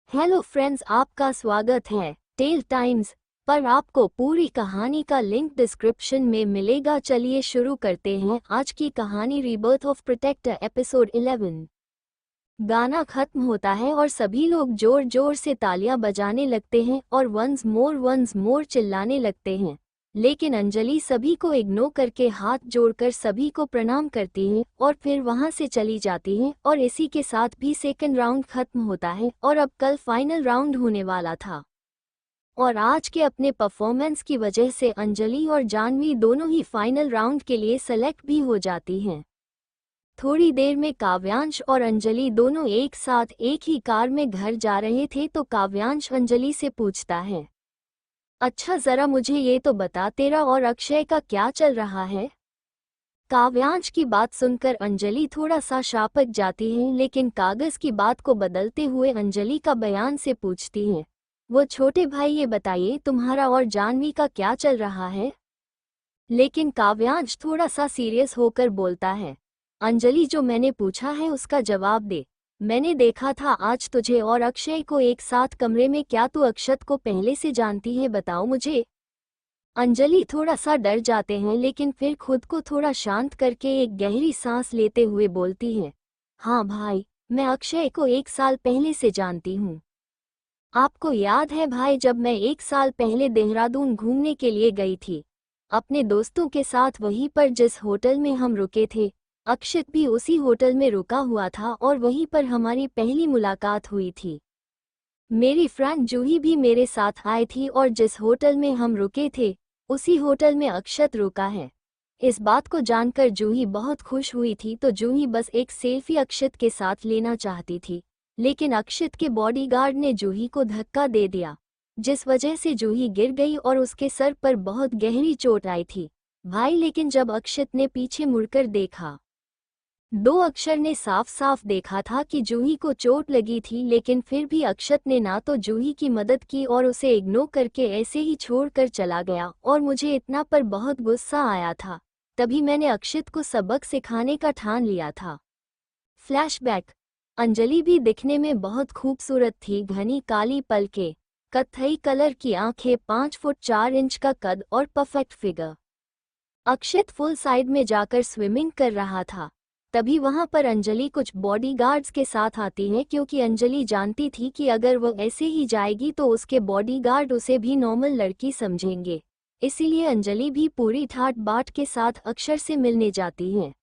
Hello friends, आपका स्वागत है टेल टाइम्स पर। आपको पूरी कहानी का लिंक डिस्क्रिप्शन में मिलेगा। चलिए शुरू करते हैं आज की कहानी। Rebirth of protector episode 11। गाना खत्म होता है और सभी लोग जोर जोर से तालियां बजाने लगते हैं और वंस मोर चिल्लाने लगते हैं। लेकिन अंजलि सभी को इग्नोर करके हाथ जोड़कर सभी को प्रणाम करती है और फिर वहां से चली जाती है। और इसी के साथ भी सेकंड राउंड खत्म होता है और अब कल फाइनल राउंड होने वाला था। और आज के अपने परफॉर्मेंस की वजह से अंजलि और जाह्नवी दोनों ही फाइनल राउंड के लिए सेलेक्ट भी हो जाती हैं। थोड़ी देर में काव्यांश और अंजलि दोनों एक साथ एक ही कार में घर जा रहे थे तो काव्यांश अंजलि से पूछता है, अच्छा जरा मुझे ये तो बता, तेरा और अक्षय का क्या चल रहा है। काव्यांश की बात सुनकर अंजलि थोड़ा सा शापक जाती है, लेकिन कागज की बात को बदलते हुए अंजलि का बयान से पूछती है, वो छोटे भाई ये बताइए तुम्हारा और जाह्नवी का क्या चल रहा है। लेकिन काव्यांश थोड़ा सा सीरियस होकर बोलता है, अंजलि जो मैंने पूछा है उसका जवाब दे। मैंने देखा था आज तुझे और अक्षय को एक साथ कमरे में, क्या तू अक्षत को पहले से जानती है, बताओ मुझे। अंजलि थोड़ा सा डर जाते हैं लेकिन फिर खुद को थोड़ा शांत करके एक गहरी सांस लेते हुए बोलती है, हाँ भाई, मैं अक्षय को एक साल पहले से जानती हूँ। आपको याद है भाई, जब मैं एक साल पहले देहरादून घूमने के लिए गई थी अपने दोस्तों के साथ, वहीं पर जिस होटल में हम रुके थे, अक्षित भी उसी होटल में रुका हुआ था और वहीं पर हमारी पहली मुलाकात हुई थी। मेरी फ्रेंड जूही भी मेरे साथ आई थी और जिस होटल में हम रुके थे उसी होटल में अक्षत रुका है। इस बात को जानकर जूही बहुत खुश हुई थी, तो जूही बस एक सेल्फी अक्षत के साथ लेना चाहती थी, लेकिन अक्षत के बॉडीगार्ड ने जूही को धक्का दे दिया, जिस वजह से जूही गिर गई और उसके सर पर बहुत गहरी चोट आई थी भाई। लेकिन जब अक्षत ने पीछे मुड़कर देखा, दो अक्षर ने साफ साफ देखा था कि जूही को चोट लगी थी, लेकिन फिर भी अक्षत ने ना तो जूही की मदद की और उसे इग्नोर करके ऐसे ही छोड़कर चला गया। और मुझे इतना पर बहुत गुस्सा आया था, तभी मैंने अक्षत को सबक सिखाने का ठान लिया था। फ्लैशबैक। अंजलि भी दिखने में बहुत खूबसूरत थी, घनी काली पलकें, कत्थई कलर की आंखें, 5 फुट 4 इंच का कद और परफेक्ट फिगर। अक्षत फुल साइड में जाकर स्विमिंग कर रहा था, तभी वहां पर अंजलि कुछ बॉडीगार्ड्स के साथ आती है, क्योंकि अंजलि जानती थी कि अगर वो ऐसे ही जाएगी तो उसके बॉडीगार्ड उसे भी नॉर्मल लड़की समझेंगे। इसीलिए अंजलि भी पूरी ठाट बाट के साथ अक्षर से मिलने जाती है।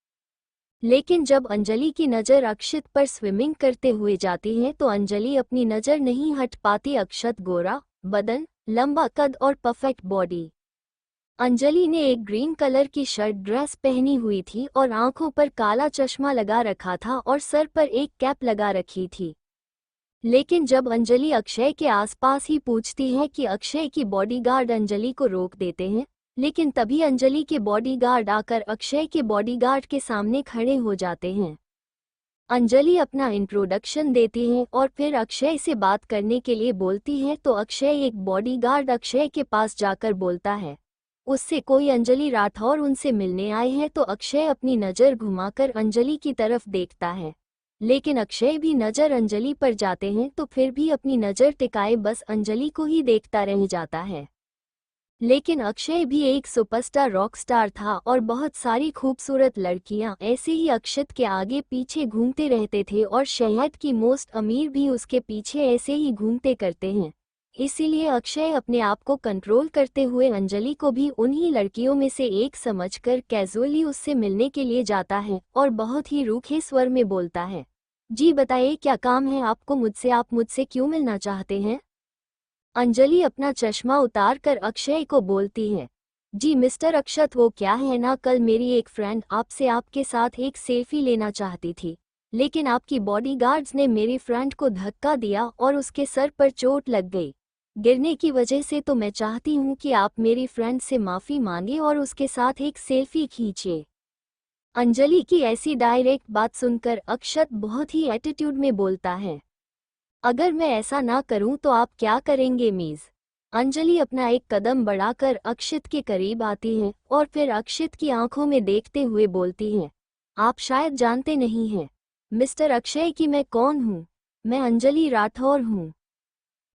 लेकिन जब अंजलि की नज़र अक्षत पर स्विमिंग करते हुए जाती है तो अंजलि अपनी नज़र नहीं हट पाती। अक्षत गोरा बदन, लंबा कद और परफेक्ट बॉडी। अंजलि ने एक ग्रीन कलर की शर्ट ड्रेस पहनी हुई थी और आंखों पर काला चश्मा लगा रखा था और सर पर एक कैप लगा रखी थी। लेकिन जब अंजलि अक्षय के आसपास ही पूछती है कि अक्षय की बॉडीगार्ड अंजलि को रोक देते हैं, लेकिन तभी अंजलि के बॉडीगार्ड आकर अक्षय के बॉडीगार्ड के सामने खड़े हो जाते हैं। अंजलि अपना इंट्रोडक्शन देती है और फिर अक्षय से बात करने के लिए बोलती है, तो अक्षय एक बॉडीगार्ड अक्षय के पास जाकर बोलता है उससे कोई अंजलि राठौर उनसे मिलने आए हैं। तो अक्षय अपनी नज़र घुमाकर अंजलि की तरफ देखता है, लेकिन अक्षय भी नज़र अंजलि पर जाते हैं तो फिर भी अपनी नज़र टिकाए बस अंजलि को ही देखता रह जाता है। लेकिन अक्षय भी एक सुपरस्टार रॉक स्टार था और बहुत सारी खूबसूरत लड़कियां ऐसे ही अक्षत के आगे पीछे घूमते रहते थे और शहर की मोस्ट अमीर भी उसके पीछे ऐसे ही घूमते करते हैं। इसीलिए अक्षय अपने आप को कंट्रोल करते हुए अंजलि को भी उन्हीं लड़कियों में से एक समझकर कैजुअली उससे मिलने के लिए जाता है और बहुत ही रूखे स्वर में बोलता है, जी बताइए क्या काम है आपको मुझसे, आप मुझसे क्यों मिलना चाहते हैं। अंजलि अपना चश्मा उतार कर अक्षय को बोलती है, जी मिस्टर अक्षत, वो क्या है ना, कल मेरी एक फ्रेंड आपसे आपके साथ एक सेल्फी लेना चाहती थी, लेकिन आपकी बॉडीगार्ड्स ने मेरी फ्रेंड को धक्का दिया और उसके सर पर चोट लग गई गिरने की वजह से। तो मैं चाहती हूँ कि आप मेरी फ्रेंड से माफ़ी मांगे और उसके साथ एक सेल्फी खींचे। अंजलि की ऐसी डायरेक्ट बात सुनकर अक्षत बहुत ही एटीट्यूड में बोलता है, अगर मैं ऐसा ना करूं तो आप क्या करेंगे मीज़। अंजलि अपना एक कदम बढ़ाकर अक्षत के करीब आती है और फिर अक्षत की आंखों में देखते हुए बोलती है, आप शायद जानते नहीं हैं मिस्टर अक्षय कि मैं कौन हूँ। मैं अंजलि राठौर हूँ।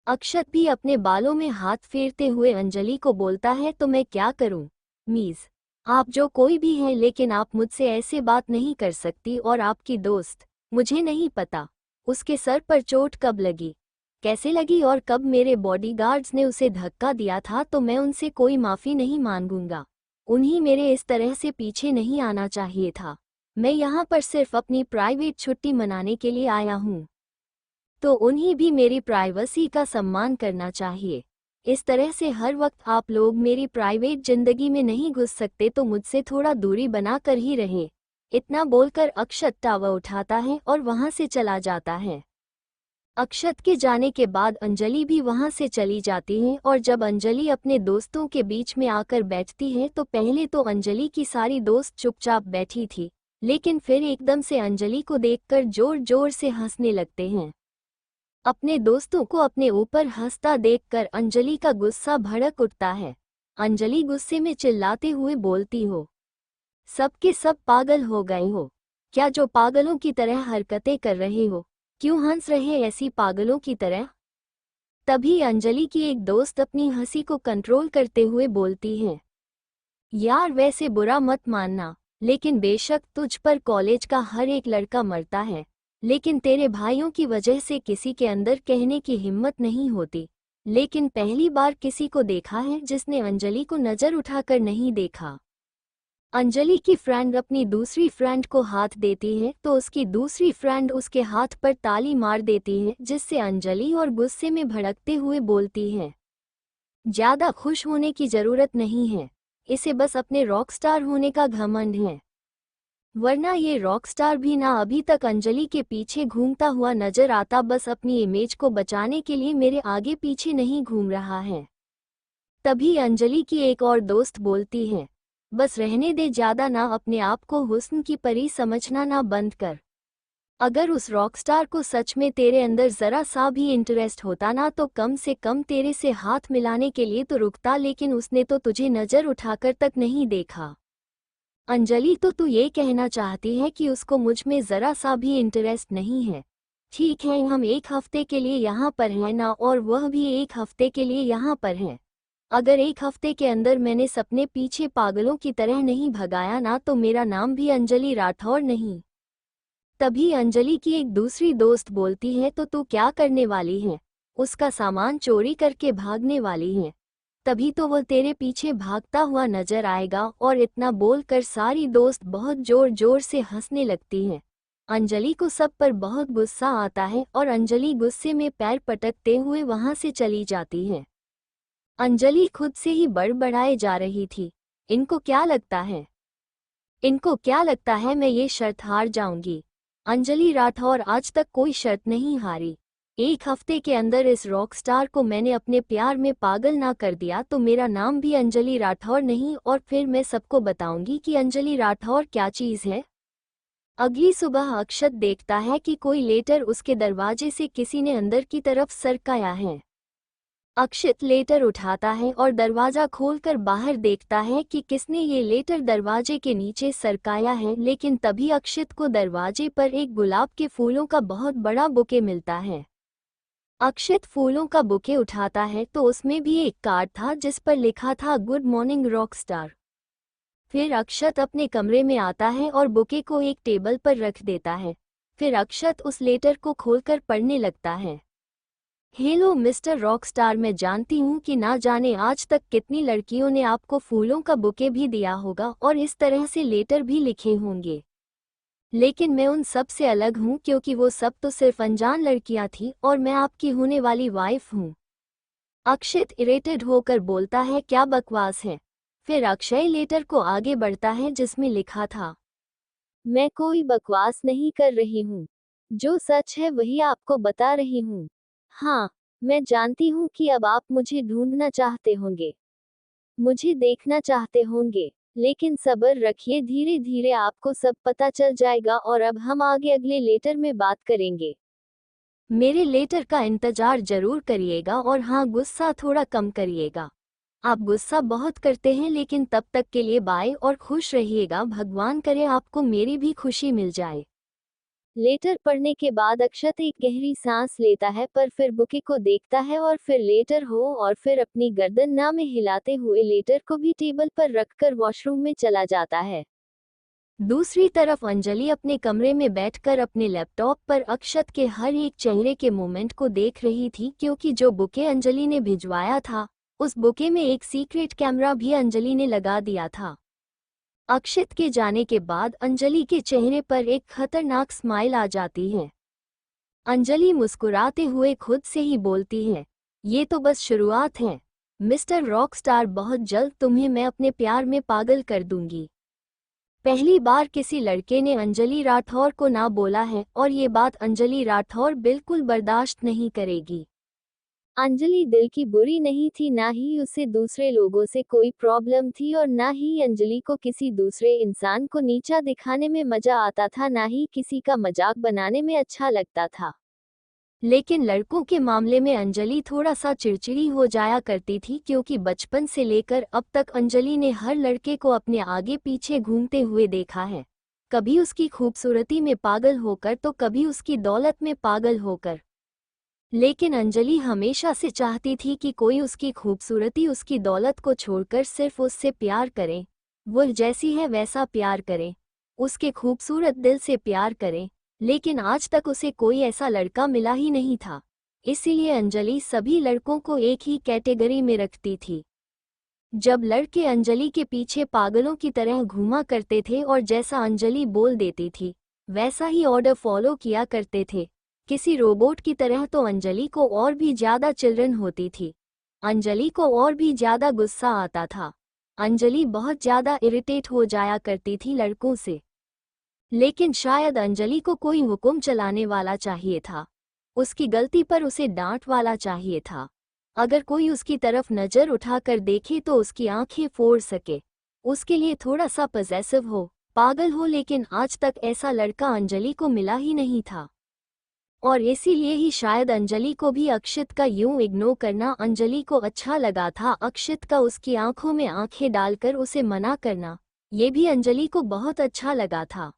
अक्षत भी अपने बालों में हाथ फेरते हुए अंजलि को बोलता है, तो मैं क्या करूं? मीज, आप जो कोई भी हैं, लेकिन आप मुझसे ऐसे बात नहीं कर सकती। और आपकी दोस्त, मुझे नहीं पता उसके सर पर चोट कब लगी, कैसे लगी और कब मेरे बॉडीगार्ड्स ने उसे धक्का दिया था, तो मैं उनसे कोई माफ़ी नहीं मांगूंगा। उन्हें मेरे इस तरह से पीछे नहीं आना चाहिए था। मैं यहाँ पर सिर्फ अपनी प्राइवेट छुट्टी मनाने के लिए आया हूँ, तो उन्हें भी मेरी प्राइवेसी का सम्मान करना चाहिए। इस तरह से हर वक्त आप लोग मेरी प्राइवेट जिंदगी में नहीं घुस सकते, तो मुझसे थोड़ा दूरी बना कर ही रहे। इतना बोलकर अक्षत टावा उठाता है और वहां से चला जाता है। अक्षत के जाने के बाद अंजलि भी वहां से चली जाती है, और जब अंजलि अपने दोस्तों के बीच में आकर बैठती है तो पहले तो अंजलि की सारी दोस्त चुपचाप बैठी थी, लेकिन फिर एकदम से अंजलि को देखकर जोर जोर से हंसने लगते हैं। अपने दोस्तों को अपने ऊपर हंसता देखकर अंजलि का गुस्सा भड़क उठता है। अंजलि गुस्से में चिल्लाते हुए बोलती हो, सब के सब पागल हो गए हो क्या? जो पागलों की तरह हरकतें कर रहे हो, क्यों हंस रहे ऐसी पागलों की तरह? तभी अंजलि की एक दोस्त अपनी हंसी को कंट्रोल करते हुए बोलती है, यार वैसे बुरा मत मानना, लेकिन बेशक तुझ पर कॉलेज का हर एक लड़का मरता है, लेकिन तेरे भाइयों की वजह से किसी के अंदर कहने की हिम्मत नहीं होती। लेकिन पहली बार किसी को देखा है जिसने अंजलि को नजर उठाकर नहीं देखा। अंजलि की फ्रेंड अपनी दूसरी फ्रेंड को हाथ देती है तो उसकी दूसरी फ्रेंड उसके हाथ पर ताली मार देती है, जिससे अंजलि और गुस्से में भड़कते हुए बोलती है, ज्यादा खुश होने की जरूरत नहीं है, इसे बस अपने रॉकस्टार होने का घमंड है, वरना ये रॉकस्टार भी ना अभी तक अंजलि के पीछे घूमता हुआ नजर आता, बस अपनी इमेज को बचाने के लिए मेरे आगे पीछे नहीं घूम रहा है। तभी अंजलि की एक और दोस्त बोलती है, बस रहने दे, ज्यादा ना अपने आप को हुस्न की परी समझना ना बंद कर। अगर उस रॉकस्टार को सच में तेरे अंदर जरा सा भी इंटरेस्ट होता ना, तो कम से कम तेरे से हाथ मिलाने के लिए तो रुकता, लेकिन उसने तो तुझे नजर उठाकर तक नहीं देखा। अंजलि, तो तू ये कहना चाहती है कि उसको मुझ में जरा सा भी इंटरेस्ट नहीं है? ठीक है, हम एक हफ्ते के लिए यहाँ पर हैं ना, और वह भी एक हफ्ते के लिए यहाँ पर हैं। अगर एक हफ्ते के अंदर मैंने सपने पीछे पागलों की तरह नहीं भगाया ना, तो मेरा नाम भी अंजलि राठौर नहीं। तभी अंजलि की एक दूसरी दोस्त बोलती है, तो तू क्या करने वाली है? उसका सामान चोरी करके भागने वाली है? तभी तो वह तेरे पीछे भागता हुआ नजर आएगा। और इतना बोलकर सारी दोस्त बहुत जोर जोर से हंसने लगती हैं। अंजलि को सब पर बहुत गुस्सा आता है और अंजलि गुस्से में पैर पटकते हुए वहां से चली जाती है। अंजलि खुद से ही बड़बड़ाए जा रही थी, इनको क्या लगता है, इनको क्या लगता है मैं ये शर्त हार जाऊंगी? अंजलि राठौर आज तक कोई शर्त नहीं हारी। एक हफ्ते के अंदर इस रॉकस्टार को मैंने अपने प्यार में पागल ना कर दिया तो मेरा नाम भी अंजलि राठौर नहीं, और फिर मैं सबको बताऊंगी कि अंजलि राठौर क्या चीज है। अगली सुबह अक्षत देखता है कि कोई लेटर उसके दरवाजे से किसी ने अंदर की तरफ सरकाया है। अक्षत लेटर उठाता है और दरवाजा खोलकर बाहर देखता है कि किसने ये लेटर दरवाजे के नीचे सरकाया है, लेकिन तभी अक्षत को दरवाजे पर एक गुलाब के फूलों का बहुत बड़ा बुके मिलता है। अक्षत फूलों का बुके उठाता है तो उसमें भी एक कार्ड था जिस पर लिखा था, गुड मॉर्निंग रॉकस्टार। फिर अक्षत अपने कमरे में आता है और बुके को एक टेबल पर रख देता है। फिर अक्षत उस लेटर को खोलकर पढ़ने लगता है। हेलो मिस्टर रॉकस्टार, मैं जानती हूँ कि ना जाने आज तक कितनी लड़कियों ने आपको फूलों का बुके भी दिया होगा और इस तरह से लेटर भी लिखे होंगे, लेकिन मैं उन सब से अलग हूँ, क्योंकि वो सब तो सिर्फ अनजान लड़कियाँ थी और मैं आपकी होने वाली वाइफ हूँ। अक्षित इरिटेड होकर बोलता है, क्या बकवास है? फिर अक्षय लेटर को आगे बढ़ता है जिसमें लिखा था, मैं कोई बकवास नहीं कर रही हूँ, जो सच है वही आपको बता रही हूँ। हाँ, मैं जानती हूँ कि अब आप मुझे ढूंढना चाहते होंगे, मुझे देखना चाहते होंगे, लेकिन सब्र रखिए, धीरे धीरे आपको सब पता चल जाएगा। और अब हम आगे अगले लेटर में बात करेंगे। मेरे लेटर का इंतजार जरूर करिएगा, और हाँ, गुस्सा थोड़ा कम करिएगा। आप गुस्सा बहुत करते हैं, लेकिन तब तक के लिए बाय और खुश रहिएगा। भगवान करे आपको मेरी भी खुशी मिल जाए। लेटर पढ़ने के बाद अक्षत एक गहरी सांस लेता है पर फिर बुके को देखता है और फिर लेटर हो और फिर अपनी गर्दन ना में हिलाते हुए लेटर को भी टेबल पर रखकर वॉशरूम में चला जाता है। दूसरी तरफ अंजलि अपने कमरे में बैठकर अपने लैपटॉप पर अक्षत के हर एक चेहरे के मोमेंट को देख रही थी, क्योंकि जो बुके अंजलि ने भिजवाया था उस बुके में एक सीक्रेट कैमरा भी अंजलि ने लगा दिया था। अक्षत के जाने के बाद अंजलि के चेहरे पर एक खतरनाक स्माइल आ जाती है। अंजलि मुस्कुराते हुए खुद से ही बोलती है, ये तो बस शुरुआत है मिस्टर रॉकस्टार, बहुत जल्द तुम्हें मैं अपने प्यार में पागल कर दूंगी। पहली बार किसी लड़के ने अंजलि राठौर को ना बोला है और ये बात अंजलि राठौर बिल्कुल बर्दाश्त नहीं करेगी। अंजलि दिल की बुरी नहीं थी, ना ही उसे दूसरे लोगों से कोई प्रॉब्लम थी और ना ही अंजलि को किसी दूसरे इंसान को नीचा दिखाने में मजा आता था, ना ही किसी का मजाक बनाने में अच्छा लगता था। लेकिन लड़कों के मामले में अंजलि थोड़ा सा चिड़चिड़ी हो जाया करती थी, क्योंकि बचपन से लेकर अब तक अंजलि ने हर लड़के को अपने आगे पीछे घूमते हुए देखा है, कभी उसकी खूबसूरती में पागल होकर तो कभी उसकी दौलत में पागल होकर। लेकिन अंजलि हमेशा से चाहती थी कि कोई उसकी खूबसूरती, उसकी दौलत को छोड़कर सिर्फ उससे प्यार करे, वो जैसी है वैसा प्यार करे, उसके खूबसूरत दिल से प्यार करे। लेकिन आज तक उसे कोई ऐसा लड़का मिला ही नहीं था, इसीलिए अंजलि सभी लड़कों को एक ही कैटेगरी में रखती थी। जब लड़के अंजलि के पीछे पागलों की तरह घूमा करते थे और जैसा अंजलि बोल देती थी वैसा ही ऑर्डर फॉलो किया करते थे, किसी रोबोट की तरह, तो अंजलि को और भी ज्यादा चिल्ड्रन होती थी। अंजलि को और भी ज्यादा गुस्सा आता था। अंजलि बहुत ज्यादा इरिटेट हो जाया करती थी लड़कों से। लेकिन शायद अंजलि को कोई हुक्म चलाने वाला चाहिए था, उसकी गलती पर उसे डांट वाला चाहिए था। अगर कोई उसकी तरफ नजर उठाकर देखे तो उसकी आंखें फोड़ सके, उसके लिए थोड़ा सा पजेसिव हो, पागल हो। लेकिन आज तक ऐसा लड़का अंजलि को मिला ही नहीं था, और इसीलिए ही शायद अंजलि को भी अक्षित का यूं इग्नोर करना अंजलि को अच्छा लगा था। अक्षित का उसकी आंखों में आंखें डालकर उसे मना करना, ये भी अंजलि को बहुत अच्छा लगा था।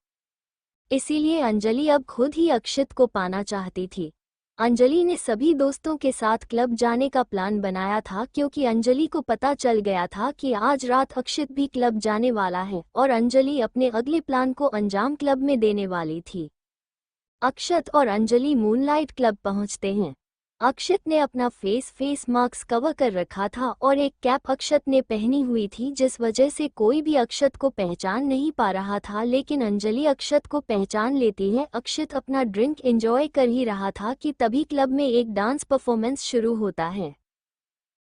इसीलिए अंजलि अब खुद ही अक्षित को पाना चाहती थी। अंजलि ने सभी दोस्तों के साथ क्लब जाने का प्लान बनाया था, क्योंकि अंजलि को पता चल गया था कि आज रात अक्षित भी क्लब जाने वाला है और अंजलि अपने अगले प्लान को अंजाम क्लब में देने वाली थी। अक्षत और अंजलि मूनलाइट क्लब पहुंचते हैं। अक्षत ने अपना फेस मास्क कवर कर रखा था और एक कैप अक्षत ने पहनी हुई थी, जिस वजह से कोई भी अक्षत को पहचान नहीं पा रहा था। लेकिन अंजलि अक्षत को पहचान लेती है। अक्षत अपना ड्रिंक एंजॉय कर ही रहा था कि तभी क्लब में एक डांस परफॉर्मेंस शुरू होता है,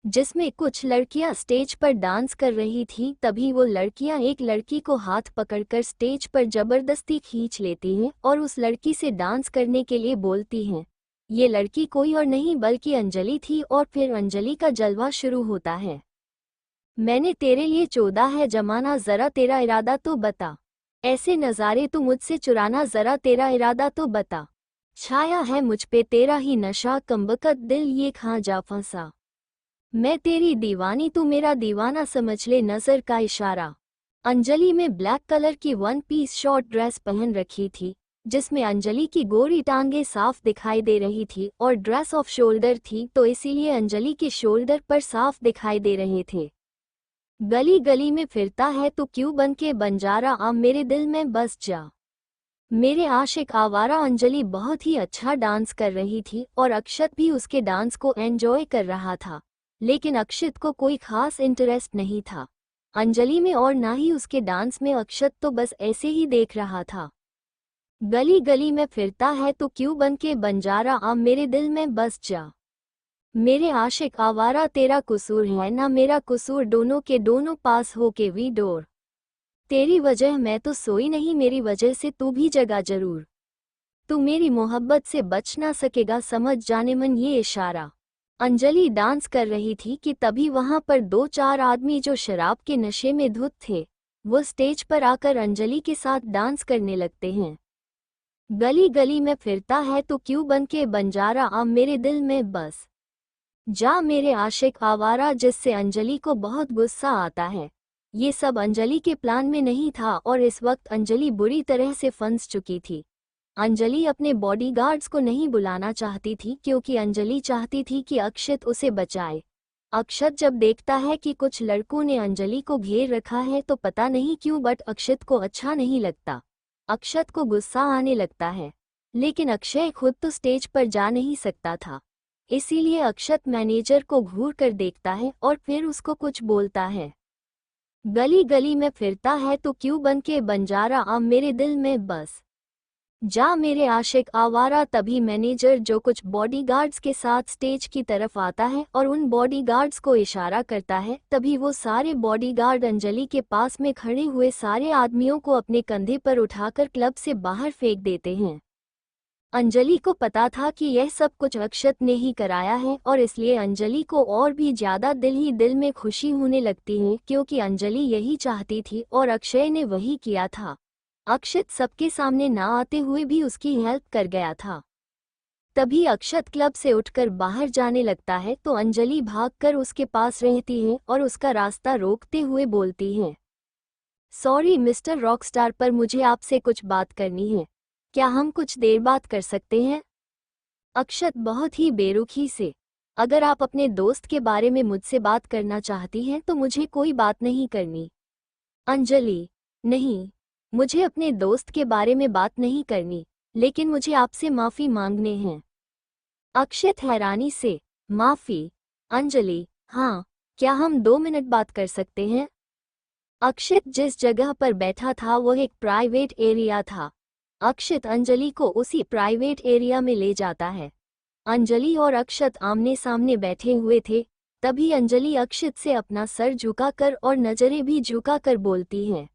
जिसमें कुछ लड़कियां स्टेज पर डांस कर रही थीं। तभी वो लड़कियां एक लड़की को हाथ पकड़कर स्टेज पर जबरदस्ती खींच लेती हैं और उस लड़की से डांस करने के लिए बोलती हैं। ये लड़की कोई और नहीं बल्कि अंजलि थी, और फिर अंजलि का जलवा शुरू होता है। मैंने तेरे लिए चोदा है जमाना, जरा तेरा इरादा तो बता, ऐसे नज़ारे तू मुझसे चुराना, जरा तेरा इरादा तो बता, छाया है मुझ पे तेरा ही नशा, कमबख्त दिल ये कहाँ जा फंसा, मैं तेरी दीवानी तू मेरा दीवाना, समझ ले नजर का इशारा। अंजलि में ब्लैक कलर की वन पीस शॉर्ट ड्रेस पहन रखी थी, जिसमें अंजलि की गोरी टांगें साफ दिखाई दे रही थी और ड्रेस ऑफ शोल्डर थी, तो इसीलिए अंजलि के शोल्डर पर साफ दिखाई दे रहे थे। गली गली में फिरता है तो क्यों बन के बंजारा, आ मेरे दिल में बस जा, मेरे आशिक आवारा। अंजलि बहुत ही अच्छा डांस कर रही थी और अक्षत भी उसके डांस को एंजॉय कर रहा था, लेकिन अक्षत को कोई खास इंटरेस्ट नहीं था अंजलि में और ना ही उसके डांस में। अक्षत तो बस ऐसे ही देख रहा था। गली गली में फिरता है तो क्यों बन के बंजारा, आ मेरे दिल में बस जा, मेरे आशिक आवारा। तेरा कसूर है ना मेरा कसूर, दोनों के दोनों पास हो के वी डोर, तेरी वजह मैं तो सोई नहीं, मेरी वजह से तू भी जगा जरूर, तू मेरी मोहब्बत से बच ना सकेगा, समझ जाने मन ये इशारा। अंजलि डांस कर रही थी कि तभी वहां पर 2-4 आदमी जो शराब के नशे में धुत थे, वो स्टेज पर आकर अंजलि के साथ डांस करने लगते हैं। गली गली में फिरता है तो क्यों बन के बंजारा, आ मेरे दिल में बस जा, मेरे आशिक आवारा। जिससे अंजलि को बहुत गुस्सा आता है। ये सब अंजलि के प्लान में नहीं था और इस वक्त अंजलि बुरी तरह से फंस चुकी थी। अंजलि अपने बॉडीगार्ड्स को नहीं बुलाना चाहती थी क्योंकि अंजलि चाहती थी कि अक्षत उसे बचाए। अक्षत जब देखता है कि कुछ लड़कों ने अंजलि को घेर रखा है तो पता नहीं क्यों बट अक्षत को अच्छा नहीं लगता। अक्षत को गुस्सा आने लगता है, लेकिन अक्षय खुद तो स्टेज पर जा नहीं सकता था, इसीलिए अक्षत मैनेजर को घूर कर देखता है और फिर उसको कुछ बोलता है। गली गली में फिरता है तो क्यों बन के बंजारा आ मेरे दिल में बस जा मेरे आशिक आवारा। तभी मैनेजर जो कुछ बॉडीगार्ड्स के साथ स्टेज की तरफ आता है और उन बॉडीगार्ड्स को इशारा करता है। तभी वो सारे बॉडीगार्ड अंजलि के पास में खड़े हुए सारे आदमियों को अपने कंधे पर उठाकर क्लब से बाहर फेंक देते हैं। अंजलि को पता था कि यह सब कुछ अक्षत ने ही कराया है और इसलिए अंजलि को और भी ज्यादा दिल ही दिल में खुशी होने लगती है क्योंकि अंजलि यही चाहती थी और अक्षय ने वही किया था। अक्षत सबके सामने ना आते हुए भी उसकी हेल्प कर गया था। तभी अक्षत क्लब से उठकर बाहर जाने लगता है तो अंजलि भागकर उसके पास रहती है और उसका रास्ता रोकते हुए बोलती है, सॉरी मिस्टर रॉकस्टार, पर मुझे आपसे कुछ बात करनी है, क्या हम कुछ देर बात कर सकते हैं? अक्षत बहुत ही बेरुखी से, अगर आप अपने दोस्त के बारे में मुझसे बात करना चाहती हैं तो मुझे कोई बात नहीं करनी। अंजलि, नहीं, मुझे अपने दोस्त के बारे में बात नहीं करनी, लेकिन मुझे आपसे माफ़ी मांगने हैं। अक्षत हैरानी से, माफ़ी? अंजलि, हाँ, क्या हम 2 मिनट बात कर सकते हैं? अक्षत जिस जगह पर बैठा था वह एक प्राइवेट एरिया था। अक्षत अंजलि को उसी प्राइवेट एरिया में ले जाता है। अंजलि और अक्षत आमने सामने बैठे हुए थे। तभी अंजलि अक्षत से अपना सर झुकाकर और नजरें भी झुकाकर बोलती है,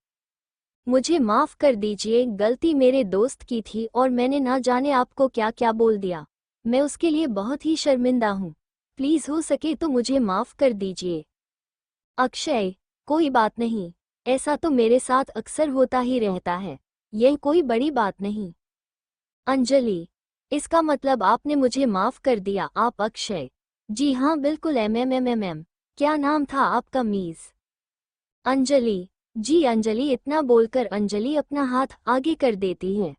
मुझे माफ़ कर दीजिए, गलती मेरे दोस्त की थी और मैंने ना जाने आपको क्या क्या बोल दिया। मैं उसके लिए बहुत ही शर्मिंदा हूँ। प्लीज़ हो सके तो मुझे माफ़ कर दीजिए। अक्षय, कोई बात नहीं, ऐसा तो मेरे साथ अक्सर होता ही रहता है, यह कोई बड़ी बात नहीं। अंजलि, इसका मतलब आपने मुझे माफ़ कर दिया? आप? अक्षय, जी हाँ बिल्कुल एम। क्या नाम था आपका मीज़? अंजलि, जी। अंजलि इतना बोलकर अंजलि अपना हाथ आगे कर देती है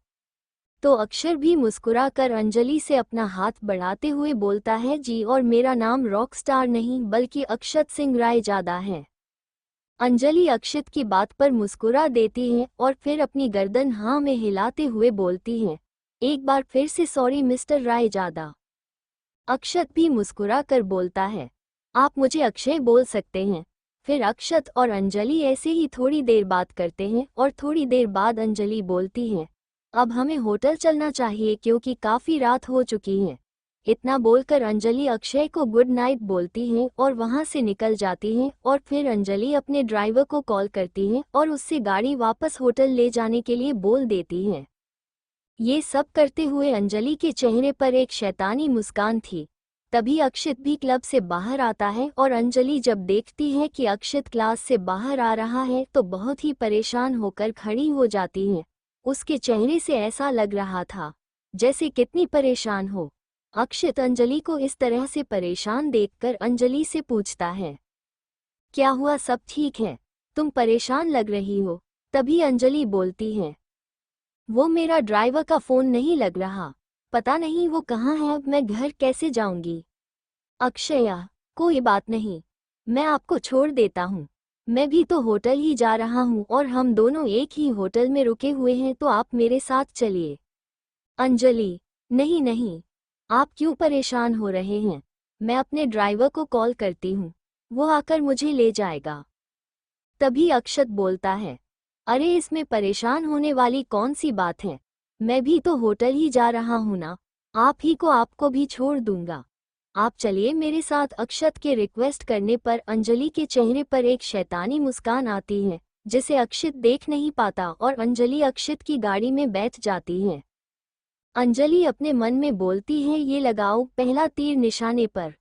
तो अक्षर भी मुस्कुराकर अंजलि से अपना हाथ बढ़ाते हुए बोलता है, जी, और मेरा नाम रॉकस्टार नहीं बल्कि अक्षत सिंह रायजादा है। अंजलि अक्षत की बात पर मुस्कुरा देती है और फिर अपनी गर्दन हाँ में हिलाते हुए बोलती है, एक बार फिर से सॉरी मिस्टर रायजादा। अक्षत भी मुस्कुरा कर बोलता है, आप मुझे अक्षय बोल सकते हैं। फिर अक्षत और अंजलि ऐसे ही थोड़ी देर बात करते हैं और थोड़ी देर बाद अंजलि बोलती है, अब हमें होटल चलना चाहिए क्योंकि काफ़ी रात हो चुकी है। इतना बोलकर अंजलि अक्षय को गुड नाइट बोलती है और वहां से निकल जाती है और फिर अंजलि अपने ड्राइवर को कॉल करती है और उससे गाड़ी वापस होटल ले जाने के लिए बोल देती है। ये सब करते हुए अंजलि के चेहरे पर एक शैतानी मुस्कान थी। तभी अक्षत भी क्लब से बाहर आता है और अंजलि जब देखती है कि अक्षत क्लास से बाहर आ रहा है तो बहुत ही परेशान होकर खड़ी हो जाती है। उसके चेहरे से ऐसा लग रहा था जैसे कितनी परेशान हो। अक्षत अंजलि को इस तरह से परेशान देखकर अंजलि से पूछता है, क्या हुआ, सब ठीक है? तुम परेशान लग रही हो। तभी अंजलि बोलती है, वो मेरा ड्राइवर का फ़ोन नहीं लग रहा, पता नहीं वो कहाँ है, अब मैं घर कैसे जाऊंगी? अक्षया, कोई बात नहीं, मैं आपको छोड़ देता हूँ, मैं भी तो होटल ही जा रहा हूँ और हम दोनों एक ही होटल में रुके हुए हैं तो आप मेरे साथ चलिए। अंजलि, नहीं नहीं, आप क्यों परेशान हो रहे हैं? मैं अपने ड्राइवर को कॉल करती हूँ, वो आकर मुझे ले जाएगा। तभी अक्षत बोलता है, अरे इसमें परेशान होने वाली कौन सी बात है, मैं भी तो होटल ही जा रहा हूँ ना, आप ही को आपको भी छोड़ दूंगा, आप चलिए मेरे साथ। अक्षत के रिक्वेस्ट करने पर अंजलि के चेहरे पर एक शैतानी मुस्कान आती है जिसे अक्षत देख नहीं पाता और अंजलि अक्षत की गाड़ी में बैठ जाती है। अंजलि अपने मन में बोलती है, ये लगाओ पहला तीर निशाने पर।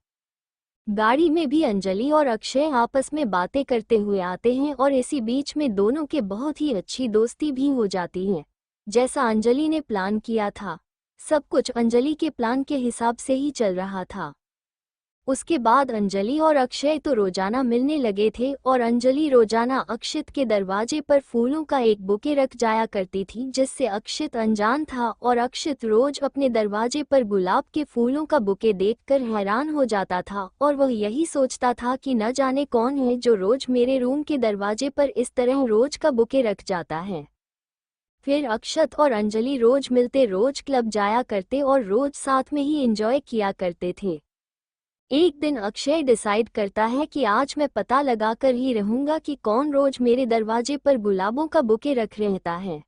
गाड़ी में भी अंजलि और अक्षय आपस में बातें करते हुए आते हैं और इसी बीच में दोनों के बहुत ही अच्छी दोस्ती भी हो जाती है। जैसा अंजलि ने प्लान किया था, सब कुछ अंजलि के प्लान के हिसाब से ही चल रहा था। उसके बाद अंजलि और अक्षय तो रोजाना मिलने लगे थे और अंजलि रोजाना अक्षित के दरवाजे पर फूलों का एक बुके रख जाया करती थी, जिससे अक्षित अनजान था और अक्षित रोज अपने दरवाजे पर गुलाब के फूलों का बुके देखकर हैरान हो जाता था और वह यही सोचता था कि न जाने कौन है जो रोज मेरे रूम के दरवाजे पर इस तरह रोज का बुके रख जाता है। फिर अक्षत और अंजलि रोज मिलते, रोज क्लब जाया करते और रोज साथ में ही एंजॉय किया करते थे। एक दिन अक्षय डिसाइड करता है कि आज मैं पता लगाकर ही रहूंगा कि कौन रोज मेरे दरवाजे पर गुलाबों का बुके रख रहता है।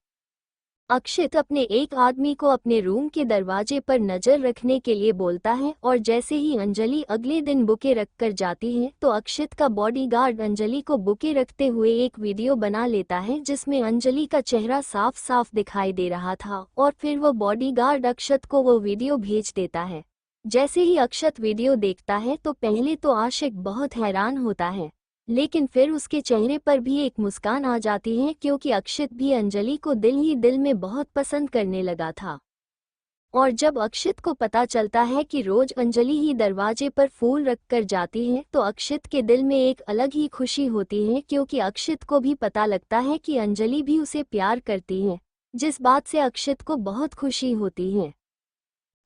अक्षित अपने एक आदमी को अपने रूम के दरवाजे पर नजर रखने के लिए बोलता है और जैसे ही अंजलि अगले दिन बुके रखकर जाती है तो अक्षित का बॉडीगार्ड अंजलि को बुके रखते हुए एक वीडियो बना लेता है, जिसमें अंजलि का चेहरा साफ साफ दिखाई दे रहा था और फिर वो बॉडीगार्ड अक्षत को वो वीडियो भेज देता है। जैसे ही अक्षत वीडियो देखता है तो पहले तो आशिक बहुत हैरान होता है, लेकिन फिर उसके चेहरे पर भी एक मुस्कान आ जाती है क्योंकि अक्षित भी अंजलि को दिल ही दिल में बहुत पसंद करने लगा था। और जब अक्षित को पता चलता है कि रोज अंजलि ही दरवाजे पर फूल रखकर जाती है तो अक्षित के दिल में एक अलग ही खुशी होती है, क्योंकि अक्षित को भी पता लगता है कि अंजलि भी उसे प्यार करती है, जिस बात से अक्षित को बहुत खुशी होती है।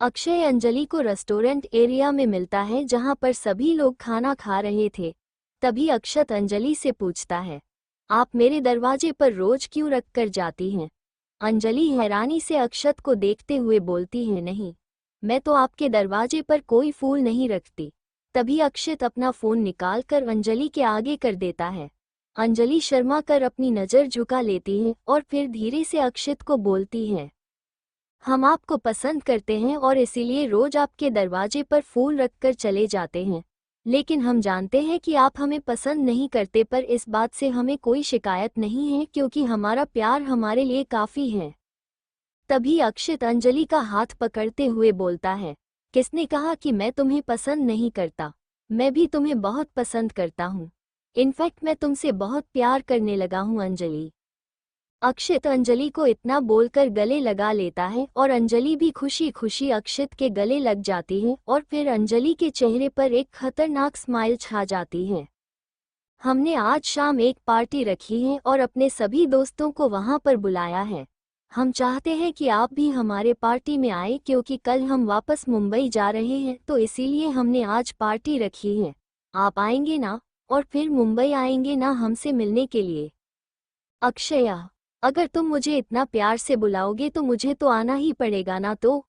अक्षय अंजलि को रेस्टोरेंट एरिया में मिलता है जहां पर सभी लोग खाना खा रहे थे। तभी अक्षत अंजलि से पूछता है, आप मेरे दरवाजे पर रोज क्यों रख कर जाती हैं? अंजलि हैरानी से अक्षत को देखते हुए बोलती है, नहीं, मैं तो आपके दरवाजे पर कोई फूल नहीं रखती। तभी अक्षत अपना फोन निकालकर अंजलि के आगे कर देता है। अंजलि शर्मा कर अपनी नज़र झुका लेती है और फिर धीरे से अक्षत को बोलती है, हम आपको पसंद करते हैं और इसीलिए रोज आपके दरवाजे पर फूल रखकर चले जाते हैं, लेकिन हम जानते हैं कि आप हमें पसंद नहीं करते, पर इस बात से हमें कोई शिकायत नहीं है क्योंकि हमारा प्यार हमारे लिए काफ़ी है। तभी अक्षित अंजलि का हाथ पकड़ते हुए बोलता है, किसने कहा कि मैं तुम्हें पसंद नहीं करता? मैं भी तुम्हें बहुत पसंद करता हूँ। इनफैक्ट मैं तुमसे बहुत प्यार करने लगा हूँ अंजलि। अक्षित अंजलि को इतना बोलकर गले लगा लेता है और अंजलि भी खुशी खुशी अक्षित के गले लग जाती है और फिर अंजलि के चेहरे पर एक खतरनाक स्माइल छा जाती है। हमने आज शाम एक पार्टी रखी है और अपने सभी दोस्तों को वहां पर बुलाया है। हम चाहते हैं कि आप भी हमारे पार्टी में आए क्योंकि कल हम वापस मुंबई जा रहे हैं, तो इसीलिए हमने आज पार्टी रखी है। आप आएंगे ना? और फिर मुंबई आएंगे ना हमसे मिलने के लिए? अक्षया, अगर तुम मुझे इतना प्यार से बुलाओगे तो मुझे तो आना ही पड़ेगा ना। तो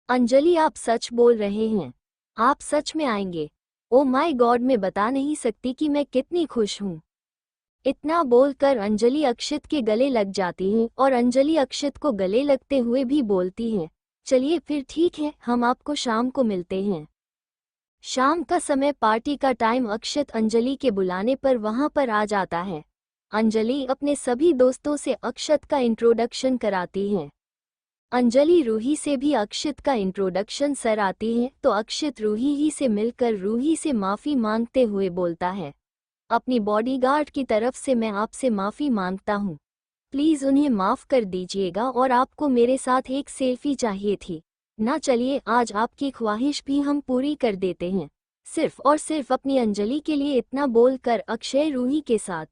अंजलि, आप सच बोल रहे हैं? आप सच में आएंगे? ओ माय गॉड, मैं बता नहीं सकती कि मैं कितनी खुश हूँ। इतना बोलकर अंजलि अक्षित के गले लग जाती है और अंजलि अक्षित को गले लगते हुए भी बोलती है, चलिए फिर ठीक है, हम आपको शाम को मिलते हैं। शाम का समय, पार्टी का टाइम। अक्षित अंजलि के बुलाने पर वहां पर आ जाता है। अंजलि अपने सभी दोस्तों से अक्षत का इंट्रोडक्शन कराती है। अंजलि रूही से भी अक्षित का इंट्रोडक्शन कराती है तो अक्षित रूही ही से मिलकर रूही से माफ़ी मांगते हुए बोलता है, अपनी बॉडीगार्ड की तरफ से मैं आपसे माफ़ी मांगता हूँ, प्लीज़ उन्हें माफ़ कर दीजिएगा और आपको मेरे साथ एक सेल्फी चाहिए थी ना। चलिए, आज आपकी ख्वाहिश भी हम पूरी कर देते हैं, सिर्फ और सिर्फ अपनी अंजलि के लिए। इतना बोलकर अक्षय रूही के साथ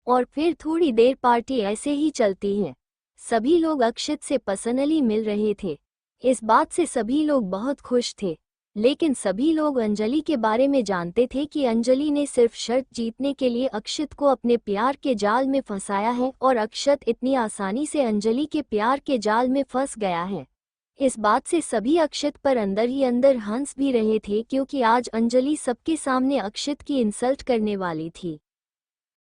और फिर थोड़ी देर पार्टी ऐसे ही चलती है। सभी लोग अक्षित से पर्सनली मिल रहे थे, इस बात से सभी लोग बहुत खुश थे, लेकिन सभी लोग अंजलि के बारे में जानते थे कि अंजलि ने सिर्फ शर्त जीतने के लिए अक्षित को अपने प्यार के जाल में फंसाया है और अक्षत इतनी आसानी से अंजलि के प्यार के जाल में फंस गया है। इस बात से सभी अक्षित पर अंदर ही अंदर हंस भी रहे थे क्योंकि आज अंजलि सबके सामने अक्षित की इंसल्ट करने वाली थी,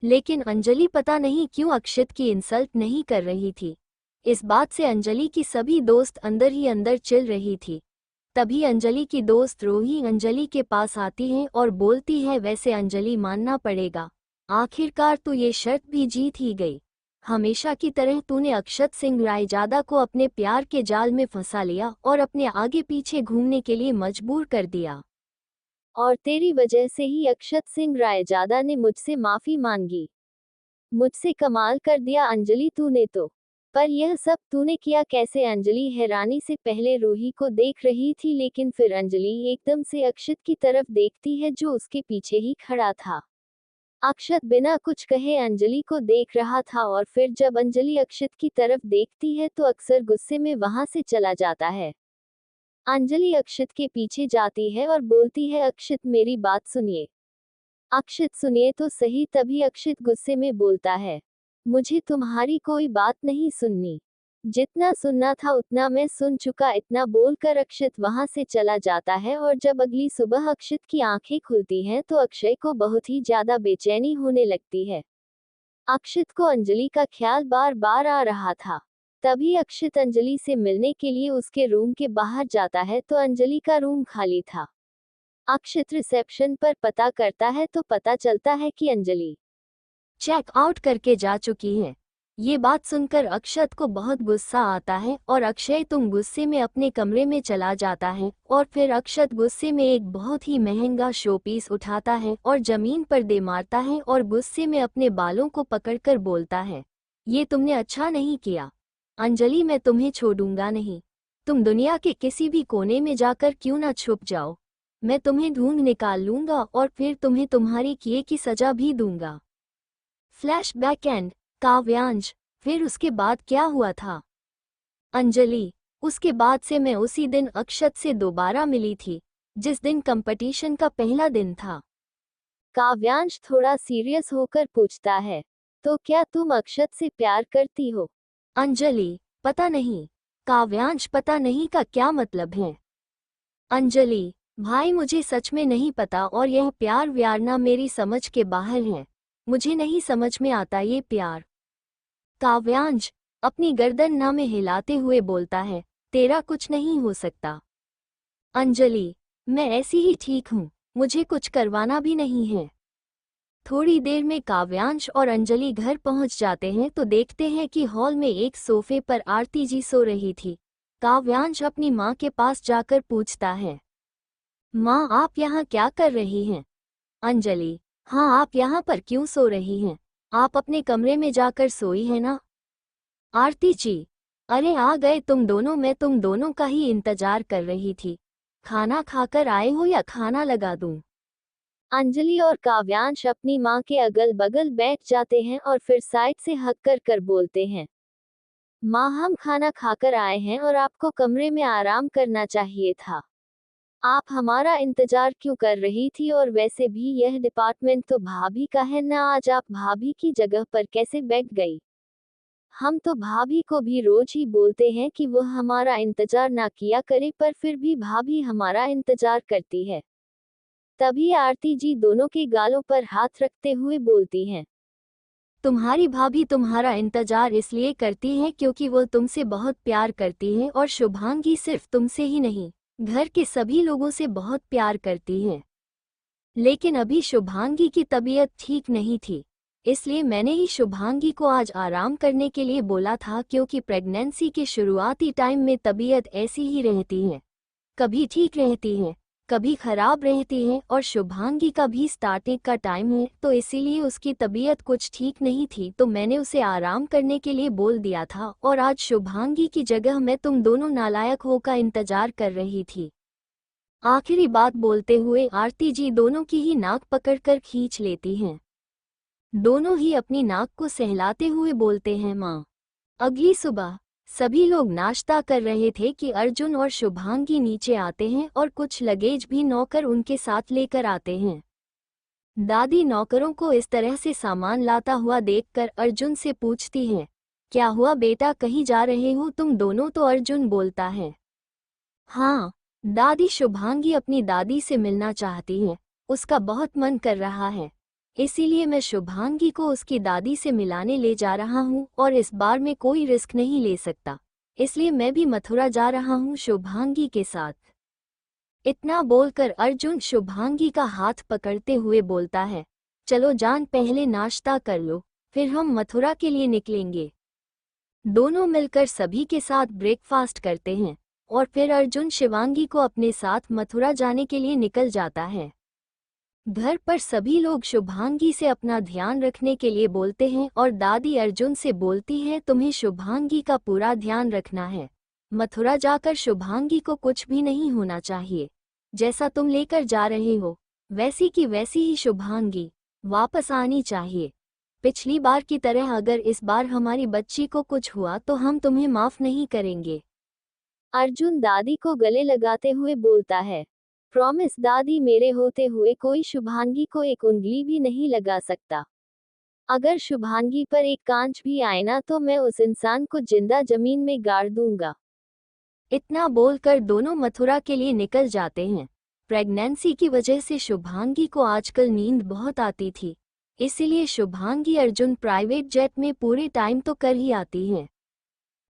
लेकिन अंजलि पता नहीं क्यों अक्षित की इंसल्ट नहीं कर रही थी। इस बात से अंजलि की सभी दोस्त अंदर ही अंदर चिल रही थी। तभी अंजलि की दोस्त रूही अंजलि के पास आती है और बोलती है, वैसे अंजलि मानना पड़ेगा, आखिरकार तो ये शर्त भी जीत ही गई। हमेशा की तरह तूने अक्षत सिंह रायजादा को अपने प्यार के जाल में फंसा लिया और अपने आगे पीछे घूमने के लिए मजबूर कर दिया, और तेरी वजह से ही अक्षत सिंह रायजादा ने मुझसे माफी मांगी। मुझसे कमाल कर दिया अंजलि तूने तो। पर यह सब तूने किया कैसे? अंजलि हैरानी से पहले रूही को देख रही थी, लेकिन फिर अंजलि एकदम से अक्षत की तरफ देखती है जो उसके पीछे ही खड़ा था। अक्षत बिना कुछ कहे अंजलि को देख रहा था और फिर जब अंजलि अक्षत की तरफ देखती है तो अक्सर गुस्से में वहां से चला जाता है। अंजलि अक्षत के पीछे जाती है और बोलती है, अक्षत मेरी बात सुनिए। अक्षत सुनिए तो सही। तभी अक्षत गुस्से में बोलता है, मुझे तुम्हारी कोई बात नहीं सुननी, जितना सुनना था उतना मैं सुन चुका। इतना बोलकर अक्षत वहां से चला जाता है और जब अगली सुबह अक्षत की आंखें खुलती हैं तो अक्षय को बहुत ही ज्यादा बेचैनी होने लगती है। अक्षत को अंजलि का ख्याल बार बार आ रहा था। तभी अक्षत अंजलि से मिलने के लिए उसके रूम के बाहर जाता है तो अंजलि का रूम खाली था। अक्षत रिसेप्शन पर पता करता है तो पता चलता है कि अंजलि चेक आउट करके जा चुकी है। ये बात सुनकर अक्षत को बहुत गुस्सा आता है और अक्षय तुम गुस्से में अपने कमरे में चला जाता है और फिर अक्षत गुस्से में एक बहुत ही महंगा शोपीस उठाता है और जमीन पर दे मारता है और गुस्से में अपने बालों को पकड़कर बोलता है, ये तुमने अच्छा नहीं किया अंजलि, मैं तुम्हें छोड़ूंगा नहीं। तुम दुनिया के किसी भी कोने में जाकर क्यों ना छुप जाओ, मैं तुम्हें ढूंढ निकाल लूंगा और फिर तुम्हें तुम्हारे किए की सजा भी दूंगा। फ्लैशबैक एंड काव्यांश, फिर उसके बाद क्या हुआ था? अंजलि, उसके बाद से मैं उसी दिन अक्षत से दोबारा मिली थी जिस दिन कंपटीशन का पहला दिन था। काव्यांश थोड़ा सीरियस होकर पूछता है, तो क्या तुम अक्षत से प्यार करती हो? अंजलि, पता नहीं। काव्यांश, पता नहीं का क्या मतलब है? अंजलि, भाई मुझे सच में नहीं पता और यह प्यार व्यार ना मेरी समझ के बाहर है, मुझे नहीं समझ में आता ये प्यार। काव्यांश अपनी गर्दन ना में हिलाते हुए बोलता है, तेरा कुछ नहीं हो सकता। अंजलि, मैं ऐसी ही ठीक हूँ, मुझे कुछ करवाना भी नहीं है। थोड़ी देर में काव्यांश और अंजलि घर पहुंच जाते हैं तो देखते हैं कि हॉल में एक सोफे पर आरती जी सो रही थी। काव्यांश अपनी माँ के पास जाकर पूछता है, माँ आप यहाँ क्या कर रही हैं? अंजलि, हाँ आप यहाँ पर क्यों सो रही हैं? आप अपने कमरे में जाकर सोई है ना? आरती जी, अरे आ गए तुम दोनों, मैं तुम दोनों का ही इंतजार कर रही थी। खाना खाकर आए हो या खाना लगा दूं? अंजलि और काव्यांश अपनी माँ के अगल बगल बैठ जाते हैं और फिर साइड से हक कर बोलते हैं, माँ हम खाना खाकर आए हैं और आपको कमरे में आराम करना चाहिए था। आप हमारा इंतजार क्यों कर रही थी? और वैसे भी यह डिपार्टमेंट तो भाभी का है ना, आज आप भाभी की जगह पर कैसे बैठ गई? हम तो भाभी को भी रोज ही बोलते हैं कि वह हमारा इंतजार ना किया करे, पर फिर भी भाभी हमारा इंतजार करती है। तभी आरती जी दोनों के गालों पर हाथ रखते हुए बोलती हैं, तुम्हारी भाभी तुम्हारा इंतजार इसलिए करती है क्योंकि वो तुमसे बहुत प्यार करती है और शुभांगी सिर्फ तुमसे ही नहीं, घर के सभी लोगों से बहुत प्यार करती है। लेकिन अभी शुभांगी की तबीयत ठीक नहीं थी, इसलिए मैंने ही शुभांगी को आज आराम करने के लिए बोला था, क्योंकि प्रेगनेंसी के शुरुआती टाइम में तबीयत ऐसी ही रहती है, कभी ठीक रहती है कभी खराब रहती है और शुभांगी का भी स्टार्टिंग का टाइम है, तो इसीलिए उसकी तबीयत कुछ ठीक नहीं थी, तो मैंने उसे आराम करने के लिए बोल दिया था और आज शुभांगी की जगह मैं तुम दोनों नालायकों का इंतजार कर रही थी। आखिरी बात बोलते हुए आरती जी दोनों की ही नाक पकड़कर खींच लेती हैं। दोनों ही अपनी नाक को सहलाते हुए बोलते हैं, माँ। अगली सुबह सभी लोग नाश्ता कर रहे थे कि अर्जुन और शुभांगी नीचे आते हैं और कुछ लगेज भी नौकर उनके साथ लेकर आते हैं। दादी नौकरों को इस तरह से सामान लाता हुआ देखकर अर्जुन से पूछती है, क्या हुआ बेटा, कहीं जा रहे हो तुम दोनों? तो अर्जुन बोलता है, हाँ दादी, शुभांगी अपनी दादी से मिलना चाहती है, उसका बहुत मन कर रहा है, इसीलिए मैं शुभांगी को उसकी दादी से मिलाने ले जा रहा हूँ और इस बार मैं कोई रिस्क नहीं ले सकता, इसलिए मैं भी मथुरा जा रहा हूँ शुभांगी के साथ। इतना बोलकर अर्जुन शुभांगी का हाथ पकड़ते हुए बोलता है, चलो जान, पहले नाश्ता कर लो, फिर हम मथुरा के लिए निकलेंगे। दोनों मिलकर सभी के साथ ब्रेकफास्ट करते हैं और फिर अर्जुन शिवांगी को अपने साथ मथुरा जाने के लिए निकल जाता है। घर पर सभी लोग शुभांगी से अपना ध्यान रखने के लिए बोलते हैं और दादी अर्जुन से बोलती है तुम्हें शुभांगी का पूरा ध्यान रखना है। मथुरा जाकर शुभांगी को कुछ भी नहीं होना चाहिए। जैसा तुम लेकर जा रहे हो वैसी की वैसी ही शुभांगी वापस आनी चाहिए। पिछली बार की तरह अगर इस बार हमारी बच्ची को कुछ हुआ तो हम तुम्हें माफ नहीं करेंगे। अर्जुन दादी को गले लगाते हुए बोलता है, प्रॉमिस दादी, मेरे होते हुए कोई शुभांगी को एक उंगली भी नहीं लगा सकता। अगर शुभांगी पर एक कांच भी आए ना तो मैं उस इंसान को जिंदा जमीन में गाड़ दूंगा। इतना बोलकर दोनों मथुरा के लिए निकल जाते हैं। प्रेगनेंसी की वजह से शुभांगी को आजकल नींद बहुत आती थी, इसलिए शुभांगी अर्जुन प्राइवेट जेट में पूरे टाइम तो कर ही आती हैं।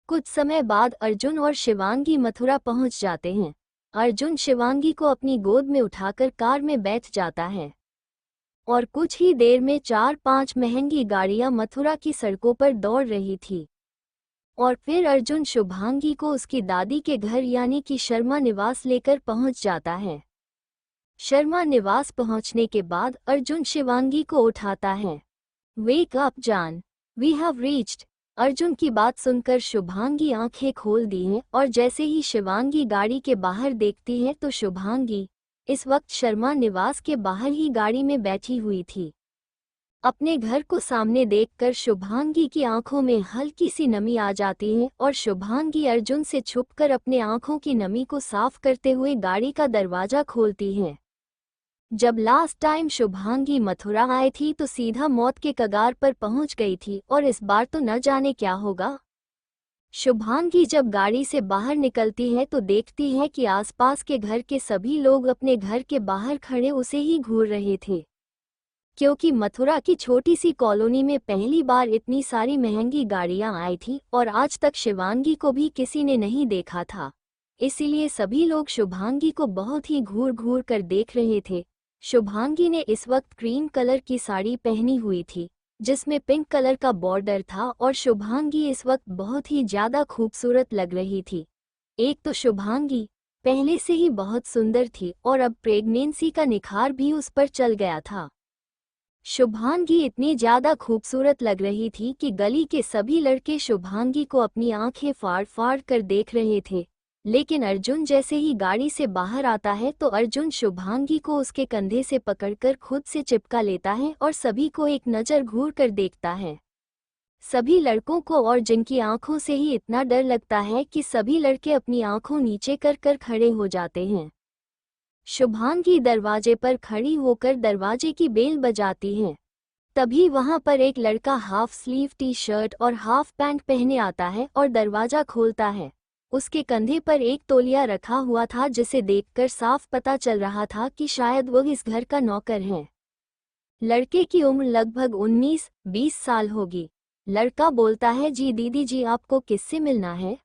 कुछ समय बाद अर्जुन और शिवांगी मथुरा पहुंच जाते हैं। अर्जुन शिवांगी को अपनी गोद में उठाकर कार में बैठ जाता है और कुछ ही देर में 4-5 महंगी गाड़ियां मथुरा की सड़कों पर दौड़ रही थी। और फिर अर्जुन शुभांगी को उसकी दादी के घर यानी कि शर्मा निवास लेकर पहुंच जाता है। शर्मा निवास पहुंचने के बाद अर्जुन शिवांगी को उठाता है। वेक अप जान, वी हैव रीच्ड। अर्जुन की बात सुनकर शुभांगी आंखें खोल दी हैं और जैसे ही शिवांगी गाड़ी के बाहर देखती है तो शुभांगी इस वक्त शर्मा निवास के बाहर ही गाड़ी में बैठी हुई थी। अपने घर को सामने देखकर शुभांगी की आंखों में हल्की सी नमी आ जाती है और शुभांगी अर्जुन से छुपकर अपने आंखों की नमी को साफ करते हुए गाड़ी का दरवाजा खोलती है। जब लास्ट टाइम शुभांगी मथुरा आई थी तो सीधा मौत के कगार पर पहुंच गई थी और इस बार तो न जाने क्या होगा। शुभांगी जब गाड़ी से बाहर निकलती है तो देखती है कि आसपास के घर के सभी लोग अपने घर के बाहर खड़े उसे ही घूर रहे थे, क्योंकि मथुरा की छोटी सी कॉलोनी में पहली बार इतनी सारी महंगी गाड़ियां आई थी और आज तक शिवांगी को भी किसी ने नहीं देखा था, इसीलिए सभी लोग शुभांगी को बहुत ही घूर घूर कर देख रहे थे। शुभांगी ने इस वक्त क्रीम कलर की साड़ी पहनी हुई थी जिसमें पिंक कलर का बॉर्डर था और शुभांगी इस वक्त बहुत ही ज्यादा खूबसूरत लग रही थी। एक तो शुभांगी पहले से ही बहुत सुंदर थी और अब प्रेगनेंसी का निखार भी उस पर चल गया था। शुभांगी इतनी ज्यादा खूबसूरत लग रही थी कि गली के सभी लड़के शुभांगी को अपनी आंखें फाड़ फाड़ कर देख रहे थे, लेकिन अर्जुन जैसे ही गाड़ी से बाहर आता है तो अर्जुन शुभांगी को उसके कंधे से पकड़कर खुद से चिपका लेता है और सभी को एक नज़र घूर कर देखता है। सभी लड़कों को और जिनकी आंखों से ही इतना डर लगता है कि सभी लड़के अपनी आंखों नीचे कर कर खड़े हो जाते हैं। शुभांगी दरवाजे पर खड़ी होकर दरवाजे की बेल बजाती है। तभी वहां पर एक लड़का हाफ स्लीव टी शर्ट और हाफ पैंट पहने आता है और दरवाजा खोलता है। उसके कंधे पर एक तौलिया रखा हुआ था जिसे देखकर साफ पता चल रहा था कि शायद वह इस घर का नौकर है। लड़के की उम्र लगभग 19-20 साल होगी। लड़का बोलता है, जी दीदी जी, आपको किससे मिलना है?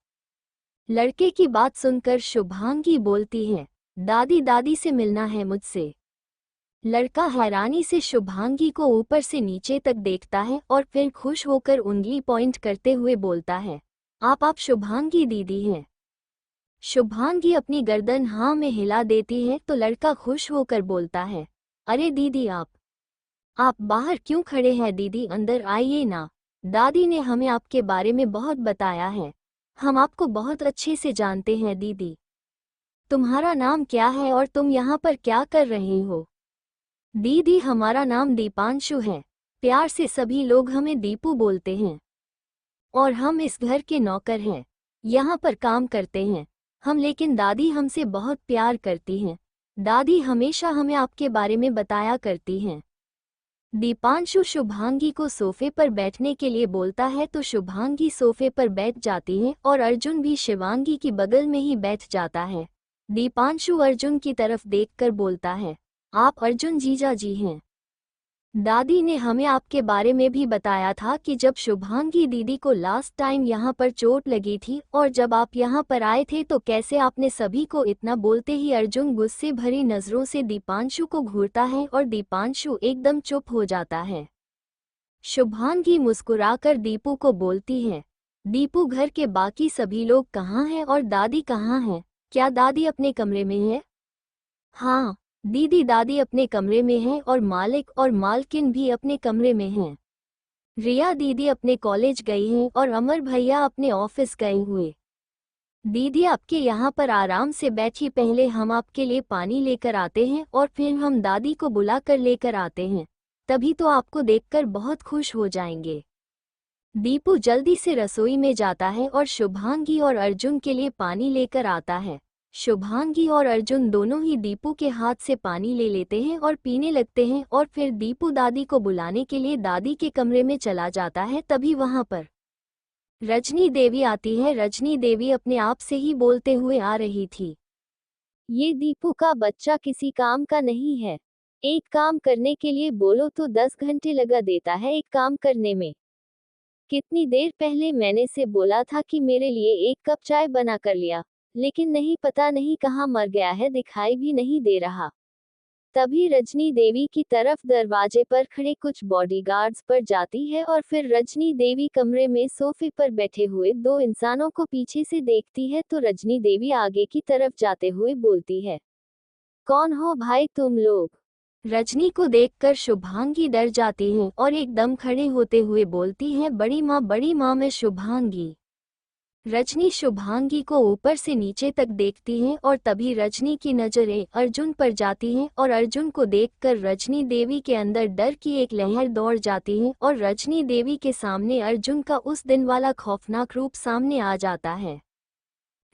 लड़के की बात सुनकर शुभांगी बोलती है, दादी दादी से मिलना है मुझसे। लड़का हैरानी से शुभांगी को ऊपर से नीचे तक देखता है और फिर खुश होकर उंगली पॉइंट करते हुए बोलता है, आप शुभांगी दीदी हैं। शुभांगी अपनी गर्दन हाँ में हिला देती है तो लड़का खुश होकर बोलता है, अरे दीदी आप बाहर क्यों खड़े हैं दीदी, अंदर आइए ना। दादी ने हमें आपके बारे में बहुत बताया है, हम आपको बहुत अच्छे से जानते हैं दीदी। तुम्हारा नाम क्या है और तुम यहाँ पर क्या कर रहे हो? दीदी, हमारा नाम दीपांशु है, प्यार से सभी लोग हमें दीपू बोलते हैं और हम इस घर के नौकर हैं, यहाँ पर काम करते हैं हम, लेकिन दादी हमसे बहुत प्यार करती हैं। दादी हमेशा हमें आपके बारे में बताया करती हैं। दीपांशु शुभांगी को सोफे पर बैठने के लिए बोलता है तो शुभांगी सोफे पर बैठ जाती है और अर्जुन भी शिवांगी की बगल में ही बैठ जाता है। दीपांशु अर्जुन की तरफ देखकर बोलता है, आप अर्जुन जीजा जी हैं। दादी ने हमें आपके बारे में भी बताया था कि जब शुभांगी दीदी को लास्ट टाइम यहाँ पर चोट लगी थी और जब आप यहाँ पर आए थे तो कैसे आपने सभी को इतना। बोलते ही अर्जुन गुस्से भरी नजरों से दीपांशु को घूरता है और दीपांशु एकदम चुप हो जाता है। शुभांगी मुस्कुराकर दीपू को बोलती है, दीपू, घर के बाकी सभी लोग कहाँ हैं और दादी कहाँ हैं? क्या दादी अपने कमरे में है? हाँ, दीदी दादी अपने कमरे में हैं और मालिक और मालकिन भी अपने कमरे में हैं। रिया दीदी अपने कॉलेज गई हैं और अमर भैया अपने ऑफिस गए हुए। दीदी आपके यहाँ पर आराम से बैठिए, पहले हम आपके लिए पानी लेकर आते हैं और फिर हम दादी को बुलाकर लेकर आते हैं, तभी तो आपको देखकर बहुत खुश हो जाएंगे। दीपू जल्दी से रसोई में जाता है और शुभांगी और अर्जुन के लिए पानी लेकर आता है। शुभांगी और अर्जुन दोनों ही दीपू के हाथ से पानी ले लेते हैं और पीने लगते हैं और फिर दीपू दादी को बुलाने के लिए दादी के कमरे में चला जाता है। तभी वहां पर रजनी देवी आती है। रजनी देवी अपने आप से ही बोलते हुए आ रही थी, ये दीपू का बच्चा किसी काम का नहीं है। एक काम करने के लिए बोलो तो 10 घंटे लगा देता है एक काम करने में। कितनी देर पहले मैंने से बोला था कि मेरे लिए एक कप चाय बना कर लिया, लेकिन नहीं, पता नहीं कहाँ मर गया है, दिखाई भी नहीं दे रहा। तभी रजनी देवी की तरफ दरवाजे पर खड़े कुछ बॉडीगार्ड्स पर जाती है और फिर रजनी देवी कमरे में सोफे पर बैठे हुए दो इंसानों को पीछे से देखती है तो रजनी देवी आगे की तरफ जाते हुए बोलती है, कौन हो भाई तुम लोग? रजनी को देखकर शुभांगी डर जाती है और एकदम खड़े होते हुए बोलती है, बड़ी माँ मैं शुभांगी। रजनी शुभांगी को ऊपर से नीचे तक देखती है और तभी रजनी की नजरें अर्जुन पर जाती हैं और अर्जुन को देखकर रजनी देवी के अंदर डर की एक लहर दौड़ जाती है और रजनी देवी के सामने अर्जुन का उस दिन वाला खौफनाक रूप सामने आ जाता है।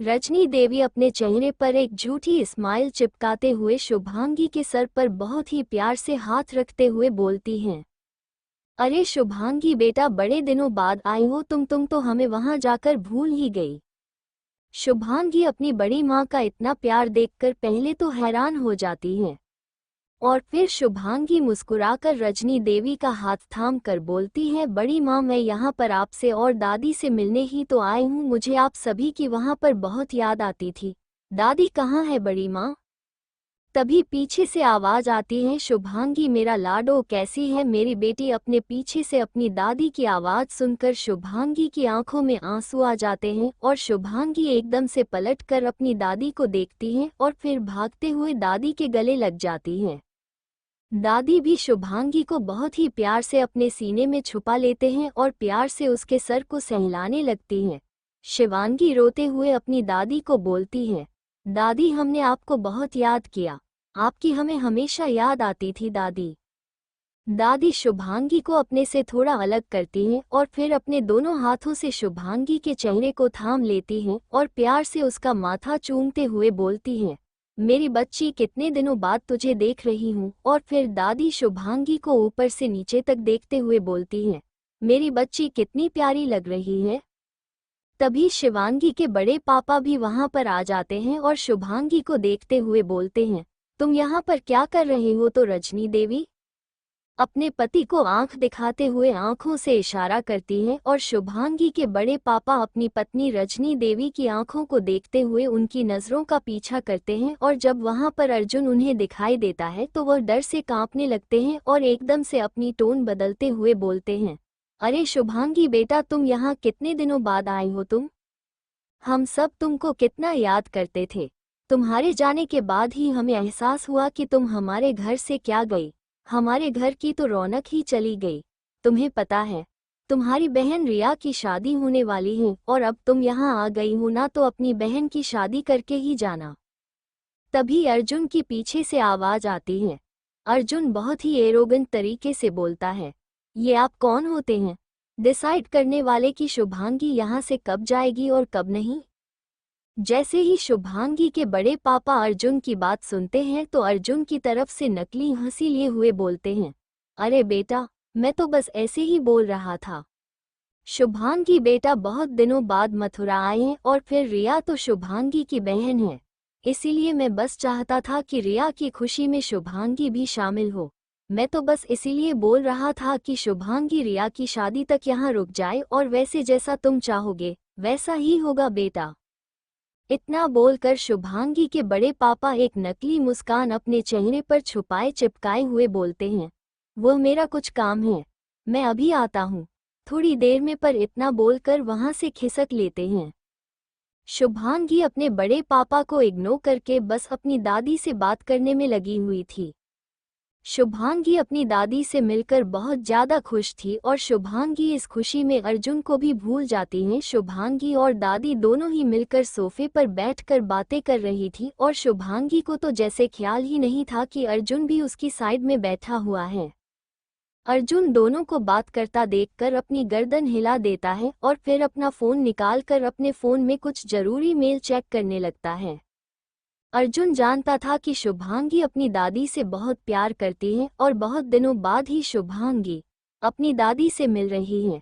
रजनी देवी अपने चेहरे पर एक झूठी स्माइल चिपकाते हुए शुभांगी के सर पर बहुत ही प्यार से हाथ रखते हुए बोलती हैं, अरे शुभांगी बेटा, बड़े दिनों बाद आई हो तुम तो हमें वहां जाकर भूल ही गई। शुभांगी अपनी बड़ी माँ का इतना प्यार देखकर पहले तो हैरान हो जाती है और फिर शुभांगी मुस्कुराकर रजनी देवी का हाथ थाम कर बोलती है, बड़ी माँ मैं यहाँ पर आपसे और दादी से मिलने ही तो आई हूँ, मुझे आप सभी की वहाँ पर बहुत याद आती थी। दादी कहाँ है बड़ी माँ? तभी पीछे से आवाज आती है, शुभांगी मेरा लाडो कैसी है मेरी बेटी? अपने पीछे से अपनी दादी की आवाज सुनकर शुभांगी की आंखों में आंसू आ जाते हैं और शुभांगी एकदम से पलटकर अपनी दादी को देखती है और फिर भागते हुए दादी के गले लग जाती है। दादी भी शुभांगी को बहुत ही प्यार से अपने सीने में छुपा लेते हैं और प्यार से उसके सर को सहलाने लगती हैं। शिवांगी रोते हुए अपनी दादी को बोलती है, दादी हमने आपको बहुत याद किया, आपकी हमें हमेशा याद आती थी दादी। दादी शुभांगी को अपने से थोड़ा अलग करती हैं और फिर अपने दोनों हाथों से शुभांगी के चेहरे को थाम लेती हैं और प्यार से उसका माथा चूमते हुए बोलती हैं, मेरी बच्ची कितने दिनों बाद तुझे देख रही हूँ। और फिर दादी शुभांगी को ऊपर से नीचे तक देखते हुए बोलती हैं, मेरी बच्ची कितनी प्यारी लग रही है। तभी शिवांगी के बड़े पापा भी वहां पर आ जाते हैं और शुभांगी को देखते हुए बोलते हैं, तुम यहाँ पर क्या कर रहे हो? तो रजनी देवी अपने पति को आंख दिखाते हुए आंखों से इशारा करती हैं और शुभांगी के बड़े पापा अपनी पत्नी रजनी देवी की आंखों को देखते हुए उनकी नजरों का पीछा करते हैं और जब वहां पर अर्जुन उन्हें दिखाई देता है तो वह डर से कांपने लगते हैं और एकदम से अपनी टोन बदलते हुए बोलते हैं, अरे शुभांगी बेटा, तुम यहाँ कितने दिनों बाद आई हो? हम सब तुमको कितना याद करते थे। तुम्हारे जाने के बाद ही हमें एहसास हुआ कि तुम हमारे घर से क्या गई, हमारे घर की तो रौनक ही चली गई। तुम्हें पता है तुम्हारी बहन रिया की शादी होने वाली है और अब तुम यहाँ आ गई हो ना, तो अपनी बहन की शादी करके ही जाना। तभी अर्जुन की पीछे से आवाज आती है। अर्जुन बहुत ही एरोगेंट तरीके से बोलता है, ये आप कौन होते हैं डिसाइड करने वाले कि शुभांगी यहाँ से कब जाएगी और कब नहीं? जैसे ही शुभांगी के बड़े पापा अर्जुन की बात सुनते हैं तो अर्जुन की तरफ से नकली हंसी लिए हुए बोलते हैं, अरे बेटा, मैं तो बस ऐसे ही बोल रहा था। शुभांगी बेटा बहुत दिनों बाद मथुरा आए हैं और फिर रिया तो शुभांगी की बहन है, इसीलिए मैं बस चाहता था कि रिया की खुशी में शुभांगी भी शामिल हो। मैं तो बस इसीलिए बोल रहा था कि शुभांगी रिया की शादी तक यहाँ रुक जाए और वैसे जैसा तुम चाहोगे वैसा ही होगा बेटा। इतना बोलकर शुभांगी के बड़े पापा एक नकली मुस्कान अपने चेहरे पर छुपाए चिपकाए हुए बोलते हैं, वो मेरा कुछ काम है, मैं अभी आता हूँ थोड़ी देर में। पर इतना बोलकर वहां से खिसक लेते हैं। शुभांगी अपने बड़े पापा को इग्नोर करके बस अपनी दादी से बात करने में लगी हुई थी। शुभांगी अपनी दादी से मिलकर बहुत ज़्यादा खुश थी और शुभांगी इस खुशी में अर्जुन को भी भूल जाती है। शुभांगी और दादी दोनों ही मिलकर सोफे पर बैठकर बातें कर रही थी और शुभांगी को तो जैसे ख्याल ही नहीं था कि अर्जुन भी उसकी साइड में बैठा हुआ है। अर्जुन दोनों को बात करता देखकर अपनी गर्दन हिला देता है और फिर अपना फ़ोन निकालकर अपने फ़ोन में कुछ ज़रूरी मेल चेक करने लगता है। अर्जुन जानता था कि शुभांगी अपनी दादी से बहुत प्यार करती है और बहुत दिनों बाद ही शुभांगी अपनी दादी से मिल रही है,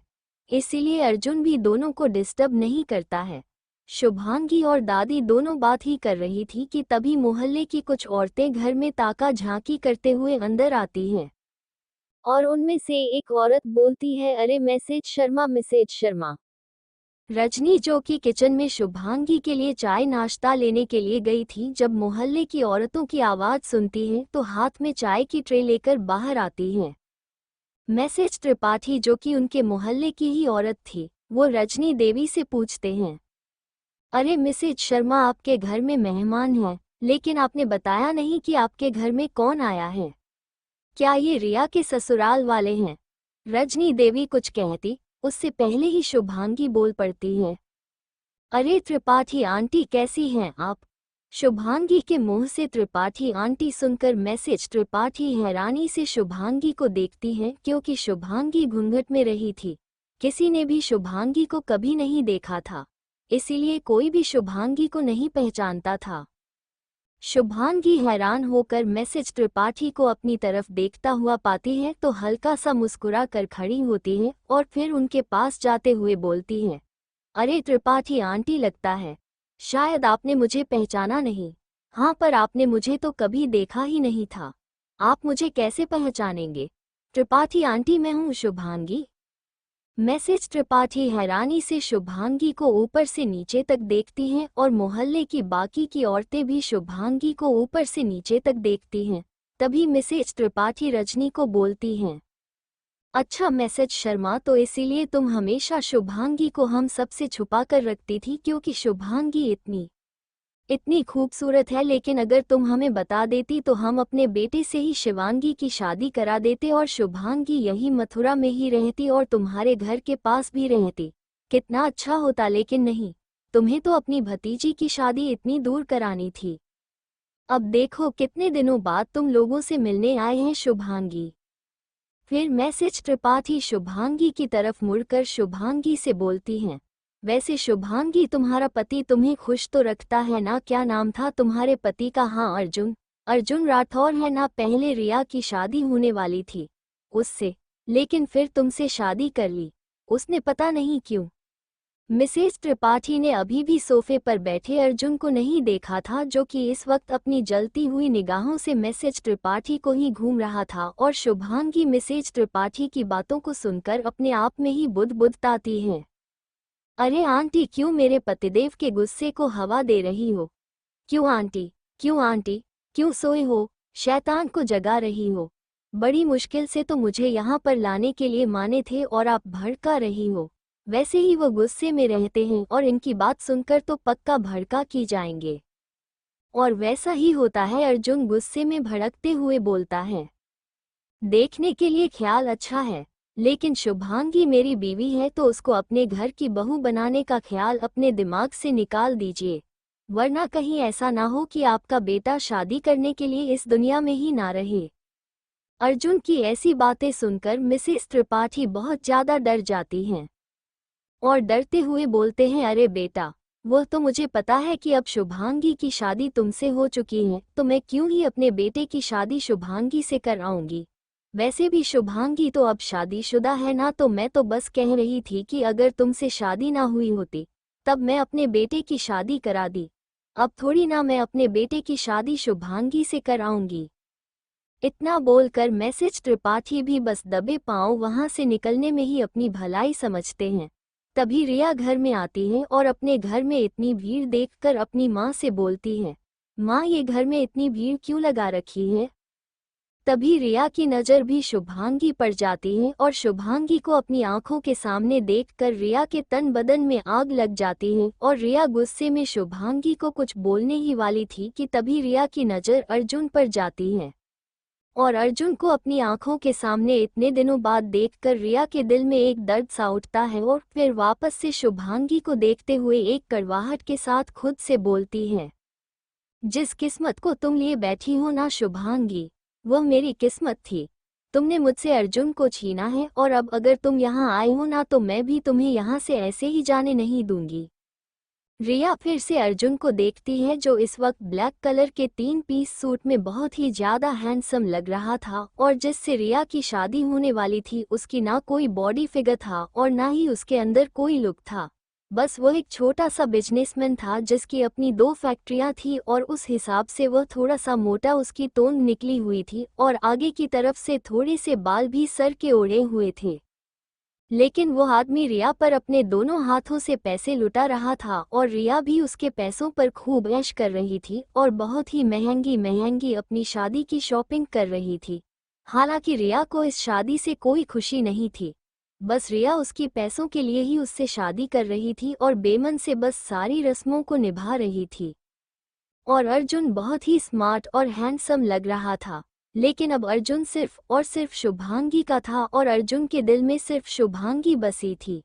इसीलिए अर्जुन भी दोनों को डिस्टर्ब नहीं करता है। शुभांगी और दादी दोनों बात ही कर रही थी कि तभी मोहल्ले की कुछ औरतें घर में ताका झांकी करते हुए अंदर आती हैं और उनमें से एक औरत बोलती है, अरे मिसेज शर्मा। रजनी जो कि किचन में शुभांगी के लिए चाय नाश्ता लेने के लिए गई थी, जब मोहल्ले की औरतों की आवाज़ सुनती है तो हाथ में चाय की ट्रे लेकर बाहर आती हैं। मिसेज त्रिपाठी जो कि उनके मोहल्ले की ही औरत थी, वो रजनी देवी से पूछते हैं, अरे मिसेज शर्मा, आपके घर में मेहमान हैं, लेकिन आपने बताया नहीं कि आपके घर में कौन आया है। क्या ये रिया के ससुराल वाले हैं? रजनी देवी कुछ कहती उससे पहले ही शुभांगी बोल पड़ती है, अरे त्रिपाठी आंटी, कैसी हैं आप? शुभांगी के मुंह से त्रिपाठी आंटी सुनकर मैसेज त्रिपाठी हैरानी से शुभांगी को देखती है, क्योंकि शुभांगी घूंघट में रही थी। किसी ने भी शुभांगी को कभी नहीं देखा था, इसीलिए कोई भी शुभांगी को नहीं पहचानता था। शुभांगी हैरान होकर मैसेज त्रिपाठी को अपनी तरफ देखता हुआ पाती है तो हल्का सा मुस्कुरा कर खड़ी होती है और फिर उनके पास जाते हुए बोलती है, अरे त्रिपाठी आंटी, लगता है शायद आपने मुझे पहचाना नहीं। हाँ, पर आपने मुझे तो कभी देखा ही नहीं था, आप मुझे कैसे पहचानेंगे? त्रिपाठी आंटी, मैं हूँ शुभांगी। मैसेज त्रिपाठी हैरानी से शुभांगी को ऊपर से नीचे तक देखती हैं और मोहल्ले की बाकी की औरतें भी शुभांगी को ऊपर से नीचे तक देखती हैं। तभी मिसेज त्रिपाठी रजनी को बोलती हैं, अच्छा मैसेज शर्मा, तो इसीलिए तुम हमेशा शुभांगी को हम सबसे छुपा कर रखती थी, क्योंकि शुभांगी इतनी खूबसूरत है, लेकिन अगर तुम हमें बता देती तो हम अपने बेटे से ही शिवांगी की शादी करा देते और शुभांगी यही मथुरा में ही रहती और तुम्हारे घर के पास भी रहती। कितना अच्छा होता, लेकिन नहीं, तुम्हें तो अपनी भतीजी की शादी इतनी दूर करानी थी। अब देखो कितने दिनों बाद तुम लोगों से मिलने आए हैं शुभांगी। फिर मैसेज त्रिपाठी शुभांगी की तरफ मुड़कर शुभांगी से बोलती हैं, वैसे शुभांगी, तुम्हारा पति तुम्हें खुश तो रखता है ना? क्या नाम था तुम्हारे पति का? हाँ, अर्जुन राठौर है ना? पहले रिया की शादी होने वाली थी उससे, लेकिन फिर तुमसे शादी कर ली उसने, पता नहीं क्यों। मिसेज त्रिपाठी ने अभी भी सोफे पर बैठे अर्जुन को नहीं देखा था, जो कि इस वक्त अपनी जलती हुई निगाहों से मिसेज त्रिपाठी को ही घूम रहा था और शुभांगी मिसेज त्रिपाठी की बातों को सुनकर अपने आप में ही बुदबुदाती है, अरे आंटी, क्यों मेरे पतिदेव के गुस्से को हवा दे रही हो? क्यों आंटी, क्यों सोए हो? शैतान को जगा रही हो? बड़ी मुश्किल से तो मुझे यहाँ पर लाने के लिए माने थे और आप भड़का रही हो। वैसे ही वो गुस्से में रहते हैं और इनकी बात सुनकर तो पक्का भड़का की जाएंगे। और वैसा ही होता है, अर्जुन गुस्से में भड़कते हुए बोलता है, देखने के लिए ख्याल अच्छा है, लेकिन शुभांगी मेरी बीवी है तो उसको अपने घर की बहू बनाने का ख्याल अपने दिमाग से निकाल दीजिए, वरना कहीं ऐसा ना हो कि आपका बेटा शादी करने के लिए इस दुनिया में ही ना रहे। अर्जुन की ऐसी बातें सुनकर मिसेस त्रिपाठी बहुत ज़्यादा डर जाती हैं और डरते हुए बोलते हैं, अरे बेटा, वो तो मुझे पता है कि अब शुभांगी की शादी तुमसे हो चुकी है, तो मैं क्यों ही अपने बेटे की शादी शुभांगी से कराऊंगी। वैसे भी शुभांगी तो अब शादीशुदा है ना, तो मैं तो बस कह रही थी कि अगर तुमसे शादी ना हुई होती तब मैं अपने बेटे की शादी करा दी, अब थोड़ी ना मैं अपने बेटे की शादी शुभांगी से कराऊंगी। इतना बोलकर मैसेज त्रिपाठी भी बस दबे पांव वहां से निकलने में ही अपनी भलाई समझते हैं। तभी रिया घर में आती है और अपने घर में इतनी भीड़ देखकर अपनी माँ से बोलती है, माँ, ये घर में इतनी भीड़ क्यों लगा रखी है? तभी रिया की नज़र भी शुभांगी पर जाती है और शुभांगी को अपनी आंखों के सामने देखकर रिया के तन बदन में आग लग जाती है और रिया गुस्से में शुभांगी को कुछ बोलने ही वाली थी कि तभी रिया की नज़र अर्जुन पर जाती है और अर्जुन को अपनी आंखों के सामने इतने दिनों बाद देखकर रिया के दिल में एक दर्द सा उठता है और फिर वापस से शुभांगी को देखते हुए एक कड़वाहट के साथ खुद से बोलती है, जिस किस्मत को तुम लिए बैठी हो ना शुभांगी, वह मेरी किस्मत थी। तुमने मुझसे अर्जुन को छीना है और अब अगर तुम यहाँ आए हो ना तो मैं भी तुम्हें यहाँ से ऐसे ही जाने नहीं दूंगी। रिया फिर से अर्जुन को देखती है जो इस वक्त ब्लैक कलर के 3 पीस सूट में बहुत ही ज्यादा हैंडसम लग रहा था और जिससे रिया की शादी होने वाली थी उसकी ना कोई बॉडी फिगर था और ना ही उसके अंदर कोई लुक था। बस वह एक छोटा सा बिजनेसमैन था जिसकी अपनी 2 फैक्ट्रियां थी और उस हिसाब से वह थोड़ा सा मोटा उसकी तोंद निकली हुई थी और आगे की तरफ से थोड़े से बाल भी सर के ओढ़े हुए थे। लेकिन वो आदमी रिया पर अपने दोनों हाथों से पैसे लुटा रहा था और रिया भी उसके पैसों पर खूब ऐश कर रही थी और बहुत ही महंगी महंगी अपनी शादी की शॉपिंग कर रही थी। हालांकि रिया को इस शादी से कोई खुशी नहीं थी, बस रिया उसकी पैसों के लिए ही उससे शादी कर रही थी और बेमन से बस सारी रस्मों को निभा रही थी। और अर्जुन बहुत ही स्मार्ट और हैंडसम लग रहा था, लेकिन अब अर्जुन सिर्फ और सिर्फ शुभांगी का था और अर्जुन के दिल में सिर्फ शुभांगी बसी थी।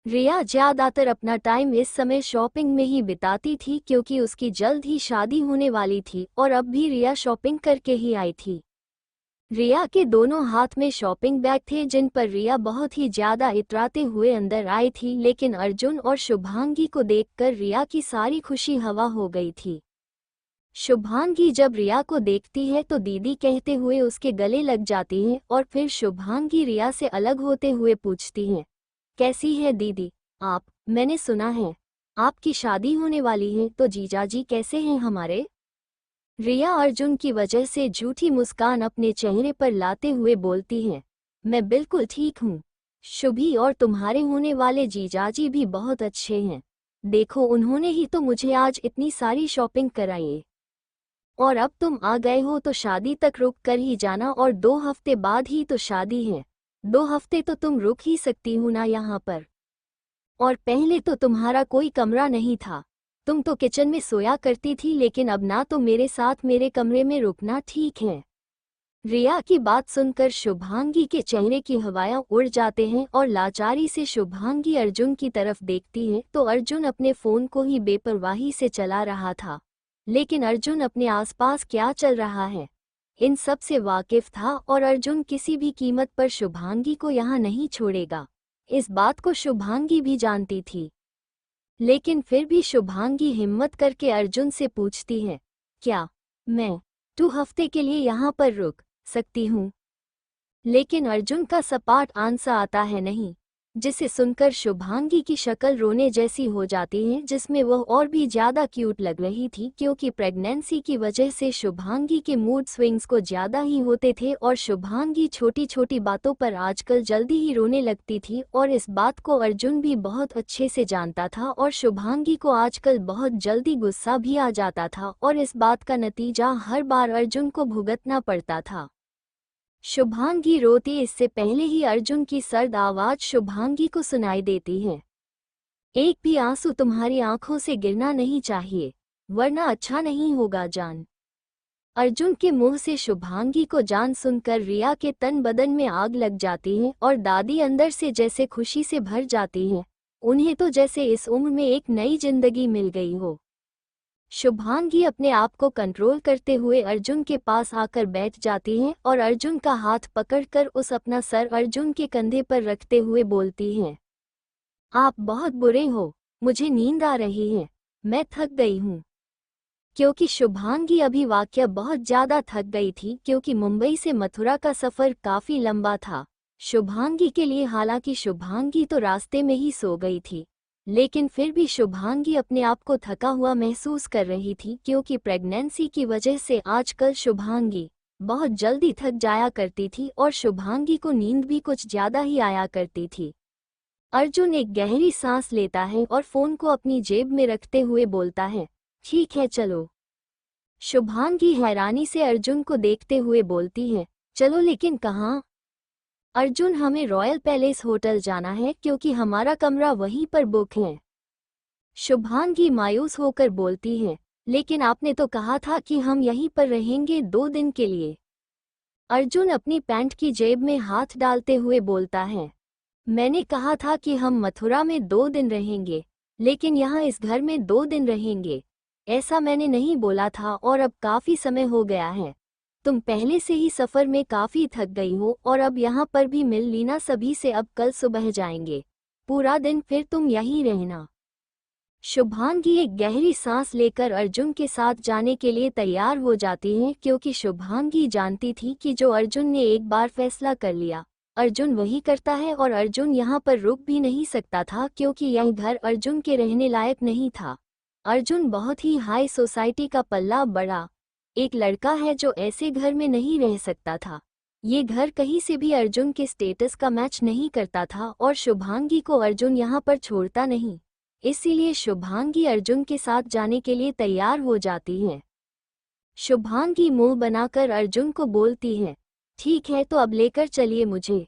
रिया ज्यादातर अपना टाइम इस समय शॉपिंग में ही बिताती थी क्योंकि उसकी जल्द ही शादी होने वाली थी और अब भी रिया शॉपिंग करके ही आई थी। रिया के दोनों हाथ में शॉपिंग बैग थे जिन पर रिया बहुत ही ज्यादा इतराते हुए अंदर आई थी, लेकिन अर्जुन और शुभांगी को देखकर रिया की सारी खुशी हवा हो गई थी। शुभांगी जब रिया को देखती है तो दीदी कहते हुए उसके गले लग जाती है और फिर शुभांगी रिया से अलग होते हुए पूछती है, कैसी है दीदी आप? मैंने सुना है आपकी शादी होने वाली है, तो जीजाजी कैसे हैं हमारे? रिया अर्जुन की वजह से झूठी मुस्कान अपने चेहरे पर लाते हुए बोलती है, मैं बिल्कुल ठीक हूँ शुभी, और तुम्हारे होने वाले जीजाजी भी बहुत अच्छे हैं। देखो उन्होंने ही तो मुझे आज इतनी सारी शॉपिंग कराई और अब तुम आ गए हो तो शादी तक रुक कर ही जाना और 2 हफ्ते बाद ही तो शादी है। 2 हफ्ते तो तुम रुक ही सकती हो ना यहाँ पर। और पहले तो तुम्हारा कोई कमरा नहीं था, तुम तो किचन में सोया करती थी, लेकिन अब ना तो मेरे साथ मेरे कमरे में रुकना ठीक है। रिया की बात सुनकर शुभांगी के चेहरे की हवाएं उड़ जाते हैं और लाचारी से शुभांगी अर्जुन की तरफ देखती है तो अर्जुन अपने फोन को ही बेपरवाही से चला रहा था, लेकिन अर्जुन अपने आसपास क्या चल रहा है इन सब से वाकिफ था और अर्जुन किसी भी कीमत पर शुभांगी को यहाँ नहीं छोड़ेगा। इस बात को शुभांगी भी जानती थी, लेकिन फिर भी शुभांगी हिम्मत करके अर्जुन से पूछती है, क्या मैं 2 हफ्ते के लिए यहाँ पर रुक सकती हूँ? लेकिन अर्जुन का सपाट आंसर आता है नहीं, जिसे सुनकर शुभांगी की शक्ल रोने जैसी हो जाती है, जिसमें वह और भी ज्यादा क्यूट लग रही थी क्योंकि प्रेगनेंसी की वजह से शुभांगी के मूड स्विंग्स को ज्यादा ही होते थे और शुभांगी छोटी छोटी बातों पर आजकल जल्दी ही रोने लगती थी और इस बात को अर्जुन भी बहुत अच्छे से जानता था और शुभांगी को आजकल बहुत जल्दी गुस्सा भी आ जाता था और इस बात का नतीजा हर बार अर्जुन को भुगतना पड़ता था। शुभांगी रोती इससे पहले ही अर्जुन की सर्द आवाज शुभांगी को सुनाई देती है, एक भी आंसू तुम्हारी आंखों से गिरना नहीं चाहिए वरना अच्छा नहीं होगा जान। अर्जुन के मुंह से शुभांगी को जान सुनकर रिया के तन बदन में आग लग जाती है और दादी अंदर से जैसे खुशी से भर जाती हैं, उन्हें तो जैसे इस उम्र में एक नई जिंदगी मिल गई हो। शुभांगी अपने आप को कंट्रोल करते हुए अर्जुन के पास आकर बैठ जाती हैं और अर्जुन का हाथ पकड़कर उस अपना सर अर्जुन के कंधे पर रखते हुए बोलती हैं, आप बहुत बुरे हो, मुझे नींद आ रही है, मैं थक गई हूँ। क्योंकि शुभांगी अभी वाकया बहुत ज्यादा थक गई थी क्योंकि मुंबई से मथुरा का सफर काफी लंबा था शुभांगी के लिए। हालांकि शुभांगी तो रास्ते में ही सो गई थी, लेकिन फिर भी शुभांगी अपने आप को थका हुआ महसूस कर रही थी क्योंकि प्रेगनेंसी की वजह से आजकल शुभांगी बहुत जल्दी थक जाया करती थी और शुभांगी को नींद भी कुछ ज्यादा ही आया करती थी। अर्जुन एक गहरी सांस लेता है और फोन को अपनी जेब में रखते हुए बोलता है, ठीक है चलो। शुभांगी हैरानी से अर्जुन को देखते हुए बोलती है, चलो लेकिन कहाँ? अर्जुन, हमें रॉयल पैलेस होटल जाना है क्योंकि हमारा कमरा वहीं पर बुक है। शुभांगी मायूस होकर बोलती है, लेकिन आपने तो कहा था कि हम यहीं पर रहेंगे 2 दिन के लिए। अर्जुन अपनी पैंट की जेब में हाथ डालते हुए बोलता है, मैंने कहा था कि हम मथुरा में 2 दिन रहेंगे, लेकिन यहाँ इस घर में 2 दिन रहेंगे, ऐसा मैंने नहीं बोला था। और अब काफी समय हो गया है, तुम पहले से ही सफर में काफी थक गई हो और अब यहाँ पर भी मिल लीना सभी से। अब कल सुबह जाएंगे, पूरा दिन फिर तुम यहीं रहना। शुभांगी एक गहरी सांस लेकर अर्जुन के साथ जाने के लिए तैयार हो जाती है, क्योंकि शुभांगी जानती थी कि जो अर्जुन ने एक बार फैसला कर लिया अर्जुन वही करता है, और अर्जुन यहाँ पर रुक भी नहीं सकता था क्योंकि यह घर अर्जुन के रहने लायक नहीं था। अर्जुन बहुत ही हाई सोसाइटी का पल्ला बड़ा एक लड़का है जो ऐसे घर में नहीं रह सकता था। ये घर कहीं से भी अर्जुन के स्टेटस का मैच नहीं करता था और शुभांगी को अर्जुन यहाँ पर छोड़ता नहीं, इसीलिए शुभांगी अर्जुन के साथ जाने के लिए तैयार हो जाती है। शुभांगी मुंह बनाकर अर्जुन को बोलती है, ठीक है तो अब लेकर चलिए मुझे।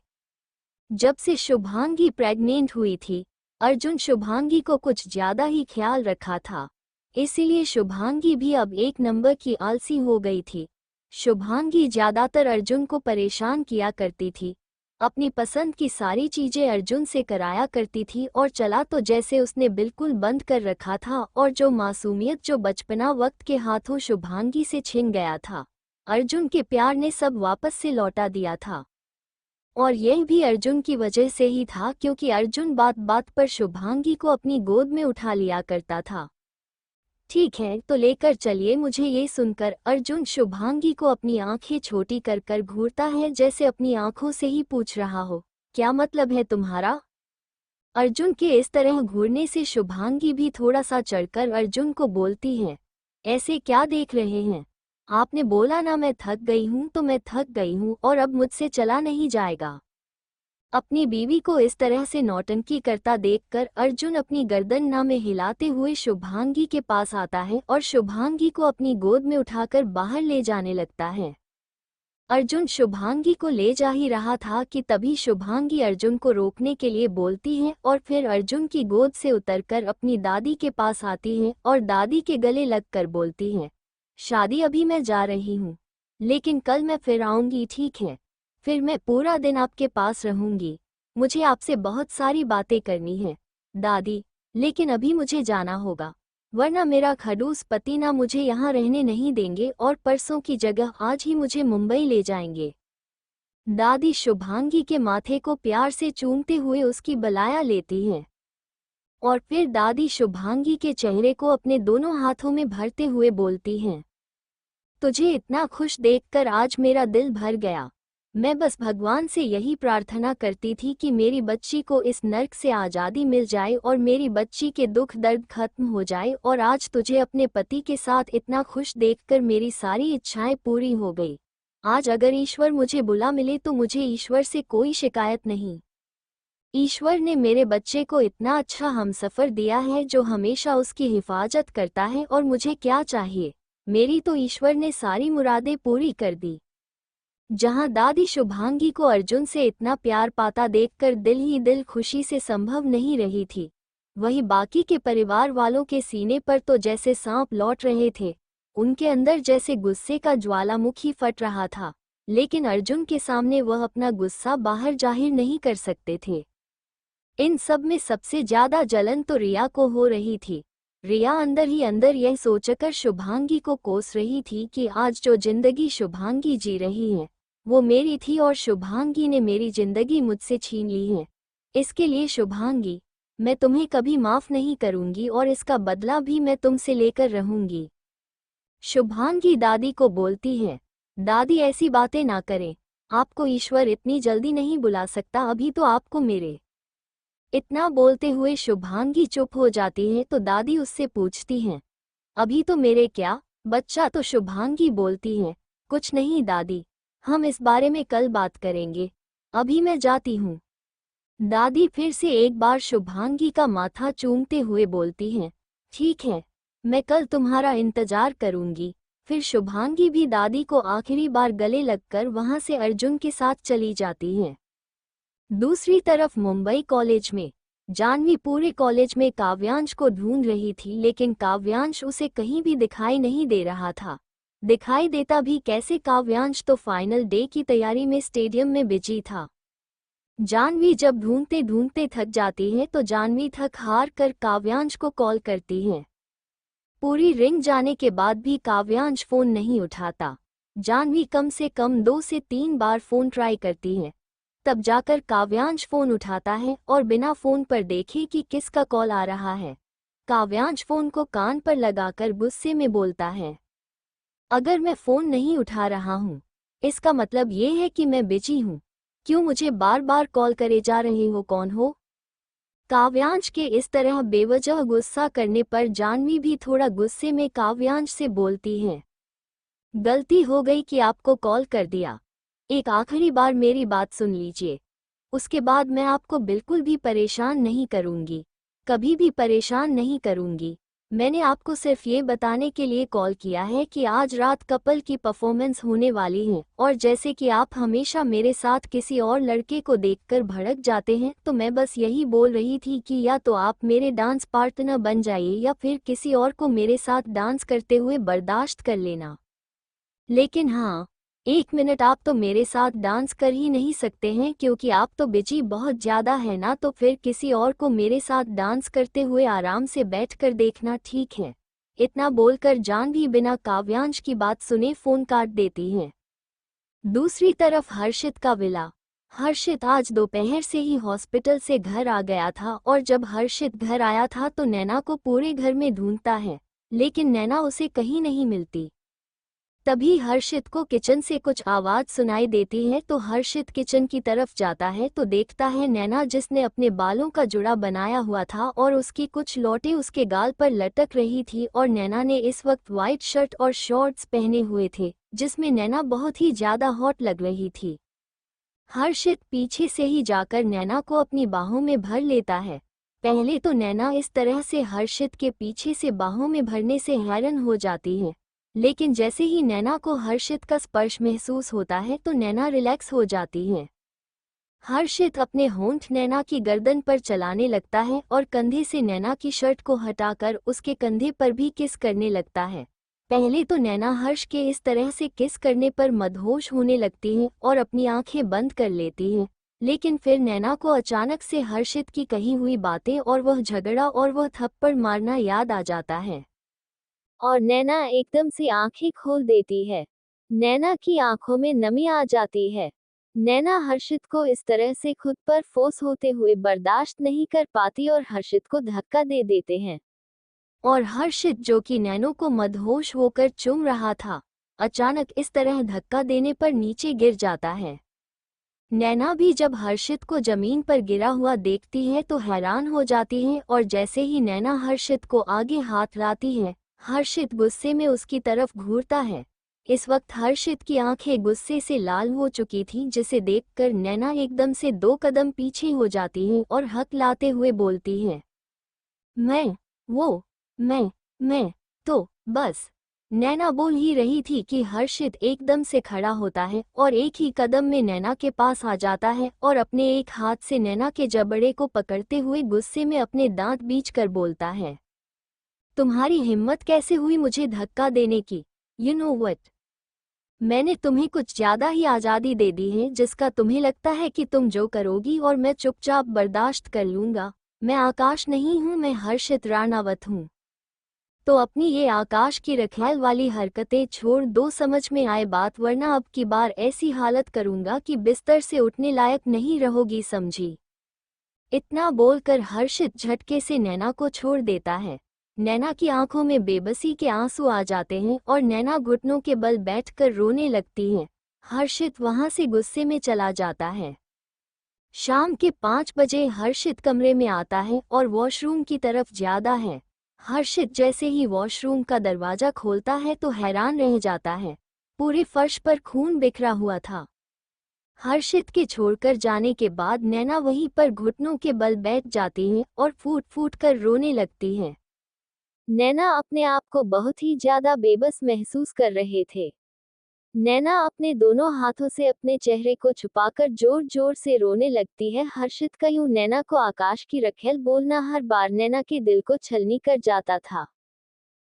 जब से शुभांगी प्रेग्नेंट हुई थी, अर्जुन शुभांगी को कुछ ज्यादा ही ख्याल रखा था, इसीलिए शुभांगी भी अब एक नंबर की आलसी हो गई थी। शुभांगी ज्यादातर अर्जुन को परेशान किया करती थी, अपनी पसंद की सारी चीजें अर्जुन से कराया करती थी और चला तो जैसे उसने बिल्कुल बंद कर रखा था। और जो मासूमियत जो बचपना वक्त के हाथों शुभांगी से छिन गया था, अर्जुन के प्यार ने सब वापस से लौटा दिया था। और यह भी अर्जुन की वजह से ही था, क्योंकि अर्जुन बात बात पर शुभांगी को अपनी गोद में उठा लिया करता था। ठीक है तो लेकर चलिए मुझे। ये सुनकर अर्जुन शुभांगी को अपनी आंखें छोटी कर कर घूरता है, जैसे अपनी आंखों से ही पूछ रहा हो, क्या मतलब है तुम्हारा? अर्जुन के इस तरह घूरने से शुभांगी भी थोड़ा सा चढ़कर अर्जुन को बोलती है, ऐसे क्या देख रहे हैं? आपने बोला ना मैं थक गई हूँ, तो मैं थक गई हूँ और अब मुझसे चला नहीं जाएगा। अपनी बीवी को इस तरह से नौटंकी करता देखकर अर्जुन अपनी गर्दन ना में हिलाते हुए शुभांगी के पास आता है और शुभांगी को अपनी गोद में उठाकर बाहर ले जाने लगता है। अर्जुन शुभांगी को ले जा ही रहा था कि तभी शुभांगी अर्जुन को रोकने के लिए बोलती है और फिर अर्जुन की गोद से उतरकर अपनी दादी के पास आती है और दादी के गले लगकर बोलती है, शादी अभी मैं जा रही हूँ, लेकिन कल मैं फिर आऊंगी, ठीक है? फिर मैं पूरा दिन आपके पास रहूंगी। मुझे आपसे बहुत सारी बातें करनी है दादी, लेकिन अभी मुझे जाना होगा, वरना मेरा खड़ूस पति ना मुझे यहाँ रहने नहीं देंगे और परसों की जगह आज ही मुझे मुंबई ले जाएंगे। दादी शुभांगी के माथे को प्यार से चूमते हुए उसकी बलाया लेती हैं और फिर दादी शुभांगी के चेहरे को अपने दोनों हाथों में भरते हुए बोलती हैं, तुझे इतना खुश देखकर आज मेरा दिल भर गया। मैं बस भगवान से यही प्रार्थना करती थी कि मेरी बच्ची को इस नर्क से आज़ादी मिल जाए और मेरी बच्ची के दुख दर्द खत्म हो जाए, और आज तुझे अपने पति के साथ इतना खुश देखकर मेरी सारी इच्छाएं पूरी हो गई। आज अगर ईश्वर मुझे बुला मिले तो मुझे ईश्वर से कोई शिकायत नहीं। ईश्वर ने मेरे बच्चे को इतना अच्छा हमसफर दिया है जो हमेशा उसकी हिफाजत करता है, और मुझे क्या चाहिए, मेरी तो ईश्वर ने सारी मुरादें पूरी कर दी। जहां दादी शुभांगी को अर्जुन से इतना प्यार पाता देखकर दिल ही दिल खुशी से संभव नहीं रही थी, वहीं बाकी के परिवार वालों के सीने पर तो जैसे सांप लौट रहे थे, उनके अंदर जैसे गुस्से का ज्वालामुखी फट रहा था, लेकिन अर्जुन के सामने वह अपना गुस्सा बाहर जाहिर नहीं कर सकते थे। इन सब में सबसे ज्यादा जलन तो रिया को हो रही थी। रिया अंदर ही अंदर यह सोचकर शुभांगी को कोस रही थी कि आज जो जिंदगी शुभांगी जी रही है वो मेरी थी और शुभांगी ने मेरी जिंदगी मुझसे छीन ली है। इसके लिए शुभांगी, मैं तुम्हें कभी माफ नहीं करूंगी और इसका बदला भी मैं तुमसे लेकर रहूंगी। शुभांगी दादी को बोलती है, दादी ऐसी बातें ना करें, आपको ईश्वर इतनी जल्दी नहीं बुला सकता, अभी तो आपको मेरे। इतना बोलते हुए शुभांगी चुप हो जाती है तो दादी उससे पूछती हैं, अभी तो मेरे क्या बच्चा? तो शुभांगी बोलती है, कुछ नहीं दादी, हम इस बारे में कल बात करेंगे, अभी मैं जाती हूँ। दादी फिर से एक बार शुभांगी का माथा चूमते हुए बोलती हैं, ठीक है, मैं कल तुम्हारा इंतजार करूंगी, फिर शुभांगी भी दादी को आखिरी बार गले लगकर वहां से अर्जुन के साथ चली जाती हैं। दूसरी तरफ मुंबई कॉलेज में जानवी पूरे कॉलेज में काव्यांश को ढूंढ रही थी, लेकिन काव्यांश उसे कहीं भी दिखाई नहीं दे रहा था। दिखाई देता भी कैसे, काव्यांश तो फाइनल डे की तैयारी में स्टेडियम में बिजी था। जानवी जब ढूंढते ढूंढते थक जाती है तो जानवी थक हार कर काव्यांश को कॉल करती है। पूरी रिंग जाने के बाद भी काव्यांश फोन नहीं उठाता। जानवी कम से कम 2 से 3 बार फोन ट्राई करती है, तब जाकर काव्यांश फोन उठाता है और बिना फोन पर देखे कि किसका कॉल आ रहा है, काव्यांश फोन को कान पर लगाकर गुस्से में बोलता है, अगर मैं फोन नहीं उठा रहा हूँ इसका मतलब ये है कि मैं बिजी हूँ, क्यों मुझे बार बार कॉल करे जा रहे हो, कौन हो? काव्यांश के इस तरह बेवजह गुस्सा करने पर जानवी भी थोड़ा गुस्से में काव्यांश से बोलती है, गलती हो गई कि आपको कॉल कर दिया, एक आखिरी बार मेरी बात सुन लीजिए, उसके बाद मैं आपको बिल्कुल भी परेशान नहीं करूंगी, कभी भी परेशान नहीं करूंगी। मैंने आपको सिर्फ ये बताने के लिए कॉल किया है कि आज रात कपल की परफॉर्मेंस होने वाली है, और जैसे कि आप हमेशा मेरे साथ किसी और लड़के को देखकर भड़क जाते हैं, तो मैं बस यही बोल रही थी कि या तो आप मेरे डांस पार्टनर बन जाइए या फिर किसी और को मेरे साथ डांस करते हुए बर्दाश्त कर लेना। लेकिन हाँ, 1 मिनट आप तो मेरे साथ डांस कर ही नहीं सकते हैं, क्योंकि आप तो बिजी बहुत ज़्यादा है ना, तो फिर किसी और को मेरे साथ डांस करते हुए आराम से बैठकर देखना, ठीक है? इतना बोलकर जानवी बिना काव्यांश की बात सुने फ़ोन काट देती है। दूसरी तरफ हर्षित का विला। हर्षित आज दोपहर से ही हॉस्पिटल से घर आ गया था, और जब हर्षित घर आया था तो नैना को पूरे घर में ढूंढता है, लेकिन नैना उसे कहीं नहीं मिलती। तभी हर्षित को किचन से कुछ आवाज सुनाई देती है, तो हर्षित किचन की तरफ जाता है तो देखता है नैना, जिसने अपने बालों का जुड़ा बनाया हुआ था और उसकी कुछ लौटें उसके गाल पर लटक रही थी, और नैना ने इस वक्त वाइट शर्ट और शॉर्ट्स पहने हुए थे, जिसमें नैना बहुत ही ज्यादा हॉट लग रही थी। हर्षित पीछे से ही जाकर नैना को अपनी बाहों में भर लेता है। पहले तो नैना इस तरह से हर्षित के पीछे से बाहों में भरने से हैरान हो जाती है, लेकिन जैसे ही नैना को हर्षित का स्पर्श महसूस होता है तो नैना रिलैक्स हो जाती है। हर्षित अपने होंठ नैना की गर्दन पर चलाने लगता है और कंधे से नैना की शर्ट को हटाकर उसके कंधे पर भी किस करने लगता है। पहले तो नैना हर्ष के इस तरह से किस करने पर मदहोश होने लगती है और अपनी आंखें बंद कर लेती है, लेकिन फिर नैना को अचानक से हर्षित की कही हुई बातें और वह झगड़ा और वह थप्पड़ मारना याद आ जाता है, और नैना एकदम से आंखें खोल देती है। नैना की आंखों में नमी आ जाती है। नैना हर्षित को इस तरह से खुद पर फोर्स होते हुए बर्दाश्त नहीं कर पाती और हर्षित को धक्का दे देते हैं। और हर्षित, जो कि नैनो को मदहोश होकर चूम रहा था, अचानक इस तरह धक्का देने पर नीचे गिर जाता है। नैना भी जब हर्षित को जमीन पर गिरा हुआ देखती है तो हैरान हो जाती है, और जैसे ही नैना हर्षित को आगे हाथ लाती है, हर्षित गुस्से में उसकी तरफ घूरता है। इस वक्त हर्षित की आंखें गुस्से से लाल हो चुकी थीं, जिसे देखकर नैना एकदम से 2 कदम पीछे हो जाती है और हक लाते हुए बोलती है, मैं तो बस। नैना बोल ही रही थी कि हर्षित एकदम से खड़ा होता है और एक ही कदम में नैना के पास आ जाता है और अपने एक हाथ से नैना के जबड़े को पकड़ते हुए गुस्से में अपने दांत बींचकर बोलता है, तुम्हारी हिम्मत कैसे हुई मुझे धक्का देने की? यू नो व्हाट, मैंने तुम्हें कुछ ज्यादा ही आज़ादी दे दी है, जिसका तुम्हें लगता है कि तुम जो करोगी और मैं चुपचाप बर्दाश्त कर लूंगा। मैं आकाश नहीं हूँ, मैं हर्षित राणावत हूँ। तो अपनी ये आकाश की रखैल वाली हरकतें छोड़ दो, समझ में आए बात, वरना अब की बार ऐसी हालत करूंगा कि बिस्तर से उठने लायक नहीं रहोगी, समझी? इतना बोलकर हर्षित झटके से नैना को छोड़ देता है। नैना की आंखों में बेबसी के आंसू आ जाते हैं और नैना घुटनों के बल बैठकर रोने लगती है। हर्षित वहां से गुस्से में चला जाता है। शाम के 5 बजे हर्षित कमरे में आता है और वॉशरूम की तरफ जाता है। हर्षित जैसे ही वॉशरूम का दरवाजा खोलता है तो हैरान रह जाता है। पूरे फर्श पर खून बिखरा हुआ था। हर्षित के छोड़कर जाने के बाद नैना वहीं पर घुटनों के बल बैठ जाती है और फूट फूट कर रोने लगती है। नैना अपने आप को बहुत ही ज्यादा बेबस महसूस कर रहे थे। नैना अपने दोनों हाथों से अपने चेहरे को छुपाकर जोर जोर से रोने लगती है। हर्षित का यूं नैना को आकाश की रखेल बोलना हर बार नैना के दिल को छलनी कर जाता था।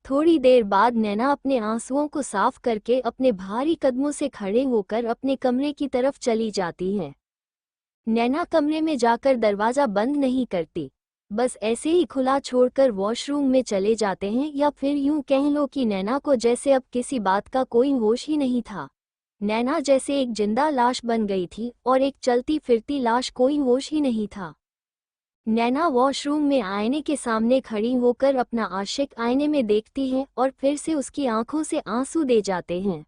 थोड़ी देर बाद नैना अपने आंसुओं को साफ करके अपने भारी कदमों से खड़े होकर अपने कमरे की तरफ चली जाती है। नैना कमरे में जाकर दरवाजा बंद नहीं करती, बस ऐसे ही खुला छोड़कर वॉशरूम में चले जाते हैं, या फिर यूं कह लो कि नैना को जैसे अब किसी बात का कोई होश ही नहीं था। नैना जैसे एक जिंदा लाश बन गई थी और एक चलती फिरती लाश, कोई होश ही नहीं था। नैना वॉशरूम में आईने के सामने खड़ी होकर अपना आशिक आईने में देखती है और फिर से उसकी आंखों से आंसू दे जाते हैं।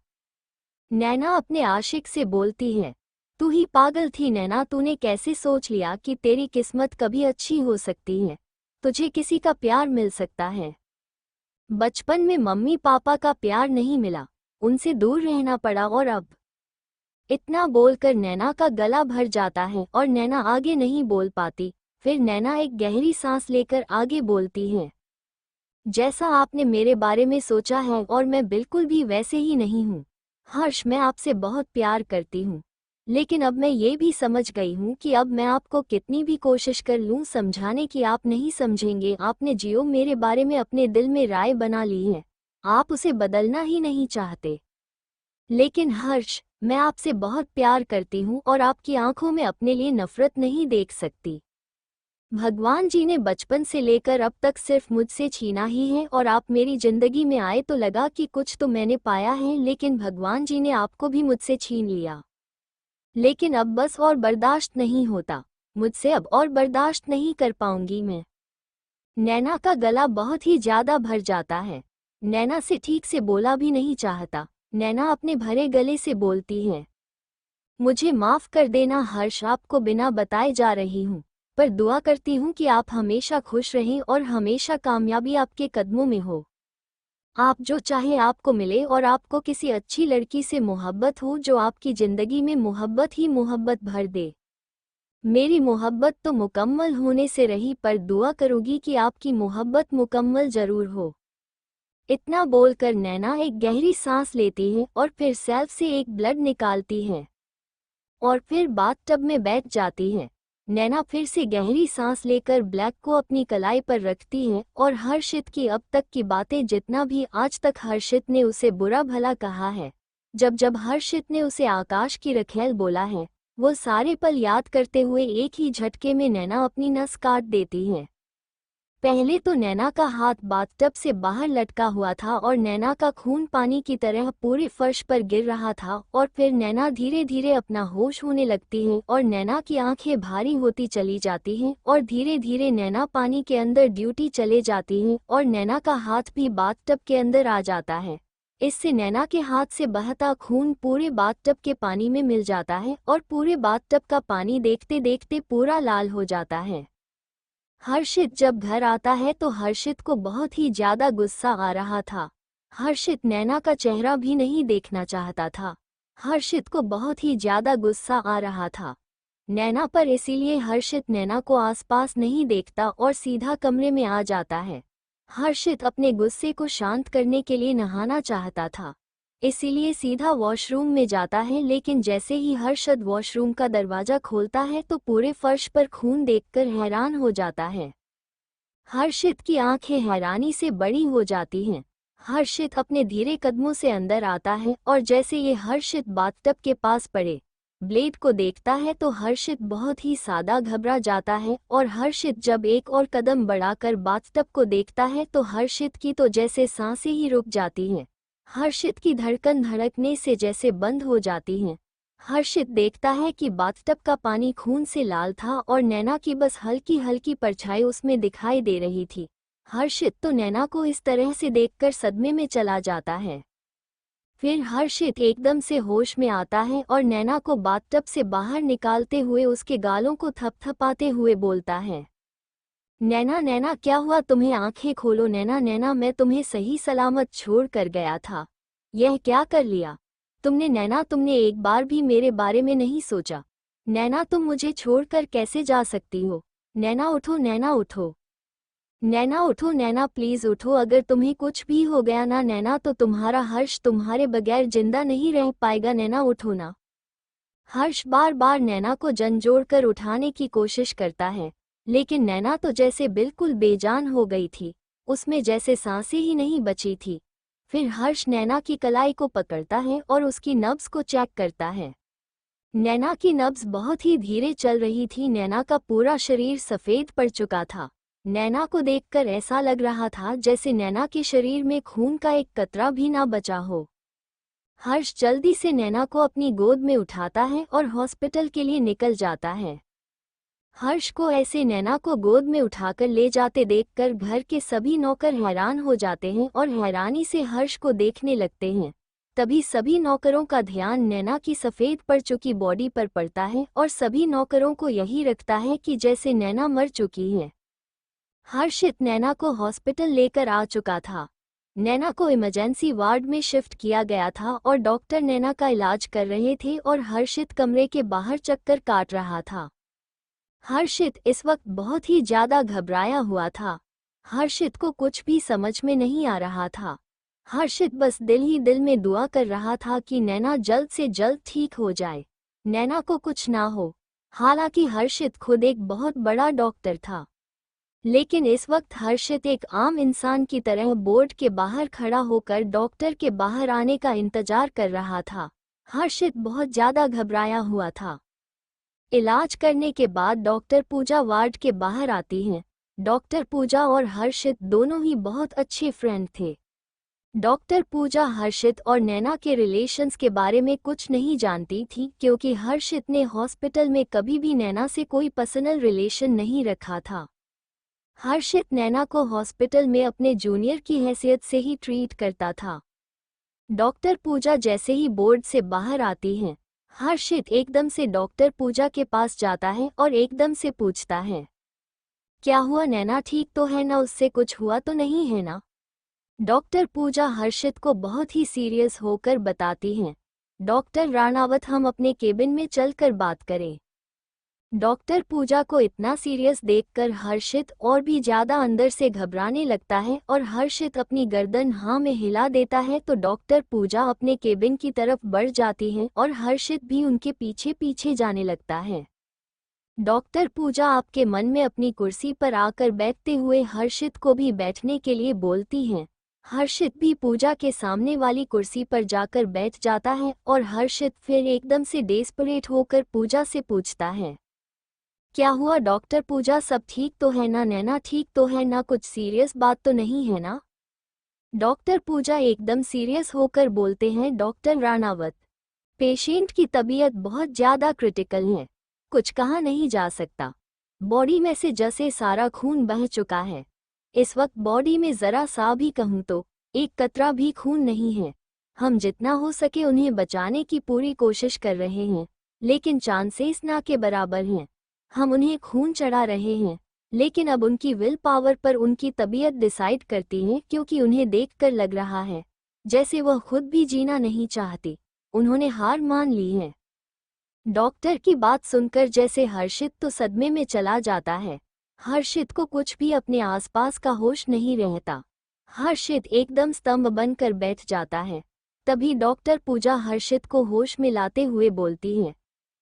नैना अपने आशिक से बोलती है, तू ही पागल थी नैना, तूने कैसे सोच लिया कि तेरी किस्मत कभी अच्छी हो सकती है, तुझे किसी का प्यार मिल सकता है। बचपन में मम्मी पापा का प्यार नहीं मिला, उनसे दूर रहना पड़ा, और अब। इतना बोलकर नैना का गला भर जाता है और नैना आगे नहीं बोल पाती। फिर नैना एक गहरी सांस लेकर आगे बोलती है, जैसा आपने मेरे बारे में सोचा है और मैं बिल्कुल भी वैसे ही नहीं हूँ। हर्ष, मैं आपसे बहुत प्यार करती हूँ, लेकिन अब मैं ये भी समझ गई हूँ कि अब मैं आपको कितनी भी कोशिश कर लूँ समझाने की, आप नहीं समझेंगे। आपने जियो मेरे बारे में अपने दिल में राय बना ली है, आप उसे बदलना ही नहीं चाहते। लेकिन हर्ष, मैं आपसे बहुत प्यार करती हूँ और आपकी आंखों में अपने लिए नफरत नहीं देख सकती। भगवान जी ने बचपन से लेकर अब तक सिर्फ मुझसे छीना ही है, और आप मेरी जिंदगी में आए तो लगा कि कुछ तो मैंने पाया है, लेकिन भगवान जी ने आपको भी मुझसे छीन लिया। लेकिन अब बस और बर्दाश्त नहीं होता, मुझसे अब और बर्दाश्त नहीं कर पाऊंगी मैं। नैना का गला बहुत ही ज्यादा भर जाता है, नैना से ठीक से बोला भी नहीं चाहता। नैना अपने भरे गले से बोलती है, मुझे माफ कर देना हर्ष, आपको बिना बताए जा रही हूँ, पर दुआ करती हूँ कि आप हमेशा खुश रहें और हमेशा कामयाबी आपके कदमों में हो। आप जो चाहे आपको मिले और आपको किसी अच्छी लड़की से मोहब्बत हो जो आपकी जिंदगी में मोहब्बत ही मोहब्बत भर दे। मेरी मोहब्बत तो मुकम्मल होने से रही, पर दुआ करूँगी कि आपकी मोहब्बत मुकम्मल जरूर हो। इतना बोलकर नैना एक गहरी सांस लेती है और फिर सेल्फ से एक ब्लड निकालती है और फिर बाथटब में बैठ जाती है। नैना फिर से गहरी सांस लेकर ब्लैक को अपनी कलाई पर रखती है और हर्षित की अब तक की बातें, जितना भी आज तक हर्षित ने उसे बुरा भला कहा है, जब जब हर्षित ने उसे आकाश की रखेल बोला है, वो सारे पल याद करते हुए एक ही झटके में नैना अपनी नस काट देती है। पहले तो नैना का हाथ बाथटब से बाहर लटका हुआ था और नैना का खून पानी की तरह पूरे फर्श पर गिर रहा था, और फिर नैना धीरे धीरे अपना होश होने लगती है और नैना की आंखें भारी होती चली जाती हैं और धीरे धीरे नैना पानी के अंदर ड्यूटी चले जाती है और नैना का हाथ भी बाथटब के अंदर आ जाता है। इससे नैना के हाथ से बहता खून पूरे बाथटब के पानी में मिल जाता है और पूरे बाथटब का पानी देखते देखते पूरा लाल हो जाता है। हर्षित जब घर आता है तो हर्षित को बहुत ही ज्यादा गुस्सा आ रहा था। हर्षित नैना का चेहरा भी नहीं देखना चाहता था। हर्षित को बहुत ही ज्यादा गुस्सा आ रहा था नैना पर, इसीलिए हर्षित नैना को आसपास नहीं देखता और सीधा कमरे में आ जाता है। हर्षित अपने गुस्से को शांत करने के लिए नहाना चाहता था, इसीलिए सीधा वॉशरूम में जाता है, लेकिन जैसे ही हर्षद वॉशरूम का दरवाजा खोलता है तो पूरे फर्श पर खून देखकर हैरान हो जाता है। हर्षित की आंखें हैरानी से बड़ी हो जाती हैं। हर्षित अपने धीरे कदमों से अंदर आता है और जैसे ये हर्षित बाथटब के पास पड़े ब्लेड को देखता है तो हर्षित बहुत ही सादा घबरा जाता है, और हर्षित जब एक और कदम बढ़ाकर बाथटब को देखता है तो हर्षित की तो जैसे सांसें ही रुक जाती हैं। हर्षित की धड़कन धड़कने से जैसे बंद हो जाती हैं। हर्षित देखता है कि बाथटब का पानी खून से लाल था और नैना की बस हल्की हल्की परछाई उसमें दिखाई दे रही थी। हर्षित तो नैना को इस तरह से देखकर सदमे में चला जाता है। फिर हर्षित एकदम से होश में आता है और नैना को बाथटब से बाहर निकालते हुए उसके गालों को थपथपाते हुए बोलता है, नैना नैना क्या हुआ तुम्हें, आंखें खोलो नैना नैना, मैं तुम्हें सही सलामत छोड़ कर गया था, यह क्या कर लिया तुमने नैना, तुमने एक बार भी मेरे बारे में नहीं सोचा। नैना तुम मुझे छोड़कर कैसे जा सकती हो, नैना उठो नैना उठो। नैना उठो, नैना प्लीज उठो, अगर तुम्हें कुछ भी हो गया ना नैना तो तुम्हारा हर्ष तुम्हारे बगैर जिंदा नहीं रह पाएगा, नैना उठो ना। हर्ष बार बार नैना को झंझोड़ कर उठाने की कोशिश करता है, लेकिन नैना तो जैसे बिल्कुल बेजान हो गई थी, उसमें जैसे सांसें ही नहीं बची थी। फिर हर्ष नैना की कलाई को पकड़ता है और उसकी नब्ज को चेक करता है। नैना की नब्ज बहुत ही धीरे चल रही थी, नैना का पूरा शरीर सफेद पड़ चुका था। नैना को देखकर ऐसा लग रहा था जैसे नैना के शरीर में खून का एक कतरा भी ना बचा हो। हर्ष जल्दी से नैना को अपनी गोद में उठाता है और हॉस्पिटल के लिए निकल जाता है। हर्ष को ऐसे नैना को गोद में उठाकर ले जाते देखकर घर के सभी नौकर हैरान हो जाते हैं और हैरानी से हर्ष को देखने लगते हैं। तभी सभी नौकरों का ध्यान नैना की सफ़ेद पड़ चुकी बॉडी पर पड़ता है और सभी नौकरों को यही लगता है कि जैसे नैना मर चुकी है। हर्षित नैना को हॉस्पिटल लेकर आ चुका था। नैना को इमरजेंसी वार्ड में शिफ्ट किया गया था और डॉक्टर नैना का इलाज कर रहे थे और हर्षित कमरे के बाहर चक्कर काट रहा था। हर्षित इस वक्त बहुत ही ज्यादा घबराया हुआ था। हर्षित को कुछ भी समझ में नहीं आ रहा था। हर्षित बस दिल ही दिल में दुआ कर रहा था कि नैना जल्द से जल्द ठीक हो जाए, नैना को कुछ ना हो। हालांकि हर्षित खुद एक बहुत बड़ा डॉक्टर था, लेकिन इस वक्त हर्षित एक आम इंसान की तरह बोर्ड के बाहर खड़ा होकर डॉक्टर के बाहर आने का इंतजार कर रहा था। हर्षित बहुत ज्यादा घबराया हुआ था। इलाज करने के बाद डॉक्टर पूजा वार्ड के बाहर आती हैं। डॉक्टर पूजा और हर्षित दोनों ही बहुत अच्छे फ्रेंड थे। डॉक्टर पूजा हर्षित और नैना के रिलेशंस के बारे में कुछ नहीं जानती थी, क्योंकि हर्षित ने हॉस्पिटल में कभी भी नैना से कोई पर्सनल रिलेशन नहीं रखा था। हर्षित नैना को हॉस्पिटल में अपने जूनियर की हैसियत से ही ट्रीट करता था। डॉक्टर पूजा जैसे ही बोर्ड से बाहर आती हैं, हर्षित एकदम से डॉक्टर पूजा के पास जाता है और एकदम से पूछता है, क्या हुआ नैना, ठीक तो है ना, उससे कुछ हुआ तो नहीं है ना? डॉक्टर पूजा हर्षित को बहुत ही सीरियस होकर बताती हैं, डॉक्टर राणावत, हम अपने केबिन में चलकर बात करें। डॉक्टर पूजा को इतना सीरियस देखकर हर्षित और भी ज्यादा अंदर से घबराने लगता है और हर्षित अपनी गर्दन हाँ में हिला देता है तो डॉक्टर पूजा अपने केबिन की तरफ बढ़ जाती हैं और हर्षित भी उनके पीछे पीछे जाने लगता है। डॉक्टर पूजा आपके मन में अपनी कुर्सी पर आकर बैठते हुए हर्षित को भी बैठने के लिए बोलती हैं। हर्षित भी पूजा के सामने वाली कुर्सी पर जाकर बैठ जाता है और हर्षित फिर एकदम से डेस्परेट होकर पूजा से पूछता है, क्या हुआ डॉक्टर पूजा, सब ठीक तो है ना, नैना ठीक तो है ना, कुछ सीरियस बात तो नहीं है ना? डॉक्टर पूजा एकदम सीरियस होकर बोलते हैं, डॉक्टर राणावत, पेशेंट की तबीयत बहुत ज़्यादा क्रिटिकल है, कुछ कहा नहीं जा सकता। बॉडी में से जैसे सारा खून बह चुका है। इस वक्त बॉडी में ज़रा सा भी कहूँ तो एक कतरा भी खून नहीं है। हम जितना हो सके उन्हें बचाने की पूरी कोशिश कर रहे हैं, लेकिन चांसेस ना के बराबर हैं। हम उन्हें खून चढ़ा रहे हैं, लेकिन अब उनकी विल पावर पर उनकी तबीयत डिसाइड करती है, क्योंकि उन्हें देखकर लग रहा है जैसे वह खुद भी जीना नहीं चाहती, उन्होंने हार मान ली है। डॉक्टर की बात सुनकर जैसे हर्षित तो सदमे में चला जाता है। हर्षित को कुछ भी अपने आसपास का होश नहीं रहता। हर्षित एकदम स्तंभ बनकर बैठ जाता है। तभी डॉक्टर पूजा हर्षित को होश में लाते हुए बोलती है,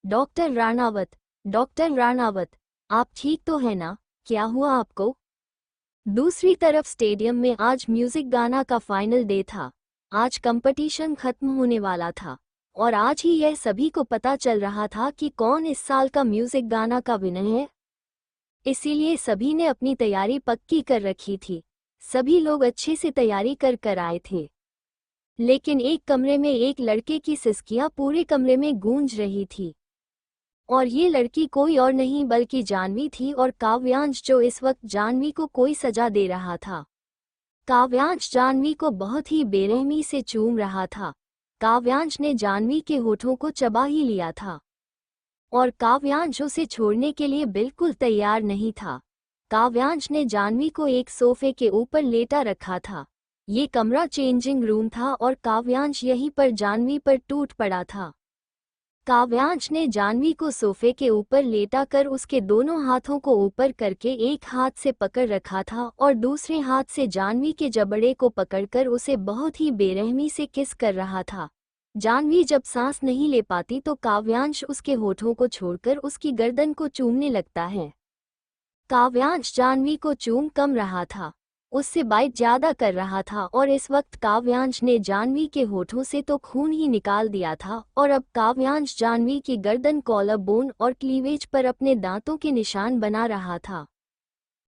डॉक्टर राणावत, डॉक्टर राणावत, आप ठीक तो है ना, क्या हुआ आपको? दूसरी तरफ स्टेडियम में आज म्यूजिक गाना का फाइनल डे था। आज कंपटीशन खत्म होने वाला था और आज ही यह सभी को पता चल रहा था कि कौन इस साल का म्यूजिक गाना का विनर है। इसीलिए सभी ने अपनी तैयारी पक्की कर रखी थी। सभी लोग अच्छे से तैयारी कर आए थे, लेकिन एक कमरे में एक लड़के की सिसकियां पूरे कमरे में गूंज रही थी। और ये लड़की कोई और नहीं बल्कि जानवी थी और काव्यांश, जो इस वक्त जानवी को कोई सजा दे रहा था। काव्यांश जानवी को बहुत ही बेरहमी से चूम रहा था। काव्यांश ने जानवी के होठों को चबा ही लिया था और काव्यांश उसे छोड़ने के लिए बिल्कुल तैयार नहीं था। काव्यांश ने जानवी को एक सोफे के ऊपर लेटा रखा था। ये कमरा चेंजिंग रूम था और काव्यांश यहीं पर जानवी पर टूट पड़ा था। काव्यांश ने जानवी को सोफे के ऊपर लेटा कर उसके दोनों हाथों को ऊपर करके एक हाथ से पकड़ रखा था और दूसरे हाथ से जानवी के जबड़े को पकड़कर उसे बहुत ही बेरहमी से किस कर रहा था। जानवी जब सांस नहीं ले पाती तो काव्यांश उसके होठों को छोड़कर उसकी गर्दन को चूमने लगता है। काव्यांश जानवी को चूम कम रहा था, उससे बाइट ज्यादा कर रहा था और इस वक्त काव्यांश ने जानवी के होठों से तो खून ही निकाल दिया था और अब काव्यांश जानवी की गर्दन, कॉलर बोन और क्लीवेज पर अपने दांतों के निशान बना रहा था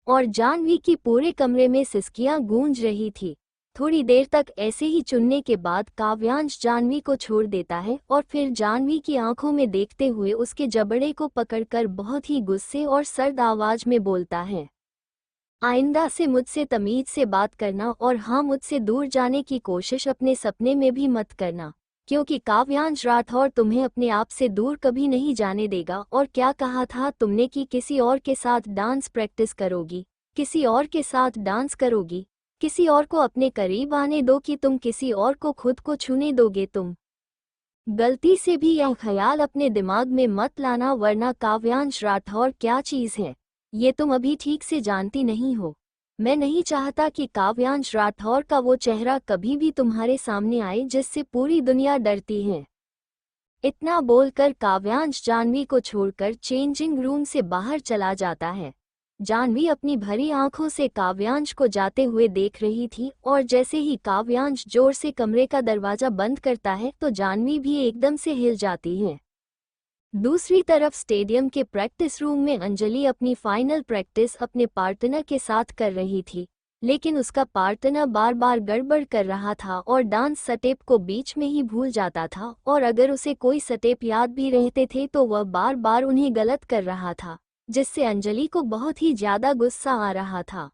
और जानवी की पूरे कमरे में सिसकियां गूंज रही थी। थोड़ी देर तक ऐसे ही चुनने के बाद काव्यांश जानवी को छोड़ देता है और फिर जानवी की आंखों में देखते हुए उसके जबड़े को पकड़कर बहुत ही गुस्से और सर्द आवाज में बोलता है, आइंदा से मुझसे तमीज से बात करना और हाँ, मुझसे दूर जाने की कोशिश अपने सपने में भी मत करना, क्योंकि काव्यांश राठौर तुम्हें अपने आप से दूर कभी नहीं जाने देगा। और क्या कहा था तुमने कि किसी और के साथ डांस प्रैक्टिस करोगी, किसी और के साथ डांस करोगी, किसी और को अपने करीब आने दो कि तुम किसी और को खुद को छूने दोगे। तुम गलती से भी यह ख्याल अपने दिमाग में मत लाना, वरना काव्यांश राठौर क्या चीज है ये तुम अभी ठीक से जानती नहीं हो। मैं नहीं चाहता कि काव्यांश राठौर का वो चेहरा कभी भी तुम्हारे सामने आए जिससे पूरी दुनिया डरती है। इतना बोलकर काव्यांश जानवी को छोड़कर चेंजिंग रूम से बाहर चला जाता है। जानवी अपनी भरी आंखों से काव्यांश को जाते हुए देख रही थी और जैसे ही काव्यांश जोर से कमरे का दरवाजा बंद करता है तो जानवी भी एकदम से हिल जाती है। दूसरी तरफ स्टेडियम के प्रैक्टिस रूम में अंजलि अपनी फाइनल प्रैक्टिस अपने पार्टनर के साथ कर रही थी, लेकिन उसका पार्टनर बार बार गड़बड़ कर रहा था और डांस स्टेप को बीच में ही भूल जाता था और अगर उसे कोई स्टेप याद भी रहते थे तो वह बार बार उन्हें गलत कर रहा था, जिससे अंजलि को बहुत ही ज्यादा गुस्सा आ रहा था।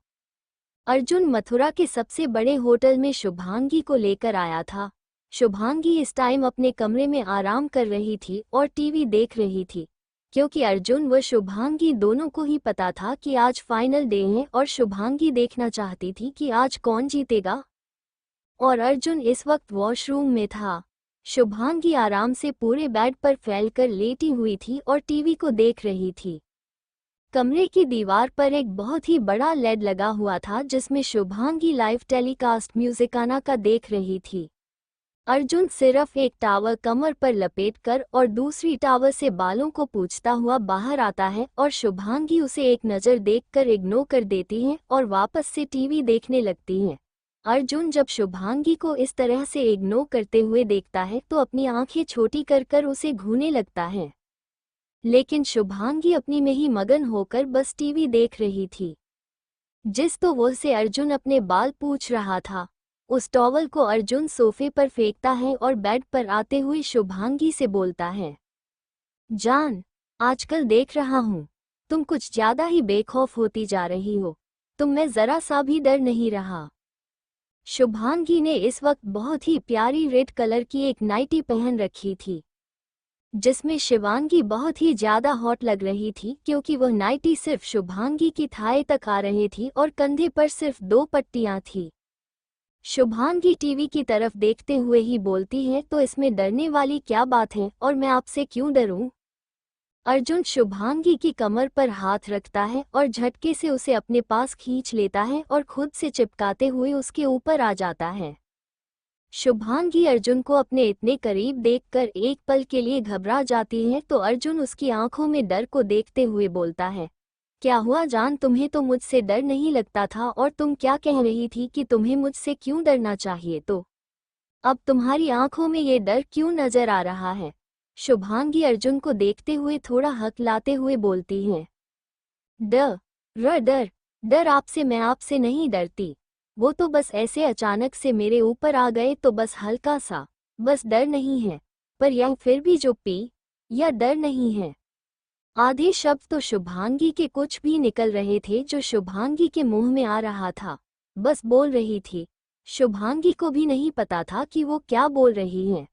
अर्जुन मथुरा के सबसे बड़े होटल में शुभांगी को लेकर आया था। शुभांगी इस टाइम अपने कमरे में आराम कर रही थी और टीवी देख रही थी, क्योंकि अर्जुन व शुभांगी दोनों को ही पता था कि आज फाइनल डे है और शुभांगी देखना चाहती थी कि आज कौन जीतेगा। और अर्जुन इस वक्त वॉशरूम में था। शुभांगी आराम से पूरे बेड पर फैलकर लेटी हुई थी और टीवी को देख रही थी। कमरे की दीवार पर एक बहुत ही बड़ा लेड लगा हुआ था जिसमें शुभांगी लाइव टेलीकास्ट म्यूजिकाना का देख रही थी। अर्जुन सिर्फ एक टावल कमर पर लपेटकर और दूसरी टावल से बालों को पोंछता हुआ बाहर आता है और शुभांगी उसे एक नज़र देखकर इग्नोर कर देती है और वापस से टीवी देखने लगती है। अर्जुन जब शुभांगी को इस तरह से इग्नोर करते हुए देखता है तो अपनी आंखें छोटी कर कर उसे घूरने लगता है, लेकिन शुभांगी अपनी में ही मगन होकर बस टीवी देख रही थी। जिस तो वो से अर्जुन अपने बाल पूछ रहा था, उस टॉवल को अर्जुन सोफे पर फेंकता है और बेड पर आते हुए शुभांगी से बोलता है, जान, आजकल देख रहा हूँ तुम कुछ ज्यादा ही बेखौफ होती जा रही हो, तुम में जरा सा भी डर नहीं रहा। शुभांगी ने इस वक्त बहुत ही प्यारी रेड कलर की एक नाइटी पहन रखी थी, जिसमें शिवांगी बहुत ही ज्यादा हॉट लग रही थी, क्योंकि वह नाइटी सिर्फ शुभांगी की थाई तक आ रही थी और कंधे पर सिर्फ 2 पट्टियां थी। शुभांगी टीवी की तरफ देखते हुए ही बोलती है, तो इसमें डरने वाली क्या बात है और मैं आपसे क्यों डरूं? अर्जुन शुभांगी की कमर पर हाथ रखता है और झटके से उसे अपने पास खींच लेता है और खुद से चिपकाते हुए उसके ऊपर आ जाता है। शुभांगी अर्जुन को अपने इतने करीब देखकर एक पल के लिए घबरा जाती है, तो अर्जुन उसकी आंखों में डर को देखते हुए बोलता है, क्या हुआ जान, तुम्हें तो मुझसे डर नहीं लगता था और तुम क्या कह रही थी कि तुम्हें मुझसे क्यों डरना चाहिए, तो अब तुम्हारी आंखों में ये डर क्यों नजर आ रहा है? शुभांगी अर्जुन को देखते हुए थोड़ा हकलाते हुए बोलती है, डर डर आपसे, मैं आपसे नहीं डरती, वो तो बस ऐसे अचानक से मेरे ऊपर आ गए तो बस हल्का सा, बस डर नहीं है, पर यह फिर भी जो या डर नहीं है। आधे शब्द तो शुभांगी के कुछ भी निकल रहे थे जो शुभांगी के मुंह में आ रहा था, बस बोल रही थी। शुभांगी को भी नहीं पता था कि वो क्या बोल रही है।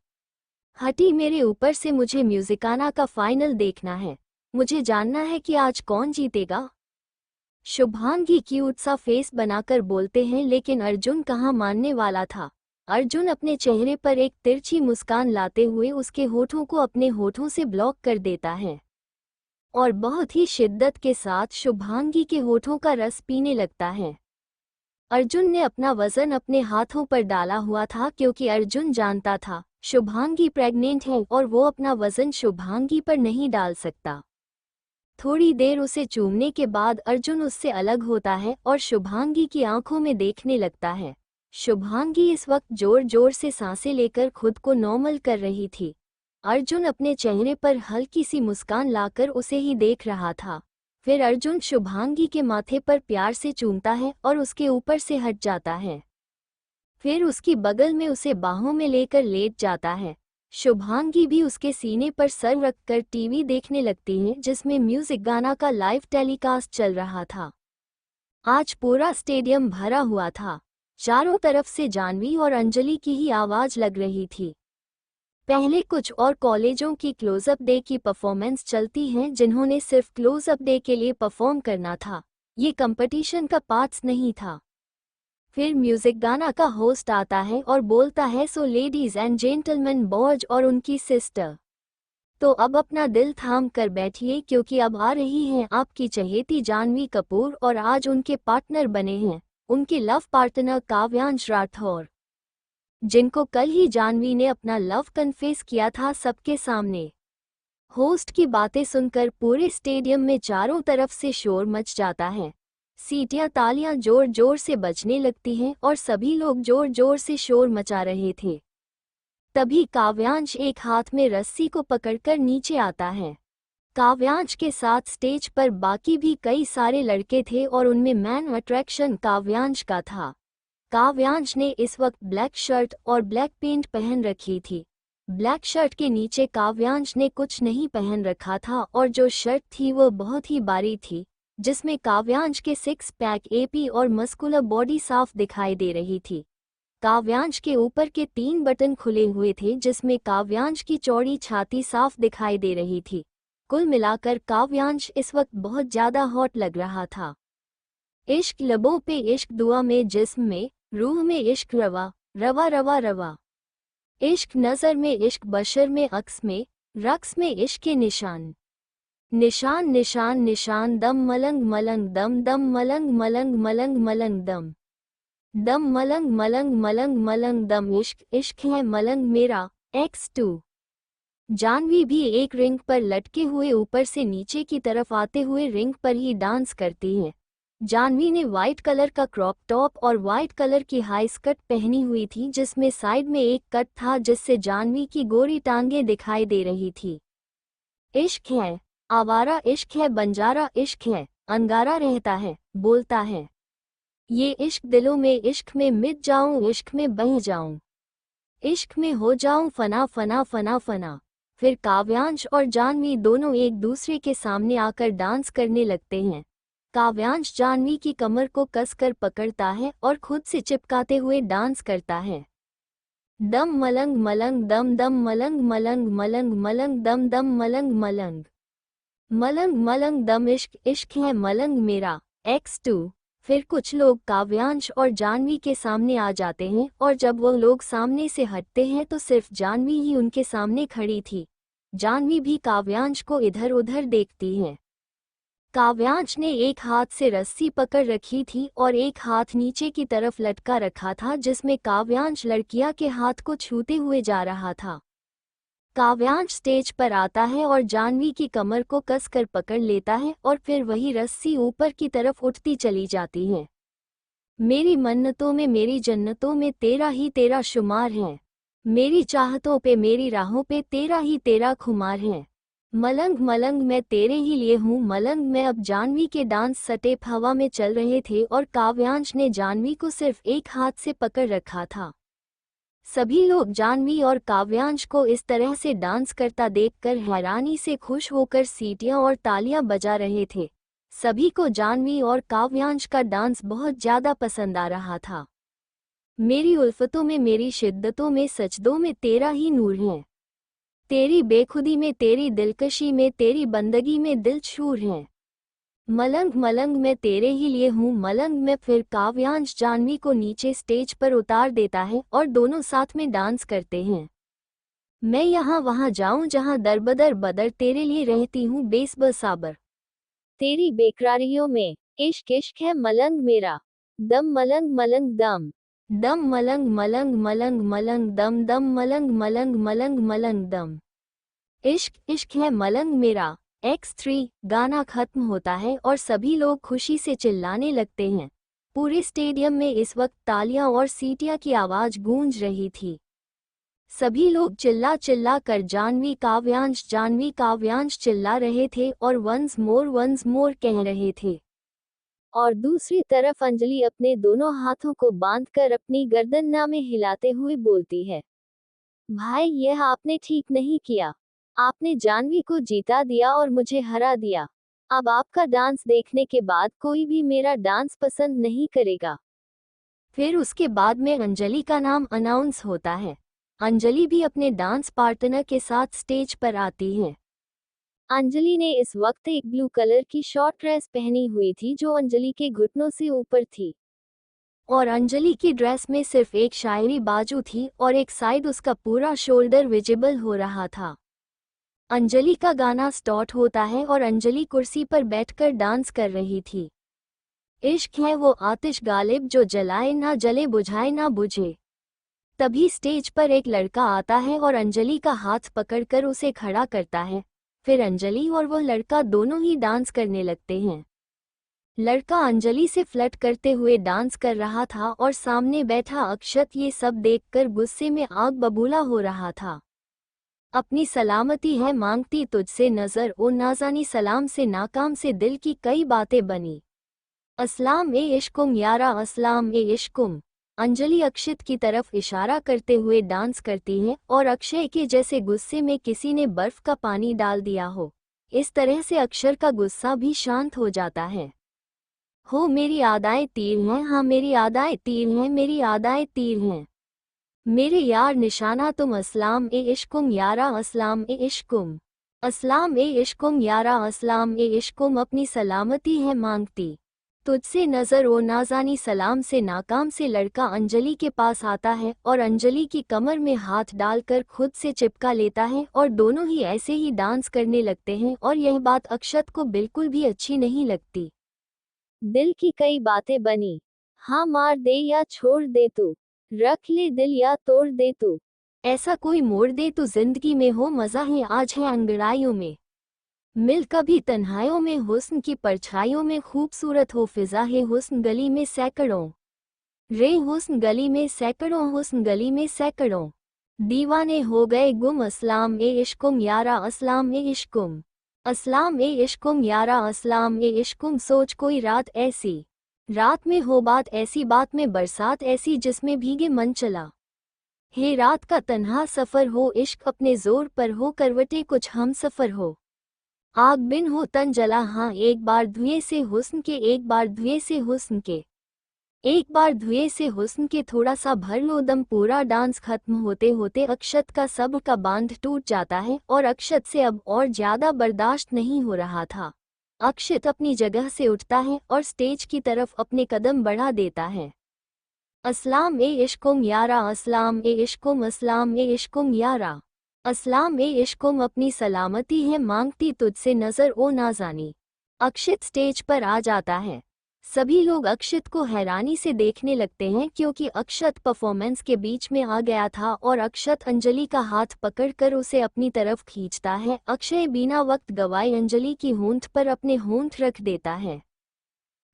हटी मेरे ऊपर से, मुझे म्यूजिकाना का फाइनल देखना है, मुझे जानना है कि आज कौन जीतेगा। शुभांगी क्यूट सा फेस बनाकर बोलते हैं, लेकिन अर्जुन कहाँ मानने वाला था। अर्जुन अपने चेहरे पर एक तिरछी मुस्कान लाते हुए उसके होठों को अपने होठों से ब्लॉक कर देता है और बहुत ही शिद्दत के साथ शुभांगी के होठों का रस पीने लगता है। अर्जुन ने अपना वजन अपने हाथों पर डाला हुआ था क्योंकि अर्जुन जानता था शुभांगी प्रेग्नेंट है और वो अपना वजन शुभांगी पर नहीं डाल सकता। थोड़ी देर उसे चूमने के बाद अर्जुन उससे अलग होता है और शुभांगी की आंखों में देखने लगता है। शुभांगी इस वक्त जोर जोर से सांसें लेकर खुद को नॉर्मल कर रही थी। अर्जुन अपने चेहरे पर हल्की सी मुस्कान लाकर उसे ही देख रहा था। फिर अर्जुन शुभांगी के माथे पर प्यार से चूमता है और उसके ऊपर से हट जाता है। फिर उसकी बगल में उसे बाहों में लेकर लेट जाता है। शुभांगी भी उसके सीने पर सर रखकर टीवी देखने लगती है जिसमें म्यूजिक गाना का लाइव टेलीकास्ट चल रहा था। आज पूरा स्टेडियम भरा हुआ था। चारों तरफ से जानवी और अंजलि की ही आवाज लग रही थी। पहले कुछ और कॉलेजों की क्लोजअप डे की परफॉर्मेंस चलती हैं जिन्होंने सिर्फ क्लोजअप डे के लिए परफॉर्म करना था, ये कंपटीशन का पार्ट्स नहीं था। फिर म्यूजिक गाना का होस्ट आता है और बोलता है, so ladies and gentleman boys और उनकी सिस्टर, तो अब अपना दिल थाम कर बैठिए क्योंकि अब आ रही हैं आपकी चहेती जानवी कपूर और आज उनके पार्टनर बने हैं उनके लव पार्टनर काव्यांश राठौर, जिनको कल ही जानवी ने अपना लव कन्फेस किया था सबके सामने। होस्ट की बातें सुनकर पूरे स्टेडियम में चारों तरफ से शोर मच जाता है। सीटियां तालियां जोर जोर से बजने लगती हैं और सभी लोग जोर जोर से शोर मचा रहे थे। तभी काव्यांश एक हाथ में रस्सी को पकड़कर नीचे आता है। काव्यांश के साथ स्टेज पर बाकी भी कई सारे लड़के थे और उनमें मैन अट्रैक्शन काव्यांश का था। काव्यांश ने इस वक्त ब्लैक शर्ट और ब्लैक पैंट पहन रखी थी। ब्लैक शर्ट के नीचे काव्यांश ने कुछ नहीं पहन रखा था और जो शर्ट थी वो बहुत ही बारीक थी जिसमें काव्यांश के सिक्स पैक एपी और मस्कुलर बॉडी साफ दिखाई दे रही थी। काव्यांश के ऊपर के 3 बटन खुले हुए थे जिसमें काव्यांश की चौड़ी छाती साफ दिखाई दे रही थी। कुल मिलाकर काव्यांश इस वक्त बहुत ज्यादा हॉट लग रहा था। इश्क लबों पे इश्क दुआ में जिस्म में रूह में इश्क रवा रवा रवा रवा, इश्क नजर में इश्क बशर में अक्स में रक्स में इश्क के निशान निशान निशान निशान दम मलंग मलंग दम दम मलंग मलंग मलंग मलंग दम दम मलंग मलंग मलंग मलंग दम इश्क इश्क है मलंग मेरा X2। जानवी भी एक रिंग पर लटके हुए ऊपर से नीचे की तरफ आते हुए रिंग पर ही डांस करती है। जानवी ने वाइट कलर का क्रॉप टॉप और वाइट कलर की हाई स्कर्ट पहनी हुई थी जिसमें साइड में एक कट था जिससे जानवी की गोरी टांगें दिखाई दे रही थी। इश्क है आवारा इश्क है बंजारा इश्क है अंगारा रहता है बोलता है, ये इश्क दिलों में इश्क में मिट जाऊं इश्क में बह जाऊं इश्क में हो जाऊं फना फना फना फना। फिर काव्यांश और जानवी दोनों एक दूसरे के सामने आकर डांस करने लगते हैं। काव्यांश जानवी की कमर को कसकर पकड़ता है और खुद से चिपकाते हुए डांस करता है। दम मलंग मलंग दम दम मलंग मलंग मलंग मलंग दम दम मलंग मलंग मलंग मलंग दम इश्क इश्क है मलंग मेरा X2। फिर कुछ लोग काव्यांश और जानवी के सामने आ जाते हैं और जब वो लोग सामने से हटते हैं तो सिर्फ जानवी ही उनके सामने खड़ी थी। जानवी भी काव्यांश को इधर उधर देखती है। काव्यांश ने एक हाथ से रस्सी पकड़ रखी थी और एक हाथ नीचे की तरफ लटका रखा था जिसमें काव्यांश लड़कियां के हाथ को छूते हुए जा रहा था। काव्यांश स्टेज पर आता है और जानवी की कमर को कसकर पकड़ लेता है और फिर वही रस्सी ऊपर की तरफ उठती चली जाती है। मेरी मन्नतों में मेरी जन्नतों में तेरा ही तेरा शुमार है, मेरी चाहतों पे मेरी राहों पे तेरा ही तेरा खुमार है। मलंग मलंग मैं तेरे ही लिए हूँ मलंग मैं। अब जानवी के डांस सटेप हवा में चल रहे थे और काव्यांश ने जानवी को सिर्फ एक हाथ से पकड़ रखा था। सभी लोग जानवी और काव्यांश को इस तरह से डांस करता देखकर हैरानी से खुश होकर सीटियां और तालियां बजा रहे थे। सभी को जानवी और काव्यांश का डांस बहुत ज्यादा पसंद आ रहा था। मेरी उल्फतों में मेरी शिद्दतों में सजदों में तेरा ही नूर है, तेरी बेखुदी में तेरी दिलकशी में तेरी बंदगी में दिल छूर है। मलंग मलंग मैं तेरे ही लिए हूँ मलंग मैं। फिर काव्यांश जाह्नवी को नीचे स्टेज पर उतार देता है और दोनों साथ में डांस करते हैं। मैं यहाँ वहाँ जाऊँ जहाँ दरबदर बदर तेरे लिए रहती हूँ बेसबसाबर। तेरी बेकरारियों में इश्क इश्क है मलंग मेरा। दम मलंग मलंग दम दम मलंग मलंग मलंग मलंग दम दम मलंग मलंग मलंग मलंग दम। इश्क इश्क है मलंग मेरा। X3 गाना खत्म होता है और सभी लोग खुशी से चिल्लाने लगते हैं। पूरे स्टेडियम में इस वक्त तालियां और सीटियां की आवाज गूंज रही थी। सभी लोग चिल्ला चिल्ला कर जाह्नवी काव्यांश चिल्ला रहे थे और वंस मोर कह रहे थे। और दूसरी तरफ अंजलि अपने दोनों हाथों को बांधकर अपनी गर्दन में हिलाते हुए बोलती है, भाई यह आपने ठीक नहीं किया। आपने जाह्नवी को जीता दिया और मुझे हरा दिया। अब आपका डांस देखने के बाद कोई भी मेरा डांस पसंद नहीं करेगा। फिर उसके बाद में अंजलि का नाम अनाउंस होता है। अंजलि भी अपने डांस पार्टनर के साथ स्टेज पर आती है। अंजलि ने इस वक्त एक ब्लू कलर की शॉर्ट ड्रेस पहनी हुई थी जो अंजलि के घुटनों से ऊपर थी और अंजलि की ड्रेस में सिर्फ एक शायरी बाजू थी और एक साइड उसका पूरा शोल्डर विजिबल हो रहा था। अंजलि का गाना स्टार्ट होता है और अंजलि कुर्सी पर बैठकर डांस कर रही थी। इश्क है वो आतिश गालिब जो जलाए ना जले बुझाए ना बुझे। तभी स्टेज पर एक लड़का आता है और अंजलि का हाथ पकड़कर उसे खड़ा करता है। फिर अंजलि और वो लड़का दोनों ही डांस करने लगते हैं। लड़का अंजलि से फ्लर्ट करते हुए डांस कर रहा था और सामने बैठा अक्षत ये सब देखकर गुस्से में आग बबूला हो रहा था। अपनी सलामती है मांगती तुझसे नजर ओ नाजानी सलाम से नाकाम से दिल की कई बातें बनी। अस्लाम ए इश्कुम यारा अस्लाम ए इश्कुम। अंजलि अक्षित की तरफ इशारा करते हुए डांस करती है और अक्षय के जैसे गुस्से में किसी ने बर्फ का पानी डाल दिया हो, इस तरह से अक्षर का गुस्सा भी शांत हो जाता है। हो मेरी आदाएं तीर हैं, हाँ मेरी आदाएं तीर हैं, मेरी आदाएं तीर हैं। मेरे यार निशाना तुम अस्लाम ए इश्कुम यारा अस्लाम ए इश्कुम। अस्लाम ए इश्कुम यारा अस्लाम ए इश्कुम। अपनी सलामती है मांगती तुझसे नजर ओ नाजानी सलाम से नाकाम से। लड़का अंजलि के पास आता है और अंजलि की कमर में हाथ डालकर खुद से चिपका लेता है और दोनों ही ऐसे ही डांस करने लगते हैं और यह बात अक्षत को बिल्कुल भी अच्छी नहीं लगती। दिल की कई बातें बनी, हाँ मार दे या छोड़ दे तू, रख ले दिल या तोड़ दे तू, ऐसा कोई मोड़ दे तू जिंदगी में। हो मजा है आज है अंगड़ाइयों में, मिल कभी तन्हाइयों में हुस्न की परछाइयों में। खूबसूरत हो फिजा है हुस्न गली में सैकड़ों रे हुस्न गली में सैकड़ों हुस्न गली में सैकड़ों। दीवाने हो गए गुम अस्लाम ए इश्कुम यारा अस्लाम ए इश्कुम। अस्लाम ए इश्कुम यारा अस्लाम ए इश्कुम। सोच कोई रात ऐसी, रात में हो बात ऐसी, बात में बरसात ऐसी जिसमें भीगे मन चला। हे रात का तन्हा सफर हो, इश्क अपने जोर पर हो, करवटे कुछ हम सफर हो। आग बिन हो तन जला, हाँ एक बार धुएं से हुस्न के, एक बार धुएं से हुस्न के, एक बार धुएं से हुस्न के। थोड़ा सा भर लो दम। पूरा डांस खत्म होते होते अक्षत का सब्र का बांध टूट जाता है और अक्षत से अब और ज्यादा बर्दाश्त नहीं हो रहा था। अक्षत अपनी जगह से उठता है और स्टेज की तरफ अपने कदम बढ़ा देता है। अस्लाम ए इश्कुम यारा अस्लाम ए इश्कुम अस्लाम ए इश्कुम यारा अस्लाम ए इश्कुम। अपनी सलामती है मांगती तुझसे नजर ओ नाजानी। अक्षित स्टेज पर आ जाता है। सभी लोग अक्षित को हैरानी से देखने लगते हैं क्योंकि अक्षत परफॉर्मेंस के बीच में आ गया था और अक्षत अंजलि का हाथ पकड़कर उसे अपनी तरफ खींचता है। अक्षय बिना वक्त गवाए अंजलि की होंठ पर अपने होंठ रख देता है।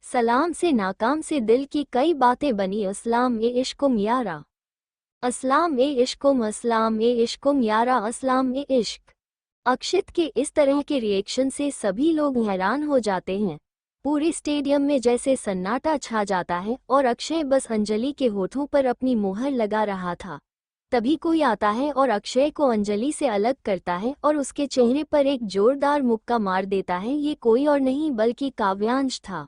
सलाम से नाकाम से दिल की कई बातें बनी। अस्लाम ए इश्कुम यारा अस्लाम ए इश्कुम अस्लाम ए इश्कुम यारा अस्लाम ए इश्क। अक्षित के इस तरह के रिएक्शन से सभी लोग हैरान हो जाते हैं। पूरे स्टेडियम में जैसे सन्नाटा छा जाता है और अक्षय बस अंजलि के होठों पर अपनी मोहर लगा रहा था। तभी कोई आता है और अक्षय को अंजलि से अलग करता है और उसके चेहरे पर एक जोरदार मुक्का मार देता है। ये कोई और नहीं बल्कि काव्यांश था।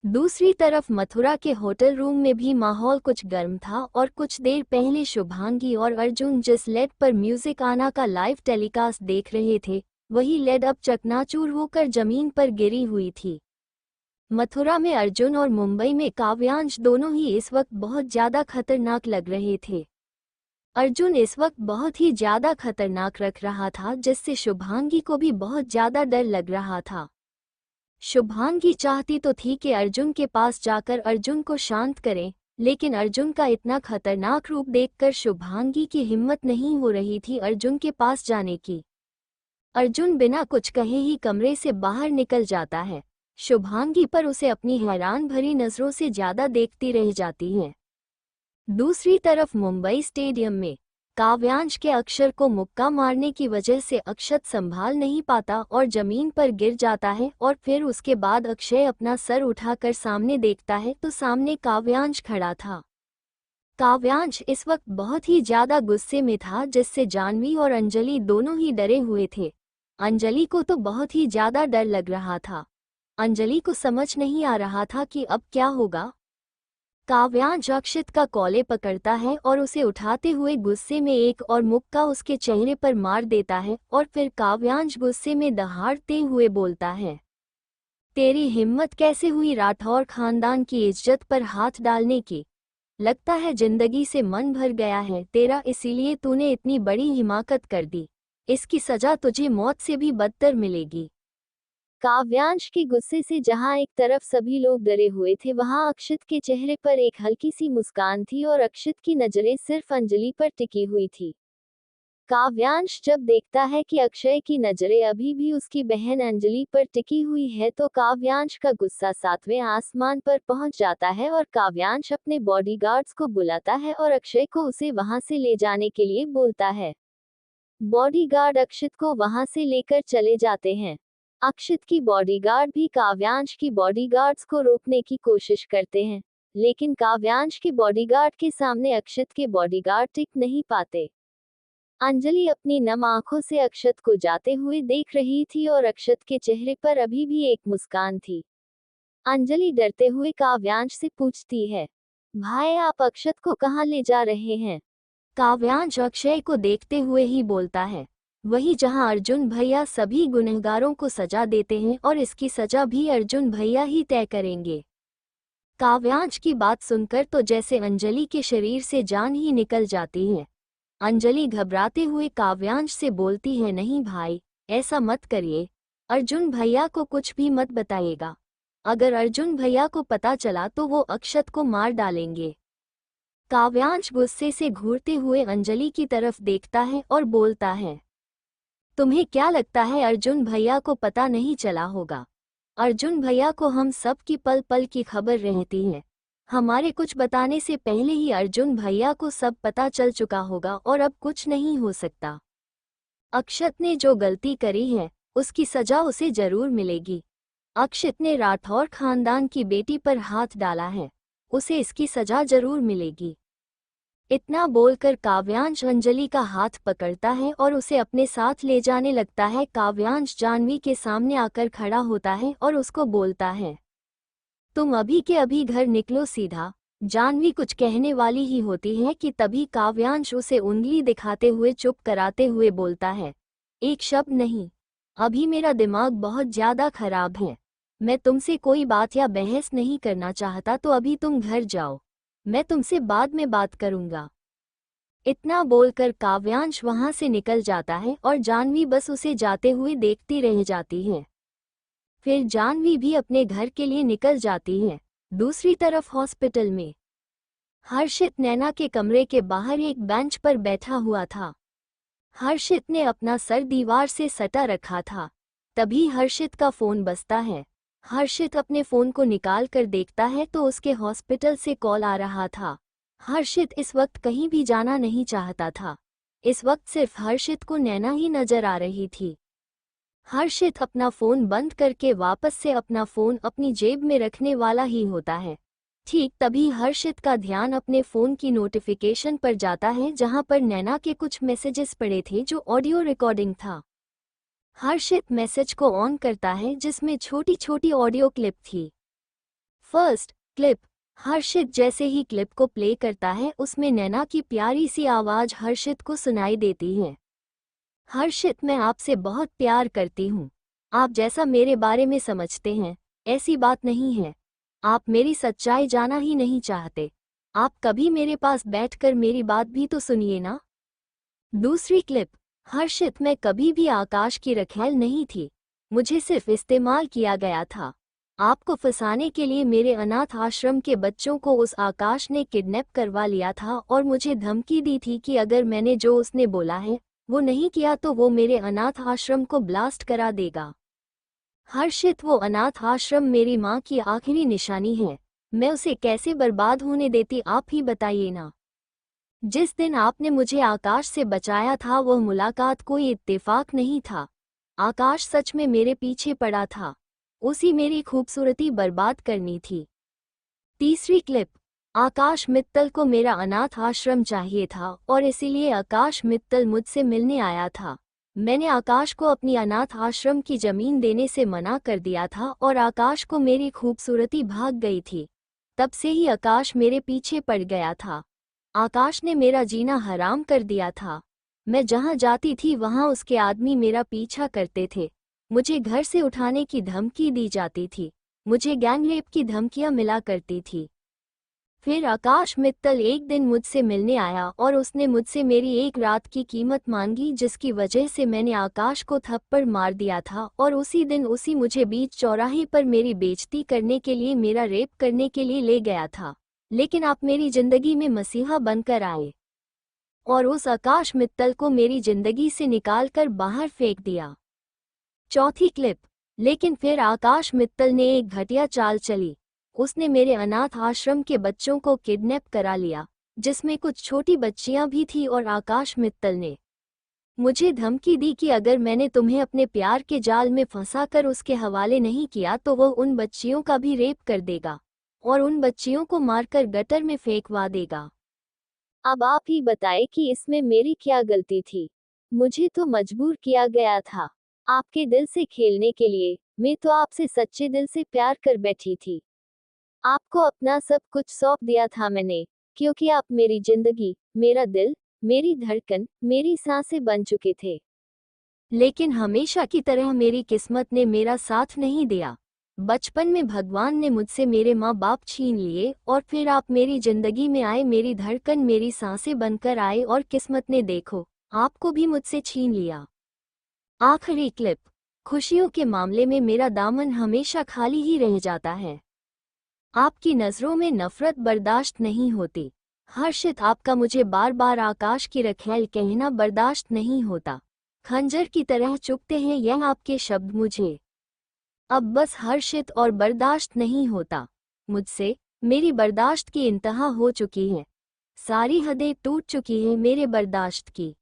दूसरी तरफ मथुरा के होटल रूम में भी माहौल कुछ गर्म था और कुछ देर पहले शुभांगी और अर्जुन जिस लेड पर म्यूजिक आना का लाइव टेलीकास्ट देख रहे थे, वही लेड अब चकनाचूर होकर जमीन पर गिरी हुई थी। मथुरा में अर्जुन और मुंबई में काव्यांश दोनों ही इस वक्त बहुत ज्यादा खतरनाक लग रहे थे। अर्जुन इस वक्त बहुत ही ज्यादा खतरनाक रख रहा था, जिससे शुभांगी को भी बहुत ज्यादा डर लग रहा था। शुभांगी चाहती तो थी कि अर्जुन के पास जाकर अर्जुन को शांत करे, लेकिन अर्जुन का इतना खतरनाक रूप देखकर शुभांगी की हिम्मत नहीं हो रही थी अर्जुन के पास जाने की। अर्जुन बिना कुछ कहे ही कमरे से बाहर निकल जाता है। शुभांगी पर उसे अपनी हैरान भरी नजरों से ज्यादा देखती रह जाती है। दूसरी तरफ मुंबई स्टेडियम में काव्यांश के अक्षर को मुक्का मारने की वजह से अक्षत संभाल नहीं पाता और जमीन पर गिर जाता है, और फिर उसके बाद अक्षय अपना सर उठाकर सामने देखता है तो सामने काव्यांश खड़ा था। काव्यांश इस वक्त बहुत ही ज्यादा गुस्से में था, जिससे जाह्नवी और अंजलि दोनों ही डरे हुए थे। अंजलि को तो बहुत ही ज्यादा डर लग रहा था। अंजलि को समझ नहीं आ रहा था कि अब क्या होगा। काव्यांश अक्षित का कॉले पकड़ता है और उसे उठाते हुए गुस्से में एक और मुक्का उसके चेहरे पर मार देता है, और फिर काव्यांश गुस्से में दहाड़ते हुए बोलता है, तेरी हिम्मत कैसे हुई राठौर खानदान की इज्जत पर हाथ डालने की? लगता है जिंदगी से मन भर गया है तेरा, इसीलिए तूने इतनी बड़ी हिमाकत कर दी। इसकी सजा तुझे मौत से भी बदतर मिलेगी। काव्यांश के गुस्से से जहां एक तरफ सभी लोग डरे हुए थे, वहां अक्षित के चेहरे पर एक हल्की सी मुस्कान थी और अक्षित की नजरें सिर्फ अंजलि पर टिकी हुई थी। काव्यांश जब देखता है कि अक्षय की नजरें अभी भी उसकी बहन अंजलि पर टिकी हुई है, तो काव्यांश का गुस्सा 7वें आसमान पर पहुंच जाता है और काव्यांश अपने बॉडीगार्ड्स को बुलाता है और अक्षय को उसे वहां से ले जाने के लिए बोलता है। बॉडीगार्ड अक्षित को वहां से लेकर चले जाते हैं। अक्षित की बॉडीगार्ड भी काव्यांश की बॉडीगार्ड्स को रोकने की कोशिश करते हैं, लेकिन काव्यांश के बॉडीगार्ड के सामने अक्षित के बॉडीगार्ड टिक नहीं पाते। अंजलि अपनी नम आंखों से अक्षत को जाते हुए देख रही थी और अक्षत के चेहरे पर अभी भी एक मुस्कान थी। अंजलि डरते हुए काव्यांश से पूछती है, भाई आप अक्षत को कहाँ ले जा रहे हैं? काव्यांश अक्षय को देखते हुए ही बोलता है, वही जहां अर्जुन भैया सभी गुनहगारों को सजा देते हैं, और इसकी सजा भी अर्जुन भैया ही तय करेंगे। काव्यांश की बात सुनकर तो जैसे अंजलि के शरीर से जान ही निकल जाती है। अंजलि घबराते हुए काव्यांश से बोलती है, नहीं भाई, ऐसा मत करिए, अर्जुन भैया को कुछ भी मत बताइएगा। अगर अर्जुन भैया को पता चला तो वो अक्षत को मार डालेंगे। काव्यांश गुस्से से घूरते हुए अंजलि की तरफ देखता है और बोलता है, तुम्हें क्या लगता है अर्जुन भैया को पता नहीं चला होगा? अर्जुन भैया को हम सब की पल पल की खबर रहती है। हमारे कुछ बताने से पहले ही अर्जुन भैया को सब पता चल चुका होगा और अब कुछ नहीं हो सकता। अक्षत ने जो गलती करी है उसकी सजा उसे जरूर मिलेगी। अक्षत ने राठौर खानदान की बेटी पर हाथ डाला है, उसे इसकी सजा जरूर मिलेगी। इतना बोलकर काव्यांश अंजलि का हाथ पकड़ता है और उसे अपने साथ ले जाने लगता है। काव्यांश जाह्नवी के सामने आकर खड़ा होता है और उसको बोलता है, तुम अभी के अभी घर निकलो सीधा। जाह्नवी कुछ कहने वाली ही होती है कि तभी काव्यांश उसे उंगली दिखाते हुए चुप कराते हुए बोलता है, एक शब्द नहीं, अभी मेरा दिमाग बहुत ज्यादा खराब है। मैं तुमसे कोई बात या बहस नहीं करना चाहता, तो अभी तुम घर जाओ, मैं तुमसे बाद में बात करूंगा। इतना बोलकर काव्यांश वहां से निकल जाता है और जाह्नवी बस उसे जाते हुए देखती रह जाती है। फिर जाह्नवी भी अपने घर के लिए निकल जाती है। दूसरी तरफ हॉस्पिटल में हर्षित नैना के कमरे के बाहर एक बेंच पर बैठा हुआ था। हर्षित ने अपना सर दीवार से सटा रखा था। तभी हर्षित का फोन बजता है। हर्षित अपने फोन को निकाल कर देखता है तो उसके हॉस्पिटल से कॉल आ रहा था। हर्षित इस वक्त कहीं भी जाना नहीं चाहता था। इस वक्त सिर्फ हर्षित को नैना ही नजर आ रही थी। हर्षित अपना फोन बंद करके वापस से अपना फोन अपनी जेब में रखने वाला ही होता है। ठीक तभी हर्षित का ध्यान अपने फोन की नोटिफिकेशन पर जाता है, जहां पर नैना के कुछ मैसेजेस पड़े थे जो ऑडियो रिकॉर्डिंग था। हर्षित मैसेज को ऑन करता है जिसमें छोटी छोटी ऑडियो क्लिप थी। First clip. हर्षित जैसे ही क्लिप को प्ले करता है उसमें नैना की प्यारी सी आवाज हर्षित को सुनाई देती है। हर्षित, मैं आपसे बहुत प्यार करती हूँ। आप जैसा मेरे बारे में समझते हैं ऐसी बात नहीं है। आप मेरी सच्चाई जाना ही नहीं चाहते। आप कभी मेरे पास बैठकर मेरी बात भी तो सुनिए ना। दूसरी क्लिप। हर्षित, मैं कभी भी आकाश की रखैल नहीं थी। मुझे सिर्फ इस्तेमाल किया गया था। आपको फंसाने के लिए मेरे अनाथ आश्रम के बच्चों को उस आकाश ने किडनैप करवा लिया था और मुझे धमकी दी थी कि अगर मैंने जो उसने बोला है वो नहीं किया तो वो मेरे अनाथ आश्रम को ब्लास्ट करा देगा। हर्षित, वो अनाथ आश्रम मेरी माँ की आखिरी निशानी है। मैं उसे कैसे बर्बाद होने देती, आप ही बताइए ना। जिस दिन आपने मुझे आकाश से बचाया था वह मुलाकात कोई इत्तेफाक नहीं था। आकाश सच में मेरे पीछे पड़ा था। उसी मेरी खूबसूरती बर्बाद करनी थी। तीसरी क्लिप। आकाश मित्तल को मेरा अनाथ आश्रम चाहिए था और इसीलिए आकाश मित्तल मुझसे मिलने आया था। मैंने आकाश को अपनी अनाथ आश्रम की जमीन देने से मना कर दिया था और आकाश को मेरी खूबसूरती भाग गई थी। तब से ही आकाश मेरे पीछे पड़ गया था। आकाश ने मेरा जीना हराम कर दिया था। मैं जहां जाती थी वहां उसके आदमी मेरा पीछा करते थे। मुझे घर से उठाने की धमकी दी जाती थी। मुझे गैंगरेप की धमकियां मिला करती थी। फिर आकाश मित्तल एक दिन मुझसे मिलने आया और उसने मुझसे मेरी एक रात की कीमत मांगी, जिसकी वजह से मैंने आकाश को थप्पड़ मार दिया था और उसी दिन उसी मुझे बीच चौराहे पर मेरी बेइज्जती करने के लिए, मेरा रेप करने के लिए ले गया था। लेकिन आप मेरी जिंदगी में मसीहा बनकर आए और उस आकाश मित्तल को मेरी जिंदगी से निकालकर बाहर फेंक दिया। चौथी क्लिप। लेकिन फिर आकाश मित्तल ने एक घटिया चाल चली। उसने मेरे अनाथ आश्रम के बच्चों को किडनैप करा लिया, जिसमें कुछ छोटी बच्चियां भी थी, और आकाश मित्तल ने मुझे धमकी दी कि अगर मैंने तुम्हें अपने प्यार के जाल में फंसाकर उसके हवाले नहीं किया तो वो उन बच्चियों का भी रेप कर देगा और उन बच्चियों को मारकर गटर में फेंकवा देगा। अब आप ही बताएं कि इसमें मेरी क्या गलती थी। मुझे तो मजबूर किया गया था आपके दिल से खेलने के लिए। मैं तो आपसे सच्चे दिल से प्यार कर बैठी थी। आपको अपना सब कुछ सौंप दिया था मैंने, क्योंकि आप मेरी जिंदगी, मेरा दिल, मेरी धड़कन, मेरी सांसें बन चुके थे। लेकिन हमेशा की तरह मेरी किस्मत ने मेरा साथ नहीं दिया। बचपन में भगवान ने मुझसे मेरे माँ बाप छीन लिए और फिर आप मेरी जिंदगी में आए, मेरी धड़कन, मेरी सांसें बनकर आए, और किस्मत ने देखो आपको भी मुझसे छीन लिया। आखिरी क्लिप। खुशियों के मामले में मेरा दामन हमेशा खाली ही रह जाता है। आपकी नजरों में नफरत बर्दाश्त नहीं होती। हर्षित, आपका मुझे बार बार आकाश की रखैल कहना बर्दाश्त नहीं होता। खंजर की तरह चुभते हैं यह आपके शब्द मुझे। अब बस हर्षित, और बर्दाश्त नहीं होता मुझसे। मेरी बर्दाश्त की इंतहा हो चुकी है। सारी हदें टूट चुकी हैं मेरे बर्दाश्त की।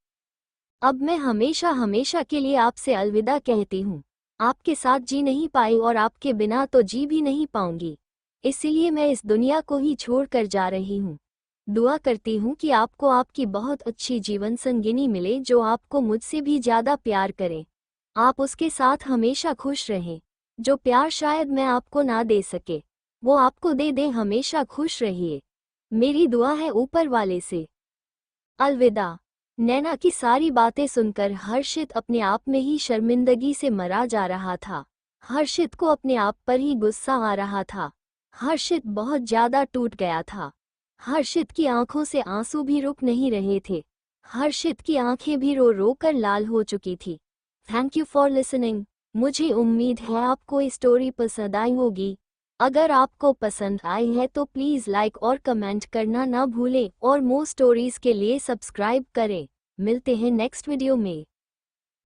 अब मैं हमेशा हमेशा के लिए आपसे अलविदा कहती हूँ। आपके साथ जी नहीं पाई और आपके बिना तो जी भी नहीं पाऊंगी। इसलिए मैं इस दुनिया को ही छोड़ कर जा रही हूँ। दुआ करती हूँ कि आपको आपकी बहुत अच्छी जीवन संगिनी मिले जो आपको मुझसे भी ज्यादा प्यार करे। आप उसके साथ हमेशा खुश रहें। जो प्यार शायद मैं आपको ना दे सके वो आपको दे दे। हमेशा खुश रहिए, मेरी दुआ है ऊपर वाले से। अलविदा। नैना की सारी बातें सुनकर हर्षित अपने आप में ही शर्मिंदगी से मरा जा रहा था। हर्षित को अपने आप पर ही गुस्सा आ रहा था। हर्षित बहुत ज्यादा टूट गया था। हर्षित की आंखों से आंसू भी रुक नहीं रहे थे। हर्षित की आंखें भी रो रो कर लाल हो चुकी थी। Thank you for listening. मुझे उम्मीद है आपको ये स्टोरी पसंद आई होगी। अगर आपको पसंद आई है तो प्लीज़ लाइक और कमेंट करना ना भूलें और मोर स्टोरीज के लिए सब्सक्राइब करें। मिलते हैं नेक्स्ट वीडियो में।